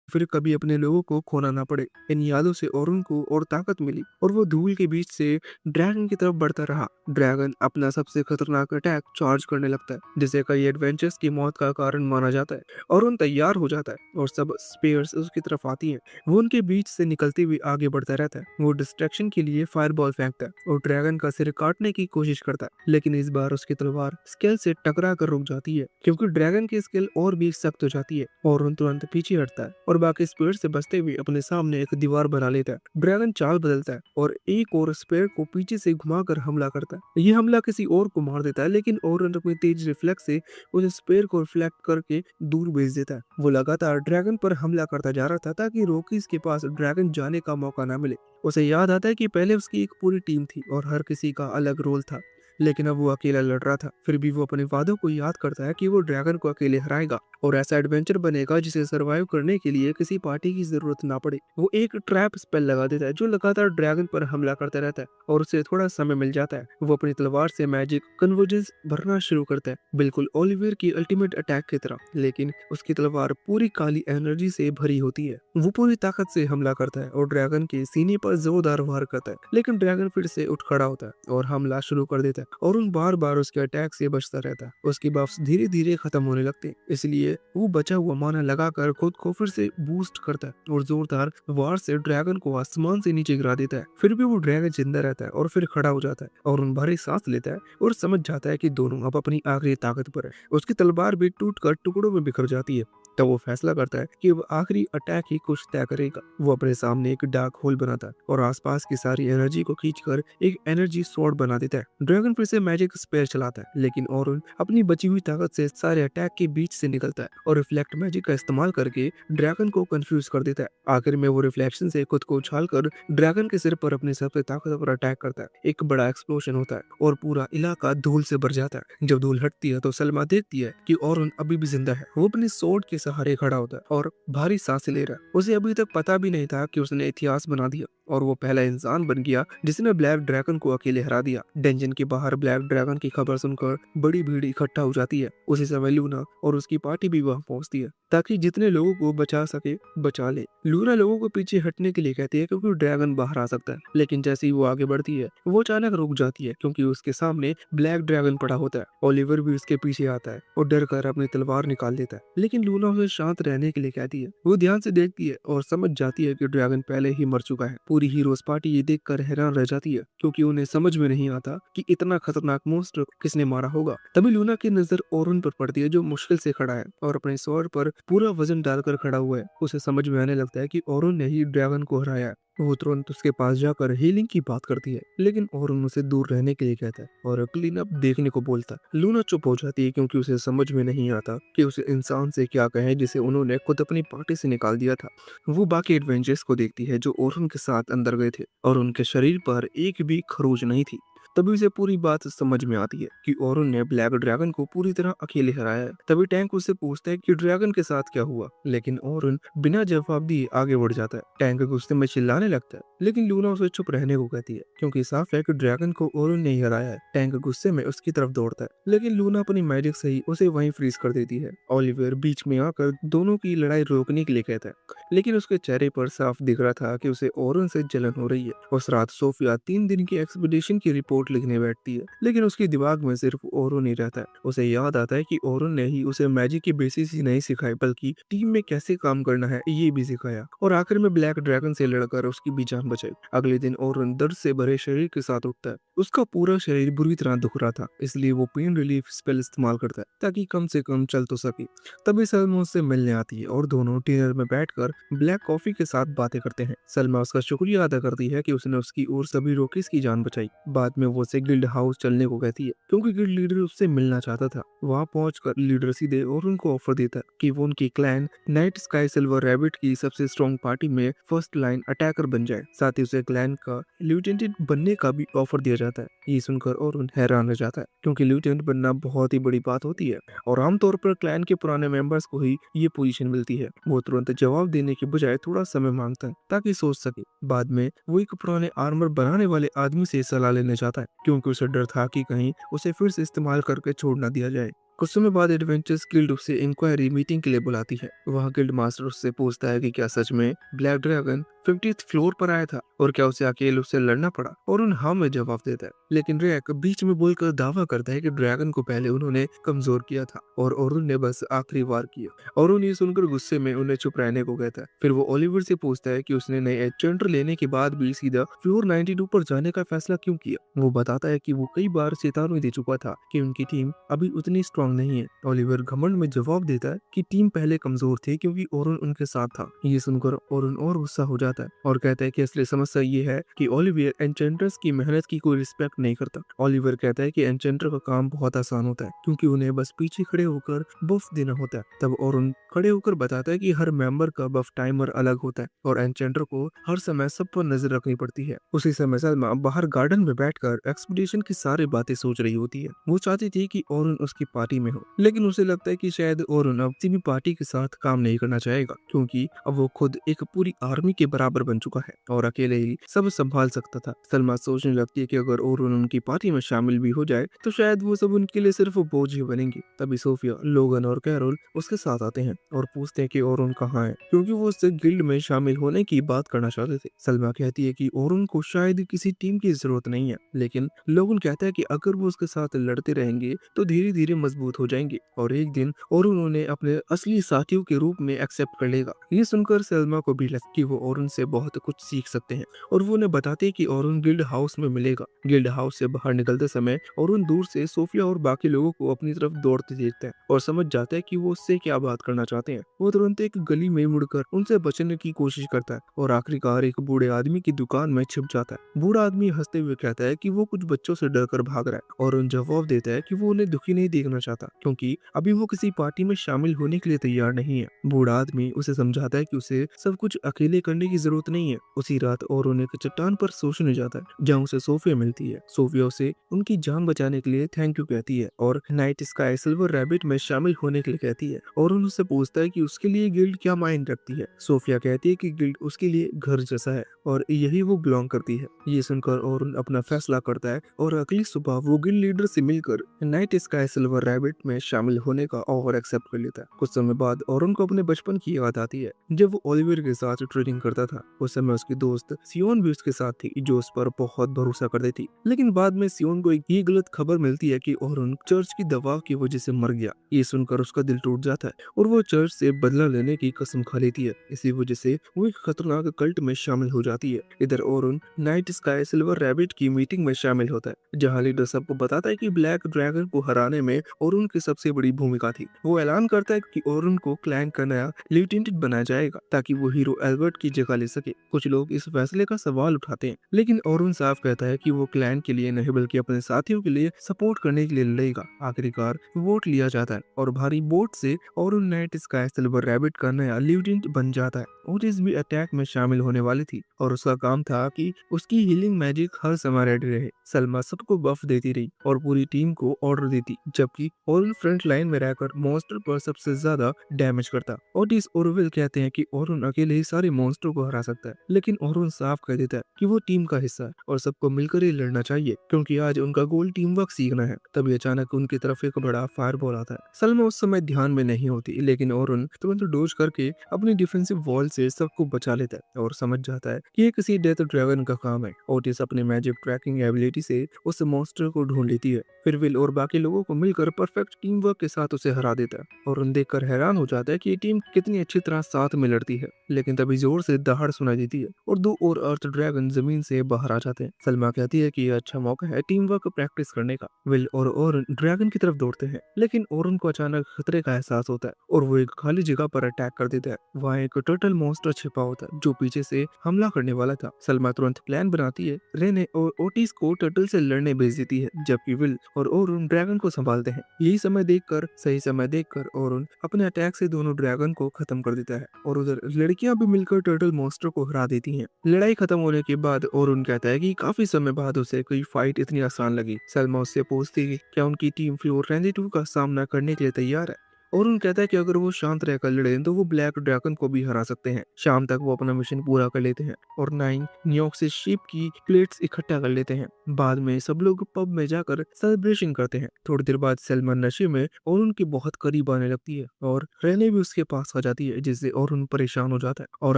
फिर कभी अपने लोगों को खोना ना पड़े। इन यादों से ओरुन को और ताकत मिली और वो धूल के बीच से ड्रैगन की तरफ बढ़ता रहा। ड्रैगन अपना सबसे खतरनाक अटैक चार्ज करने लगता है जिसे कई एडवेंचर्स की मौत का कारण माना जाता है। ओरुन तैयार हो जाता है और सब स्पेयर्स उसकी तरफ आती हैं। वो उनके बीच से निकलते हुए आगे बढ़ता रहता है। वो डिस्ट्रैक्शन के लिए फायरबॉल फेंकता है और ड्रैगन का सिर काटने की कोशिश करता है, लेकिन इस बार उसकी तलवार स्केल से टकरा कर रुक जाती है क्योंकि ड्रैगन की स्केल और भी सख्त हो जाती है। ओरुन तुरंत पीछे हटता है और बाकी स्पेयर से बचते हुए अपने सामने एक दीवार बना लेता है। ड्रैगन चाल बदलता है और एक और स्पेयर को पीछे से घुमाकर हमला करता है। ये हमला किसी और को मार देता है लेकिन ओरुन अपनी तेज रिफ्लेक्स से उस स्पेयर को रिफ्लेक्ट करके दूर भेज देता है। वो लगातार ड्रैगन पर हमला करता जा रहा था ताकि रोकीज के पास ड्रैगन जाने का मौका ना मिले। उसे याद आता है कि पहले उसकी एक पूरी टीम थी और हर किसी का अलग रोल था। लेकिन अब वो अकेला लड़ रहा था। फिर भी वो अपने वादों को याद करता है कि वो ड्रैगन को अकेले हराएगा और ऐसा एडवेंचर बनेगा जिसे सरवाइव करने के लिए किसी पार्टी की जरूरत ना पड़े। वो एक ट्रैप स्पेल लगा देता है जो लगातार ड्रैगन पर हमला करता रहता है और उसे थोड़ा समय मिल जाता है। वो अपनी तलवार से मैजिक कन्वर्जेंस भरना शुरू करता है, बिल्कुल ओलिवर की अल्टीमेट अटैक की तरह। लेकिन उसकी तलवार पूरी काली एनर्जी से भरी होती है। वो पूरी ताकत से हमला करता है और ड्रैगन के सीने पर जोरदार वार करता है, लेकिन ड्रैगन फिर से उठ खड़ा होता है और हमला शुरू कर देता है और उन बार बार उसके अटैक से बचता रहता है। उसकी बफ्स धीरे धीरे खत्म होने लगते हैं, इसलिए वो बचा हुआ माना लगाकर खुद को फिर से बूस्ट करता है और जोरदार वार से ड्रैगन को आसमान से नीचे गिरा देता है। फिर भी वो ड्रैगन जिंदा रहता है और फिर खड़ा हो जाता है और उन भारी सांस लेता है और समझ जाता है कि दोनों अब अपनी आखिरी ताकत पर है। उसकी तलवार भी टूटकर टुकड़ों में बिखर जाती है। तब वो फैसला करता है कि वो आखिरी अटैक ही कुछ तय करेगा। वो अपने सामने एक डार्क होल बनाता है और आसपास की सारी एनर्जी को खींचकर एक एनर्जी स्वॉर्ड बना देता है। ड्रैगन फिर से मैजिक स्पेयर चलाता है, लेकिन ओरुन अपनी बची हुई ताकत से सारे अटैक के बीच से निकलता है और रिफ्लेक्ट मैजिक का इस्तेमाल करके ड्रैगन को कंफ्यूज कर देता है। आखिर में वो रिफ्लेक्शन से खुद को उछालकर ड्रैगन के सिर पर अपने सबसे ताकतवर अटैक करता है। एक बड़ा एक्सप्लोजन होता है और पूरा इलाका धूल से भर जाता है। जब धूल हटती है तो सलमा देखती है कि ओरुन अभी भी जिंदा है। वो अपनी सोर्ड के सहारे खड़ा होता है और भारी सांसें ले रहा है। उसे अभी तक पता भी नहीं था कि उसने इतिहास बना दिया और वो पहला इंसान बन गया जिसने ब्लैक ड्रैगन को अकेले हरा दिया। डेंजन के बाहर ब्लैक ड्रैगन की खबर सुनकर बड़ी भीड़ इकट्ठा हो जाती है। उसी समय लूना और उसकी पार्टी भी वहां पहुंचती है ताकि जितने लोगों को बचा सके बचा ले। लूना लोगों को पीछे हटने के लिए कहती है क्योंकि ड्रैगन बाहर आ सकता है, लेकिन जैसे ही वो आगे बढ़ती है वो अचानक रुक जाती है क्योंकि उसके सामने ब्लैक ड्रैगन पड़ा होता है। ओलिवर भी उसके पीछे आता है और डर कर अपनी तलवार निकाल देता है, लेकिन लूना उसे शांत रहने के लिए कहती है। वो ध्यान से देखती है और समझ जाती है कि ड्रैगन पहले ही मर चुका है। पूरी हीरोज पार्टी ये देखकर हैरान रह जाती है क्योंकि उन्हें समझ में नहीं आता कि इतना खतरनाक मोन्स्टर किसने मारा होगा। तभी लूना की नजर ओरुन पर पड़ती है जो मुश्किल से खड़ा है और अपने स्वॉर्ड पर पूरा वजन डालकर खड़ा हुआ है। उसे समझ में आने लगता है कि ओरुन ने ही ड्रैगन को हराया है। वो तुरंत उसके पास जाकर हीलिंग की बात करती है, लेकिन ओरुन उसे दूर रहने के लिए कहता है और क्लीन अप देखने को बोलता है। लूना चुप हो जाती है क्योंकि उसे समझ में नहीं आता कि उसे इंसान से क्या कहे जिसे उन्होंने खुद अपनी पार्टी से निकाल दिया था। वो बाकी एडवेंचर्स को देखती है जो ओरुन के साथ अंदर गए थे और उनके शरीर पर एक भी खरोच नहीं थी। तभी उसे पूरी बात समझ में आती है कि ओरुन ने ब्लैक ड्रैगन को पूरी तरह अकेले हराया है। तभी टैंक उससे पूछता है कि ड्रैगन के साथ क्या हुआ, लेकिन ओरुन बिना जवाब दिए आगे बढ़ जाता है। टैंक गुस्से में चिल्लाने लगता है, लेकिन लूना उसे चुप रहने को कहती है क्योंकि साफ है कि ड्रैगन को ओरुन ने ही हराया है। टैंक गुस्से में उसकी तरफ दौड़ता है, लेकिन लूना अपनी मैजिक से ही उसे वहीं फ्रीज कर देती है। ओलिवर बीच में आकर दोनों की लड़ाई रोकने के लिए कहता है, लेकिन उसके चेहरे पर साफ दिख रहा था कि उसे ओरुन से जलन हो रही है। उस रात सोफिया 3 दिन की एक्सपीडिशन की रिपोर्ट लिखने बैठती है, लेकिन उसके दिमाग में सिर्फ ओरुन ही रहता है। उसे याद आता है कि ओरुन ने ही उसे मैजिक की बेसिस ही नहीं सिखाई बल्कि टीम में कैसे काम करना है ये भी सिखाया और आखिर में ब्लैक ड्रैगन से लड़कर उसकी भी जान बचाई। अगले दिन ओरुन दर्द से भरे शरीर के साथ उठता है। उसका पूरा शरीर बुरी तरह दुख रहा था, इसलिए वो पेन रिलीफ स्पेल इस्तेमाल करता है ताकि कम से कम चल तो सके। तभी सलमा उससे मिलने आती है और दोनों डिनर में बैठकर ब्लैक कॉफी के साथ बातें करते हैं। सलमा उसका शुक्रिया अदा करती है कि उसने उसकी और सभी रोकीज की जान बचाई। बाद में वो उसे गिल्ड हाउस चलने को कहती है क्योंकि गिल्ड लीडर उससे मिलना चाहता था। वहां पहुंचकर लीडर सीधे और उनको ऑफर देता है कि वो उनकी clan night sky silver rabbit की सबसे स्ट्रॉन्ग पार्टी में फर्स्ट लाइन अटैकर बन जाए। साथ ही उसे क्लैन का लिeutenant बनने का भी ऑफर दिया जाता है। ये सुनकर और हैरान रह जाता है क्योंकि लिeutenant बनना बहुत ही बड़ी बात होती है और आमतौर पर क्लैन के पुराने मेंबर्स को ही ये पोजीशन मिलती है। वो तुरंत जवाब देने के बजाय थोड़ा समय मांगता है ताकि सोच सके। बाद में वो एक पुराने आर्मर बनाने वाले आदमी से सलाह लेने जाता है क्योंकि उसे डर था कि कहीं उसे फिर से इस्तेमाल करके छोड़ ना दिया जाए। कुछ समय बाद एडवेंचर्स गिल्ड उसे इंक्वायरी मीटिंग के लिए बुलाती है। वहाँ गिल्ड मास्टर उससे पूछता है कि क्या सच में ब्लैक ड्रैगन 50th फ्लोर पर आया था और क्या उसे अकेले उससे लड़ना पड़ा, और उन हाँ में जवाब देता है। लेकिन रैक बीच में बोलकर दावा करता है कि ड्रैगन को पहले उन्होंने कमजोर किया था और ओरुन ने बस आखिरी वार किया। ओरुन ये सुनकर गुस्से में उन्हें चुप रहने को कहता है। फिर वो ओलिवर से पूछता है कि उसने नए एचेंटर लेने के बाद भी सीधा फ्लोर 92 पर जाने का फैसला क्यों किया। वो बताता है कि वो कई बार चेतावनी दे चुका था कि उनकी टीम अभी उतनी स्ट्रांग नहीं है। ओलिवर घमंड में जवाब देता है कि टीम पहले कमजोर थी क्योंकि ओरुन उनके साथ था। ये सुनकर ओरुन और गुस्सा हो जाता समझाता है और कहता है कि असली समस्या ये है कि ओलिवियर एन्चेंट्रेस की मेहनत की कोई रिस्पेक्ट नहीं करता। ओलिवर कहता है कि एन्चेंटर का काम बहुत आसान होता है क्योंकि उन्हें बस पीछे खड़े होकर बफ देना होता है। तब ओरुन खड़े होकर बताता है कि हर मेंबर का बफ टाइमर अलग होता है और एन्चेंटर को हर समय सब पर नजर रखनी पड़ती है। उसी समय सलमा बाहर गार्डन में बैठकर एक्सपीडिशन की सारी बातें सोच रही होती है। वो चाहती थी कि ओरुन उसकी पार्टी में हो, लेकिन उसे लगता है कि शायद ओरुन अब किसी भी पार्टी के साथ काम नहीं करना चाहेगा क्योंकि अब वो खुद एक पूरी आर्मी के बराबर बन चुका है और अकेले ही सब संभाल सकता था। सलमा सोचने लगती है कि अगर ओरुन उनकी पार्टी में शामिल भी हो जाए तो शायद वो सब उनके लिए सिर्फ बोझ ही बनेंगे। तभी सोफिया, लोगन और कैरोल उसके साथ आते हैं और पूछते हैं कि ओरुन कहाँ है, क्योंकि वो उससे गिल्ड में शामिल होने की बात करना चाहते थे। सलमा कहती है कि ओरुन को शायद किसी टीम की जरूरत नहीं है, लेकिन लोगन कहता है कि अगर वो उसके साथ लड़ते रहेंगे तो धीरे धीरे मजबूत हो जाएंगे और एक दिन ओरुन उन्हें अपने असली साथियों के रूप में एक्सेप्ट कर लेगा। ये सुनकर सलमा को भी लगता है कि वो ओरुन से बहुत कुछ सीख सकते हैं और वो उन्हें बताते हैं कि ओरुन गिल्ड हाउस में मिलेगा। गिल्ड हाउस से बाहर निकलते समय ओरुन दूर से सोफिया और बाकी लोगों को अपनी तरफ दौड़ते देखता है और समझ जाता है कि वो उससे क्या बात करना चाहते हैं। वो तुरंत एक गली में मुड़कर उनसे बचने की कोशिश करता है और आखिरकार एक बूढ़े आदमी की दुकान में छिप जाता है। बूढ़ा आदमी हंसते हुए कहता है कि वो कुछ बच्चों से डरकर भाग रहा है और उन जवाब देता है कि वो उन्हें दुखी नहीं देखना चाहता क्योंकि अभी वो किसी पार्टी में शामिल होने के लिए तैयार नहीं है। बूढ़ा आदमी उसे समझाता है कि उसे सब कुछ अकेले करने की जरूरत नहीं है। उसी रात ओरुन एक चट्टान पर सोचने जाता है जहाँ उसे सोफिया मिलती है। सोफिया उसे उनकी जान बचाने के लिए थैंक यू कहती है और नाइट स्काई सिल्वर रैबिट में शामिल होने के लिए कहती है। ओरुन उससे पूछता है कि उसके लिए गिल्ड क्या मायने रखती है। सोफिया कहती है कि गिल्ड उसके लिए घर जैसा है और यही वो बिलोंग करती है। ये सुनकर ओरुन अपना फैसला करता है और अगली सुबह वो गिल्ड लीडर से मिलकर नाइट स्काई सिल्वर रैबिट में शामिल होने का ऑफर एक्सेप्ट कर लेता है। कुछ समय बाद ओरुन को अपने बचपन की याद आती है जब वो ओलिवर के साथ ट्रेनिंग करता था। उस समय उसकी दोस्त सियोन भी उसके साथ थी जो उस पर बहुत भरोसा करती थी, लेकिन बाद में सियोन को एक ये गलत खबर मिलती है कि ओरुन चर्च की दवा की वजह से मर गया। ये सुनकर उसका दिल टूट जाता है और वो चर्च से बदला लेने की कसम खा लेती है। इसी वजह से वो एक खतरनाक कल्ट में शामिल हो जाती है। इधर ओरुन नाइट स्काई सिल्वर रैबिट की मीटिंग में शामिल होता है जहाँ लीडर सबको बताता है कि ब्लैक ड्रैगन को हराने में ओरुन की सबसे बड़ी भूमिका थी। वो ऐलान करता है कि ओरुन को क्लैन का नया लिeutenant बनाया जाएगा ताकि वो हीरो एल्बर्ट की जगह ले सके। कुछ लोग इस फैसले का सवाल उठाते हैं, लेकिन ओरुन साफ कहता है कि वो क्लैन के लिए नहीं बल्कि अपने साथियों के लिए सपोर्ट करने के लिए लड़ेगा। आखिरकार वोट लिया जाता है और भारी वोट से ओरुन नाइट स्काई सिल्वर रैबिट का नया लिeutenant बन जाता है। ओटिस भी अटैक में शामिल होने वाली थी और उसका काम था कि उसकी हीलिंग मैजिक हर समय रेडी रहे। सलमा सबको बफ देती रही और पूरी टीम को ऑर्डर देती, जबकि ओरुन फ्रंट लाइन में रहकर मॉन्स्टर पर सबसे ज्यादा डैमेज करता। ओटिस और विल कहते हैं कि ओरुन अकेले ही सारे मॉन्स्टर को हरा सकता है, लेकिन ओरुन साफ कह देता है कि वो टीम का हिस्सा है और सबको मिलकर ही लड़ना चाहिए क्योंकि आज उनका गोल टीम वर्क सीखना है। तभी अचानक उनकी तरफ एक बड़ा फायरबॉल आता है। सलमा उस समय ध्यान में नहीं होती, लेकिन ओरुन तुरंत डोज करके अपनी डिफेंसिव वॉल से सबको बचा लेता है और समझ जाता है कि ये किसी डेथ ड्रैगन का काम है। ओटिस अपने मैजिक ट्रैकिंग एबिलिटी से उस मॉन्स्टर को ढूंढ लेती है। फिर विल और बाकी लोगों को मिलकर परफेक्ट टीम वर्क के साथ उसे हरा देता है और उन देखकर हैरान हो जाता है कि ये टीम कितनी अच्छी तरह साथ में लड़ती है। लेकिन तभी जोर से दहाड़ सुनाई देती है और दो और अर्थ ड्रैगन जमीन से बाहर आ जाते हैं। सलमा कहती है कि यह अच्छा मौका है टीम वर्क प्रैक्टिस करने का। विल और ओरुन ड्रैगन की तरफ दौड़ते हैं, लेकिन ओरुन को अचानक खतरे का एहसास होता है और वो एक खाली जगह पर अटैक कर देता है। वहाँ एक टर्टल मॉन्स्टर छिपा होता है जो पीछे से हमला करने वाला था। सलमा तुरंत प्लान बनाती है। रेने और ओटिस को टर्टल से लड़ने भेज देती है, जबकि विल और ओरुन ड्रैगन को संभालते हैं। सही समय देखकर ओरुन अपने अटैक से दोनों ड्रैगन को खत्म कर देता है और उधर लड़कियां भी मिलकर टर्टल मॉन्स्टर को हरा देती हैं। लड़ाई खत्म होने के बाद ओरुन कहता है कि काफी समय बाद उसे कोई फाइट इतनी आसान लगी। सलमा उससे पूछती है क्या उनकी टीम फ्लोर 22 का सामना करने के लिए तैयार है। ओरुन कहता है कि अगर वो शांत रहकर लड़े तो वो ब्लैक ड्रैगन को भी हरा सकते हैं। शाम तक वो अपना मिशन पूरा कर लेते हैं और नाइन न्यूयॉर्क से शिप की प्लेट्स इकट्ठा कर लेते हैं। बाद में सब लोग पब में जाकर सेलिब्रेशन करते हैं। थोड़ी देर बाद सलमान नशे में ओरुन के बहुत करीब आने लगती है और रेने भी उसके पास आ जाती है, जिससे ओरुन परेशान हो जाता है और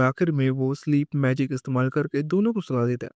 आखिर में वो स्लीप मैजिक इस्तेमाल करके दोनों को सुला देता है।